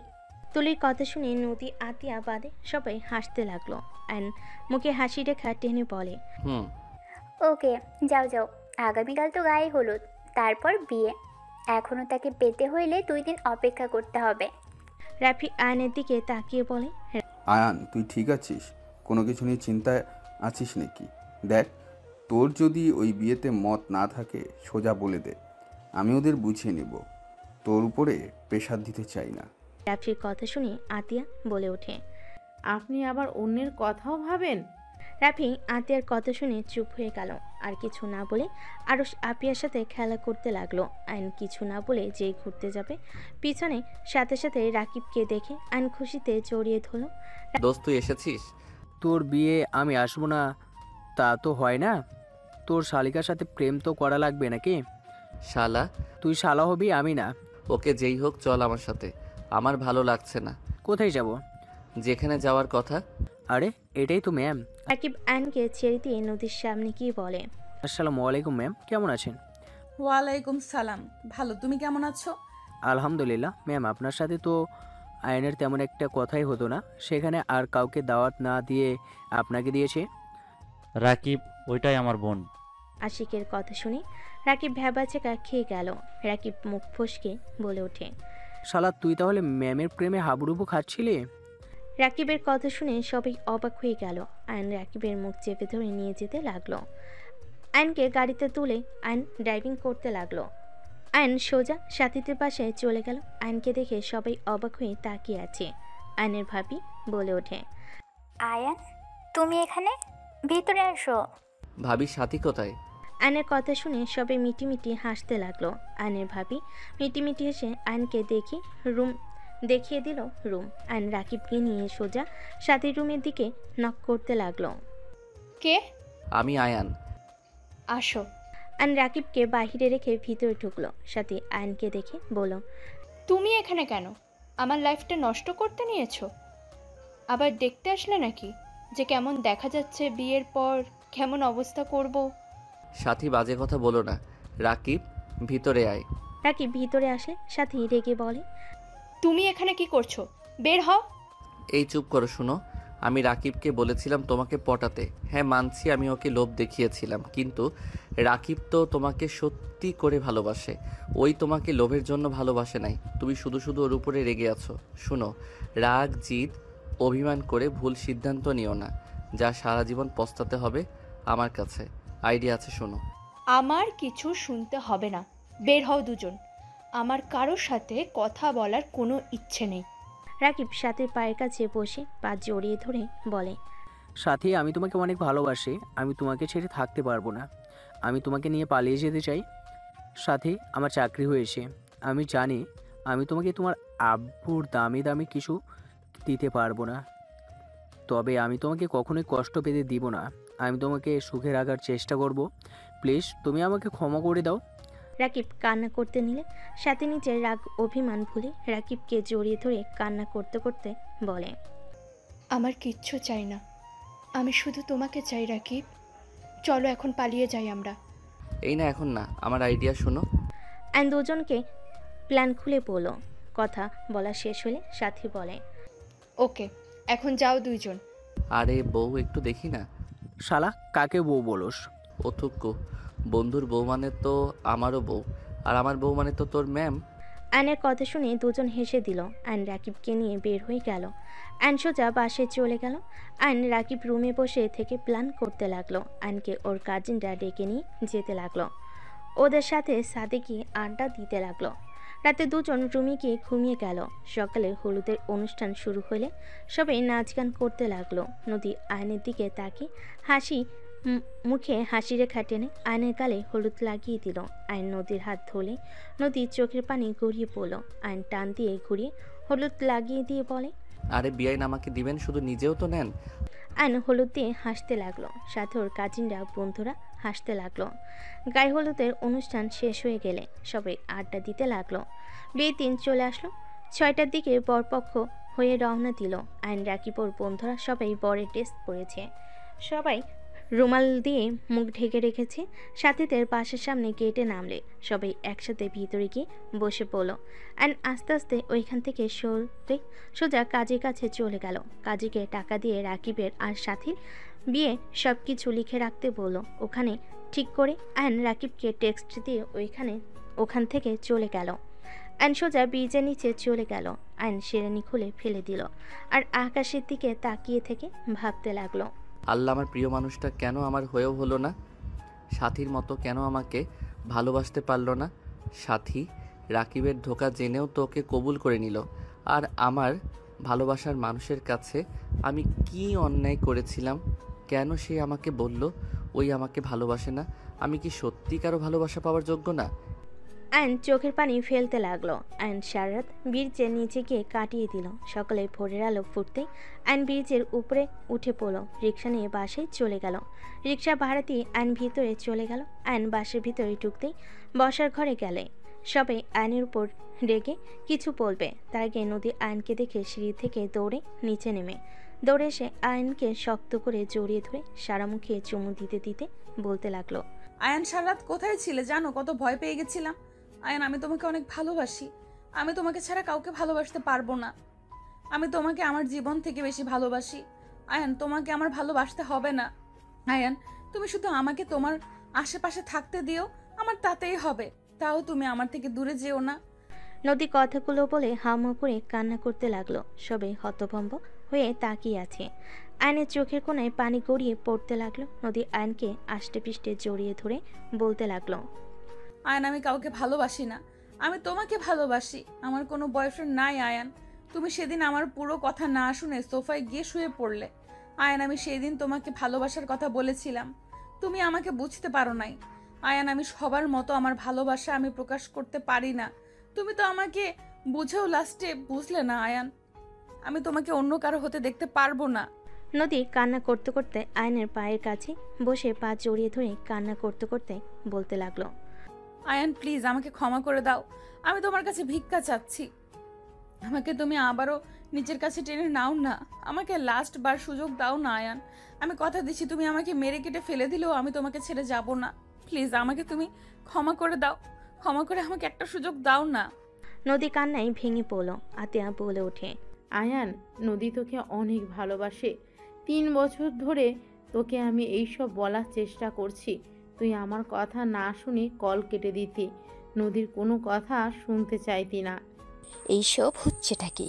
তুলির কথা শুনে নদী আতিয়া বাদে সবাই হাসতে লাগলো। অ্যান্ড মুখে হাসি রেখা টেনে বলে, ওকে যাও যাও, আগামীকাল তো গায়ে হলুদ, তারপর বিয়ে, এখনো তাকে পেতে হইলে 2 দিন অপেক্ষা করতে হবে। রাফি আয়নের দিকে তাকিয়ে বলে, আয়ান তুই ঠিক আছিস? কোনো কিছু নিয়ে চিন্তায় আছিস নাকি? দেখ, তোর যদি ওই বিয়েতে মত না থাকে সোজা বলে দে, আমি ওদের বুঝিয়ে নেব। তোর উপরে প্রেশার দিতে চাই না। রাফির কথা শুনে আতিয়া বলে ওঠে, আপনি আবার অন্যের কথাও ভাবেন? রাফি আতিয়ার কথা শুনে চুপ হয়ে গেল। আর কিছু না বলে আরশ আপিয়ার সাথে খেলা করতে লাগলো। আইন কিছু না বলে যেই ঘুরতে যাবে, পিছনে সাথে সাথে রাকিবকে দেখে আইন খুশিতে জড়িয়ে ধরল। দোস্ত তুই এসেছিস? তোর বিয়ে আমি আসবো না তা তো হয় না, তোর শালিকার সাথে প্রেম তো করা লাগবে নাকি? শালা? তুই শালা হবি, আমি না। ওকে যেই হোক চল আমার সাথে, আমার ভালো লাগছে না। কোথায় যাব? যেখানে যাওয়ার কথা। আরে এটাই তো ম্যাম। রাকিব আইনকে ছেড়ে দিয়ে নদীর সামনে কি বলে, আসসালামু আলাইকুম ম্যাম, কেমন আছেন? ওয়ালাইকুম সালাম, ভালো, তুমি কেমন আছো? আলহামদুলিল্লাহ ম্যাম, আপনার সাথে তো আয়নের তেমন একটা কথাই হতো না, সেখানে আর কাউকে দাওয়াত না দিয়ে আপনাকে দিয়েছে। রাকিব ওইটাই আমার বোন। আশিকের কথা শুনে রাকিব ভ্যাবাচেকা খেয়ে গেল। রাকিব মুখ ফসকে বলে ওঠে, শালা তুই তাহলে ম্যামের প্রেমে হাবুডুবু খাচ্ছিলি? রাকিবের কথা শুনে সবাই অবাক হয়ে গেল। আইন রাকিবের মুখ চেপে ধরে নিয়ে যেতে লাগলো। আইনকে গাড়িতে তুলে আইন ড্রাইভিং করতে লাগলো। আইন সোজা সাথীদের পাশে চলে গেল। আইনকে দেখে সবাই অবাক হয়ে তাকিয়ে আছে। আইনের ভাবি বলে ওঠে, আয়ান তুমি এখানে, ভিতরে আসো। ভাবি সাথী কোথায়? আয়নের কথা শুনে সবাই মিটিমিটি হাসতে লাগলো। আয়নের ভাবি মিটিমিটি হেসে আয়নকে দেখিয়ে দিল রুম। আয়ন রাকিবকে নিয়ে সোজা সাথীর রুমের দিকে নক করতে লাগলো। কে? আমি আয়ান। আসো। আয়ন রাকিবকে বাহিরে রেখে ভিতরে ঢুকলো। সাথী আয়নকে দেখে বলল, তুমি এখানে কেন? আমার লাইফটা নষ্ট করতে নিয়েছো? আবার দেখতে আসলে নাকি যে কেমন দেখা যাচ্ছে বিয়ের পর, কেমন অবস্থা করব? সাথী বাজে কথা বলো না। রাকিব ভিতরে আয়। রাকিব ভিতরে আসলে সাথী রেগে বলে, তুমি এখানে কি করছো? বের হও। এই চুপ করো। শুনো, আমি রাকিবকে বলেছিলাম তোমাকে পটাতে। হ্যাঁ মানছি আমি ওকে লোভ দেখিয়েছিলাম, কিন্তু রাকিব তো তোমাকে সত্যি করে ভালোবাসে। ওই তোমাকে লোভের জন্য ভালোবাসে নাই। তুমি শুধু শুধু ওর উপরে রেগে আছো। শুনো, রাগ জিদ অভিমান করে ভুল সিদ্ধান্ত নিও না, যা সারা জীবন পস্তাতে হবে। আমার কাছে আইডিয়া আছে, শোনো। আমার কিছু শুনতে হবে না, বের হও দুজন। আমার কারোর সাথে কথা বলার কোনো ইচ্ছে নেই। রাকিব সাথীর পায়ের কাছে বসে পা জড়িয়ে ধরে বলে, সাথী, আমি তোমাকে অনেক ভালোবাসি। আমি তোমাকে ছেড়ে থাকতে পারবো না। আমি তোমাকে নিয়ে পালিয়ে যেতে চাই। সাথী, আমার চাকরি হয়েছে। আমি জানি আমি তোমাকে তোমার আব্বুর দামি দামি কিছু দিতে পারবো না, তবে আমি তোমাকে কখনোই কষ্ট পেতে দিব না। আমি তোমাকে সুখে রাখার চেষ্টা করব। প্লিজ তুমি আমাকে ক্ষমা করে দাও। রাকিব কান্না করতে নিলে সাথী নিজের রাগ অভিমান ভুলে রাকিবকে জড়িয়ে ধরে কান্না করতে করতে বলে, আমার কিচ্ছু চাই না, আমি শুধু তোমাকে চাই রাকিব। চলো এখন পালিয়ে যাই আমরা। এই না, এখন না, আমার আইডিয়া শোনো। অ্যান্ড দুজনকে প্ল্যান খুলে বলো। কথা বলা শেষ হলে সাথী বলে, ওকে, এখন যাও দুইজন। আরে বউ একটু দেখি না। শালা, কাকে বউ বলোস? অথুক্কু, বন্ধুর বউ মানে তো আমারও বউ, আর আমার বউ মানে তো তোর ম্যাম। অ্যানের কথা শুনে দুজন হেসে দিল। অ্যান রাকিবকে নিয়ে বের হয়ে গেল। অ্যান সোজা বাসে চলে গেল। অ্যান রাকিব রুমে বসে থেকে প্ল্যান করতে লাগলো। অ্যানকে ওর কাজিনরা ডেকে নিয়ে যেতে লাগলো। ওদের সাথে সাদেকি আড্ডা দিতে লাগলো। রাতে দুজন রুমে গিয়ে ঘুমিয়ে গেল। সকালে হলুদের অনুষ্ঠান শুরু হলে সবাই নাচ গান করতে লাগলো। নদী আয়নের দিকে তাকিয়ে মুখে হাসি রেখা টেনে আয়নের গালে হলুদ লাগিয়ে দিল। আয়ন নদীর হাত ধরলে নদীর চোখের পানি গড়িয়ে পড়ল। আয়ন টান দিয়ে ঘুরিয়ে হলুদ লাগিয়ে দিয়ে বলে, আরে বিয়াইন আমাকে দিবেন, শুধু নিজেও তো নেন। আয়ন হলুদ দিয়ে হাসতে লাগলো। সাথে ওর কাজিনরা বন্ধুরা হাসতে লাগলো। গায়ে হলুদের অনুষ্ঠান শেষ হয়ে গেলে সবাই আড্ডা দিতে লাগলো। বিয়ের দিন চলে আসলো। 6টার দিকে বরপক্ষ হয়ে রওনা দিল। আয়ন রাকিব ওর বন্ধুরা সবাই বরের ড্রেস পরেছে। সবাই রুমাল দিয়ে মুখ ঢেকে রেখেছে। সাথীদের বাসার সামনে গেটে নামলে সবাই একসাথে ভিতরে গিয়ে বসে পড়ল। অ্যান্ড আস্তে আস্তে ওইখান থেকে সরে সোজা কাজীর কাছে চলে গেল। কাজীকে টাকা দিয়ে রাকিবের আর সাথীর বিয়ে সব কিছু লিখে রাখতে বলল। ওখানে ঠিক করে অ্যান্ড রাকিবকে টেক্সট দিয়ে ওখান থেকে চলে গেল। অ্যান্ড সোজা ব্রিজের নিচে চলে গেল। অ্যান্ড শেরানি খুলে ফেলে দিল আর আকাশের দিকে তাকিয়ে থেকে ভাবতে লাগলো, আল্লাহ, আমার প্রিয় মানুষটা কেন আমার হয়েও হলো না? সাথীর মতো কেন আমাকে ভালোবাসতে পারলো না? সাথী রাকিবের ধোঁকা জেনেও তোকে কবুল করে নিল, আর আমার ভালোবাসার মানুষের কাছে আমি কি অন্যায় করেছিলাম? কেন সে আমাকে বলল ওই আমাকে ভালোবাসে না? আমি কি সত্যি কারো ভালোবাসা পাওয়ার যোগ্য না? অ্যান্ড চোখের পানি ফেলতে লাগলো। অ্যান্ড সারারাত ব্রিজের নিচে গিয়ে কাটিয়ে দিল। সকালে ভোরের আলো ফুটতেই অ্যান্ড ব্রিজের উপরে উঠে পড়লো। রিক্সা নিয়ে বাসায় চলে গেল। রিক্সা ভাড়া দিয়ে অ্যান্ড ভিতরে চলে গেল। অ্যান্ড বাসের ভিতরে ঢুকতেই বসার ঘরে গেলে সবাই অ্যানের উপর রেগে কিছু বলবে। তার আগে নদী আয়নকে দেখে সিঁড়ি থেকে দৌড়ে নিচে দৌড়ে এসে আয়নকে শক্ত করে জড়িয়ে ধরে সারা মুখে চুমু দিতে দিতে বলতে লাগলো, আয়ান সারাত কোথায় ছিলে জানো? কত ভয় পেয়ে গেছিলাম। আয়ান, আমি তোমাকে অনেক ভালোবাসি। আমি তোমাকে ছাড়া কাউকে ভালোবাসতে পারবো না। আমি তোমাকে আমার জীবন থেকে বেশি ভালোবাসি। আয়ান, তোমাকে আমার ভালোবাসতে হবে না। আয়ান, তুমি শুধু আমাকে তোমার আশেপাশে থাকতে দিও, আমার তাতেই হবে। তাও তুমি আমার থেকে দূরে যেও না। নদী কথাগুলো বলে হামা করে কান্না করতে লাগলো। সবাই হতভম্ব হয়ে তাকিয়ে আছে। আয়নের চোখের কোণায় পানি গড়িয়ে পড়তে লাগলো। নদী আয়নকে আষ্টে পিষ্টে জড়িয়ে ধরে বলতে লাগলো, আয়ান, আমি কাউকে ভালোবাসি না। আমি তোমাকে ভালোবাসি। আমার কোনো বয়ফ্রেন্ড নাই আয়ান। তুমি সেদিন আমার পুরো কথা না শুনে সোফায় গিয়ে শুয়ে পড়লে। আয়ান, আমি সেদিন তোমাকে ভালোবাসার কথা বলেছিলাম। তুমি আমাকে বুঝতে পারো নাই আয়ান। আমি সবার মতো আমার ভালোবাসা আমি প্রকাশ করতে পারি না। তুমি তো আমাকে বুঝেও লাস্টে বুঝলে না আয়ান। আমি তোমাকে অন্য কারো হতে দেখতে পারবো না। নদী কান্না করতে করতে আয়নের পায়ের কাছে বসে পা জড়িয়ে ধরে কান্না করতে করতে বলতে লাগলো, আয়ান প্লিজ আমাকে ক্ষমা করে দাও। আমি তোমার কাছে ভিক্ষা চাচ্ছি। আমাকে তুমি আবারও নিজের কাছে টেনে নাও না। আমাকে লাস্ট বার সুযোগ দাও না আয়ান। আমি কথা দিচ্ছি, তুমি আমাকে মেরে কেটে ফেলে দিলেও আমি তোমাকে ছেড়ে যাব না। প্লিজ আমাকে তুমি ক্ষমা করে দাও। ক্ষমা করে আমাকে একটা সুযোগ দাও না। নদী কান্নায় ভেঙে পড়ল। আতিয়া বলে ওঠে, আয়ান, নদী তোকে অনেক ভালোবাসে। 3 বছর ধরে তোকে আমি এইসব বলার চেষ্টা করছি, তুই আমার কথা না শুনে কল কেটে দিতি, নদীর কোনো কথা শুনতে চাইতি না। এইসব হচ্ছেটা কি?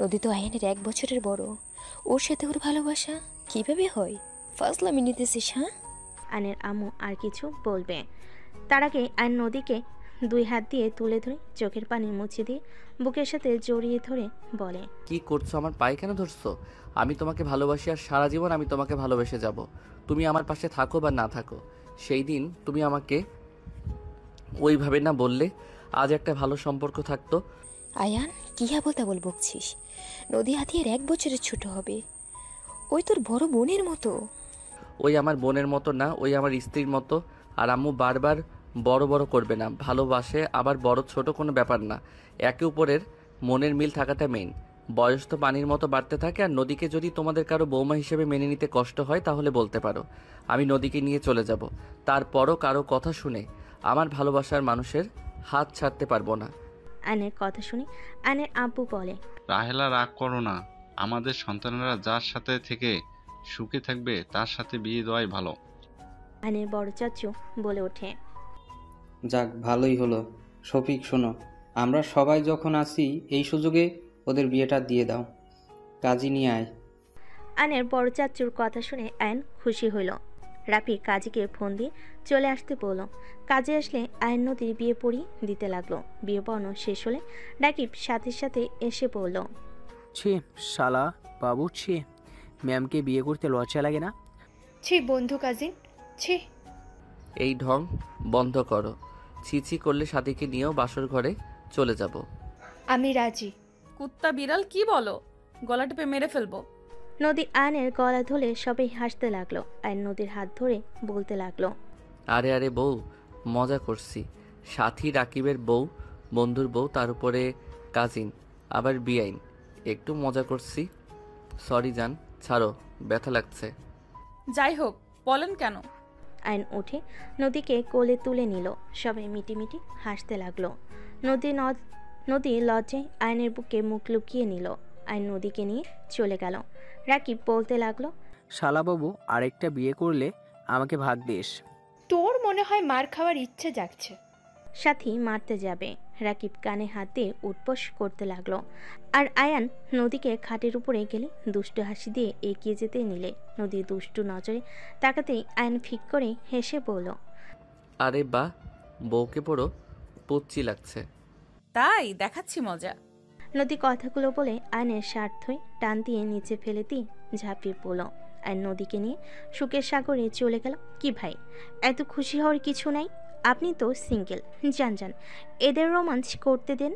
নদী তো আয়ানের 1 বছরের বড়, ওর সাথে ওর ভালোবাসা কিভাবে হয়? ফাজলামি নিতেছিস? হ্যাঁ? আয়নের আম্মু আর কিছু বলবে তার আগে আয়ন নদীকে 2 হাত দিয়ে তুলে ধরে চোখের পানি মুছে দিয়ে বুকের সাথে জড়িয়ে ধরে বলে, কি করছো? আমার পায়ে কেন ধরছো? আমি তোমাকে ভালোবাসি আর সারা জীবন আমি তোমাকে ভালোবেসে যাব। তুমি আমার পাশে থাকো বা না থাকো, সেই দিন তুমি আমাকে ওইভাবে না বললে আজ একটা ভালো সম্পর্ক থাকতো। আয়ান, কি আবল তাবল বকছিস? নদী আতিয়ার 1 বছরের ছোট হবে। ওই তোর বড় বোনের মতো। ওই আমার বোনের মতো না, ওই আমার স্ত্রীর মতো। আর আম্মু বারবার বড় বড় করবে না, ভালোবাসে আবার বড় ছোট কোনো ব্যাপার না, একে উপরের মনের মিল থাকাটা মেইন। বয়স তো পানির মতো বাড়তে থাকে। আর নদীকে যদি তোমাদের কারো বৌমা হিসেবে মেনে নিতে কষ্ট হয় তাহলে বলতে পারো, আমি নদীকে নিয়ে চলে যাব। তারপরও কারো কথা শুনে আমার ভালোবাসার মানুষের হাত ছাড়তে পারবো না। আয়নের কথা শুনে আয়নের আব্বু বলে, রাহেলা রাগ করো না, আমাদের সন্তানেরা যার সাথে থেকে সুখে থাকবে তার সাথে বিয়ে দেওয়াই ভালো। আয়নের বড় চাচু বলে ওঠে, যাক ভালোই হলো। শফিক শোনো, আমরা সবাই যখন আসি এই সুযোগে ওদের বিয়েটা দিয়ে দাও। কাজী নিয়ে আয়। আয়নের বড় চাচুর কথা শুনে আয়ন খুশি হইল। রাফি কাজীকে ফোন দিয়ে চলে আসতে বলল। কাজে আসলে আয়ন নদীর বিয়ে পড়িয়ে দিতে লাগলো। বিয়ে পড়ানো শেষ হলে রাকিব সাথে সাথে এসে বলল, ছি শালা বাবু, ছি, ম্যামকে বিয়ে করতে লজ্জা লাগে না? ছি বন্ধু কাজিন, ছি। এই ঢং বন্ধ করো। ছিছি করলে সাথীকে নিয়েও বাসর ঘরে চলে যাব। আমি রাজি। কুত্তা বিড়াল কি বলো? গলা টিপে মেরে ফেলবো। নদী আয়নের গলা ধরে সবাই হাসতে লাগলো। আয়ন নদীর হাত ধরে বলতে লাগলো, আরে আরে বউ, মজা করছি। সাথী রাকিবের বউ, বন্ধুর বউ, তার উপরে কাজিন, আবার বিআইন, একটু মজা করছি। সরি জান, ছাড়ো, ব্যথা লাগছে। যাই হোক, বলেন কেন? আয়ন উঠে নদীকে কোলে তুলে নিল। সবাই মিটিমিটি হাসতে লাগলো। নদী লজ্জায় আয়নের বুকে মুখ লুকিয়ে নিল। আয়ন নদীকে নিয়ে চলে গেল। রাকিব বলতে লাগলো, শালাবাবু, আরেকটা বিয়ে করলে আমাকে ভাগ দিস। তোর মনে হয় মার খাওয়ার ইচ্ছে জাগছে। সাথী মারতে যাবে। রাকিব কানে হাত দিয়ে উঠবোস করতে লাগলো। আর আয়ান নদীকে খাটের উপরে গেলে দুষ্টু হাসি দিয়ে এগিয়ে যেতে নিলে নদী দুষ্টু নজরে তাকাতেই আয়ান ফিক করে হেসে বলল, আরে বাহ, বউকে পুরো পুচ্ছি লাগছে। তাই দেখাচ্ছি মজা। নদী কথাগুলো বলে আয়নের শার্ট ধুয়ে টান দিয়ে নিচে ফেলে দিয়ে ঝাঁপিয়ে পড়ল। আর নদীকে নিয়ে সুখের সাগরে চলে গেল। কি ভাই, এত খুশি হওয়ার কিছু নাই, আপনি তো সিঙ্গেল, যান যান এদের রোমাঞ্চ করতে দেন।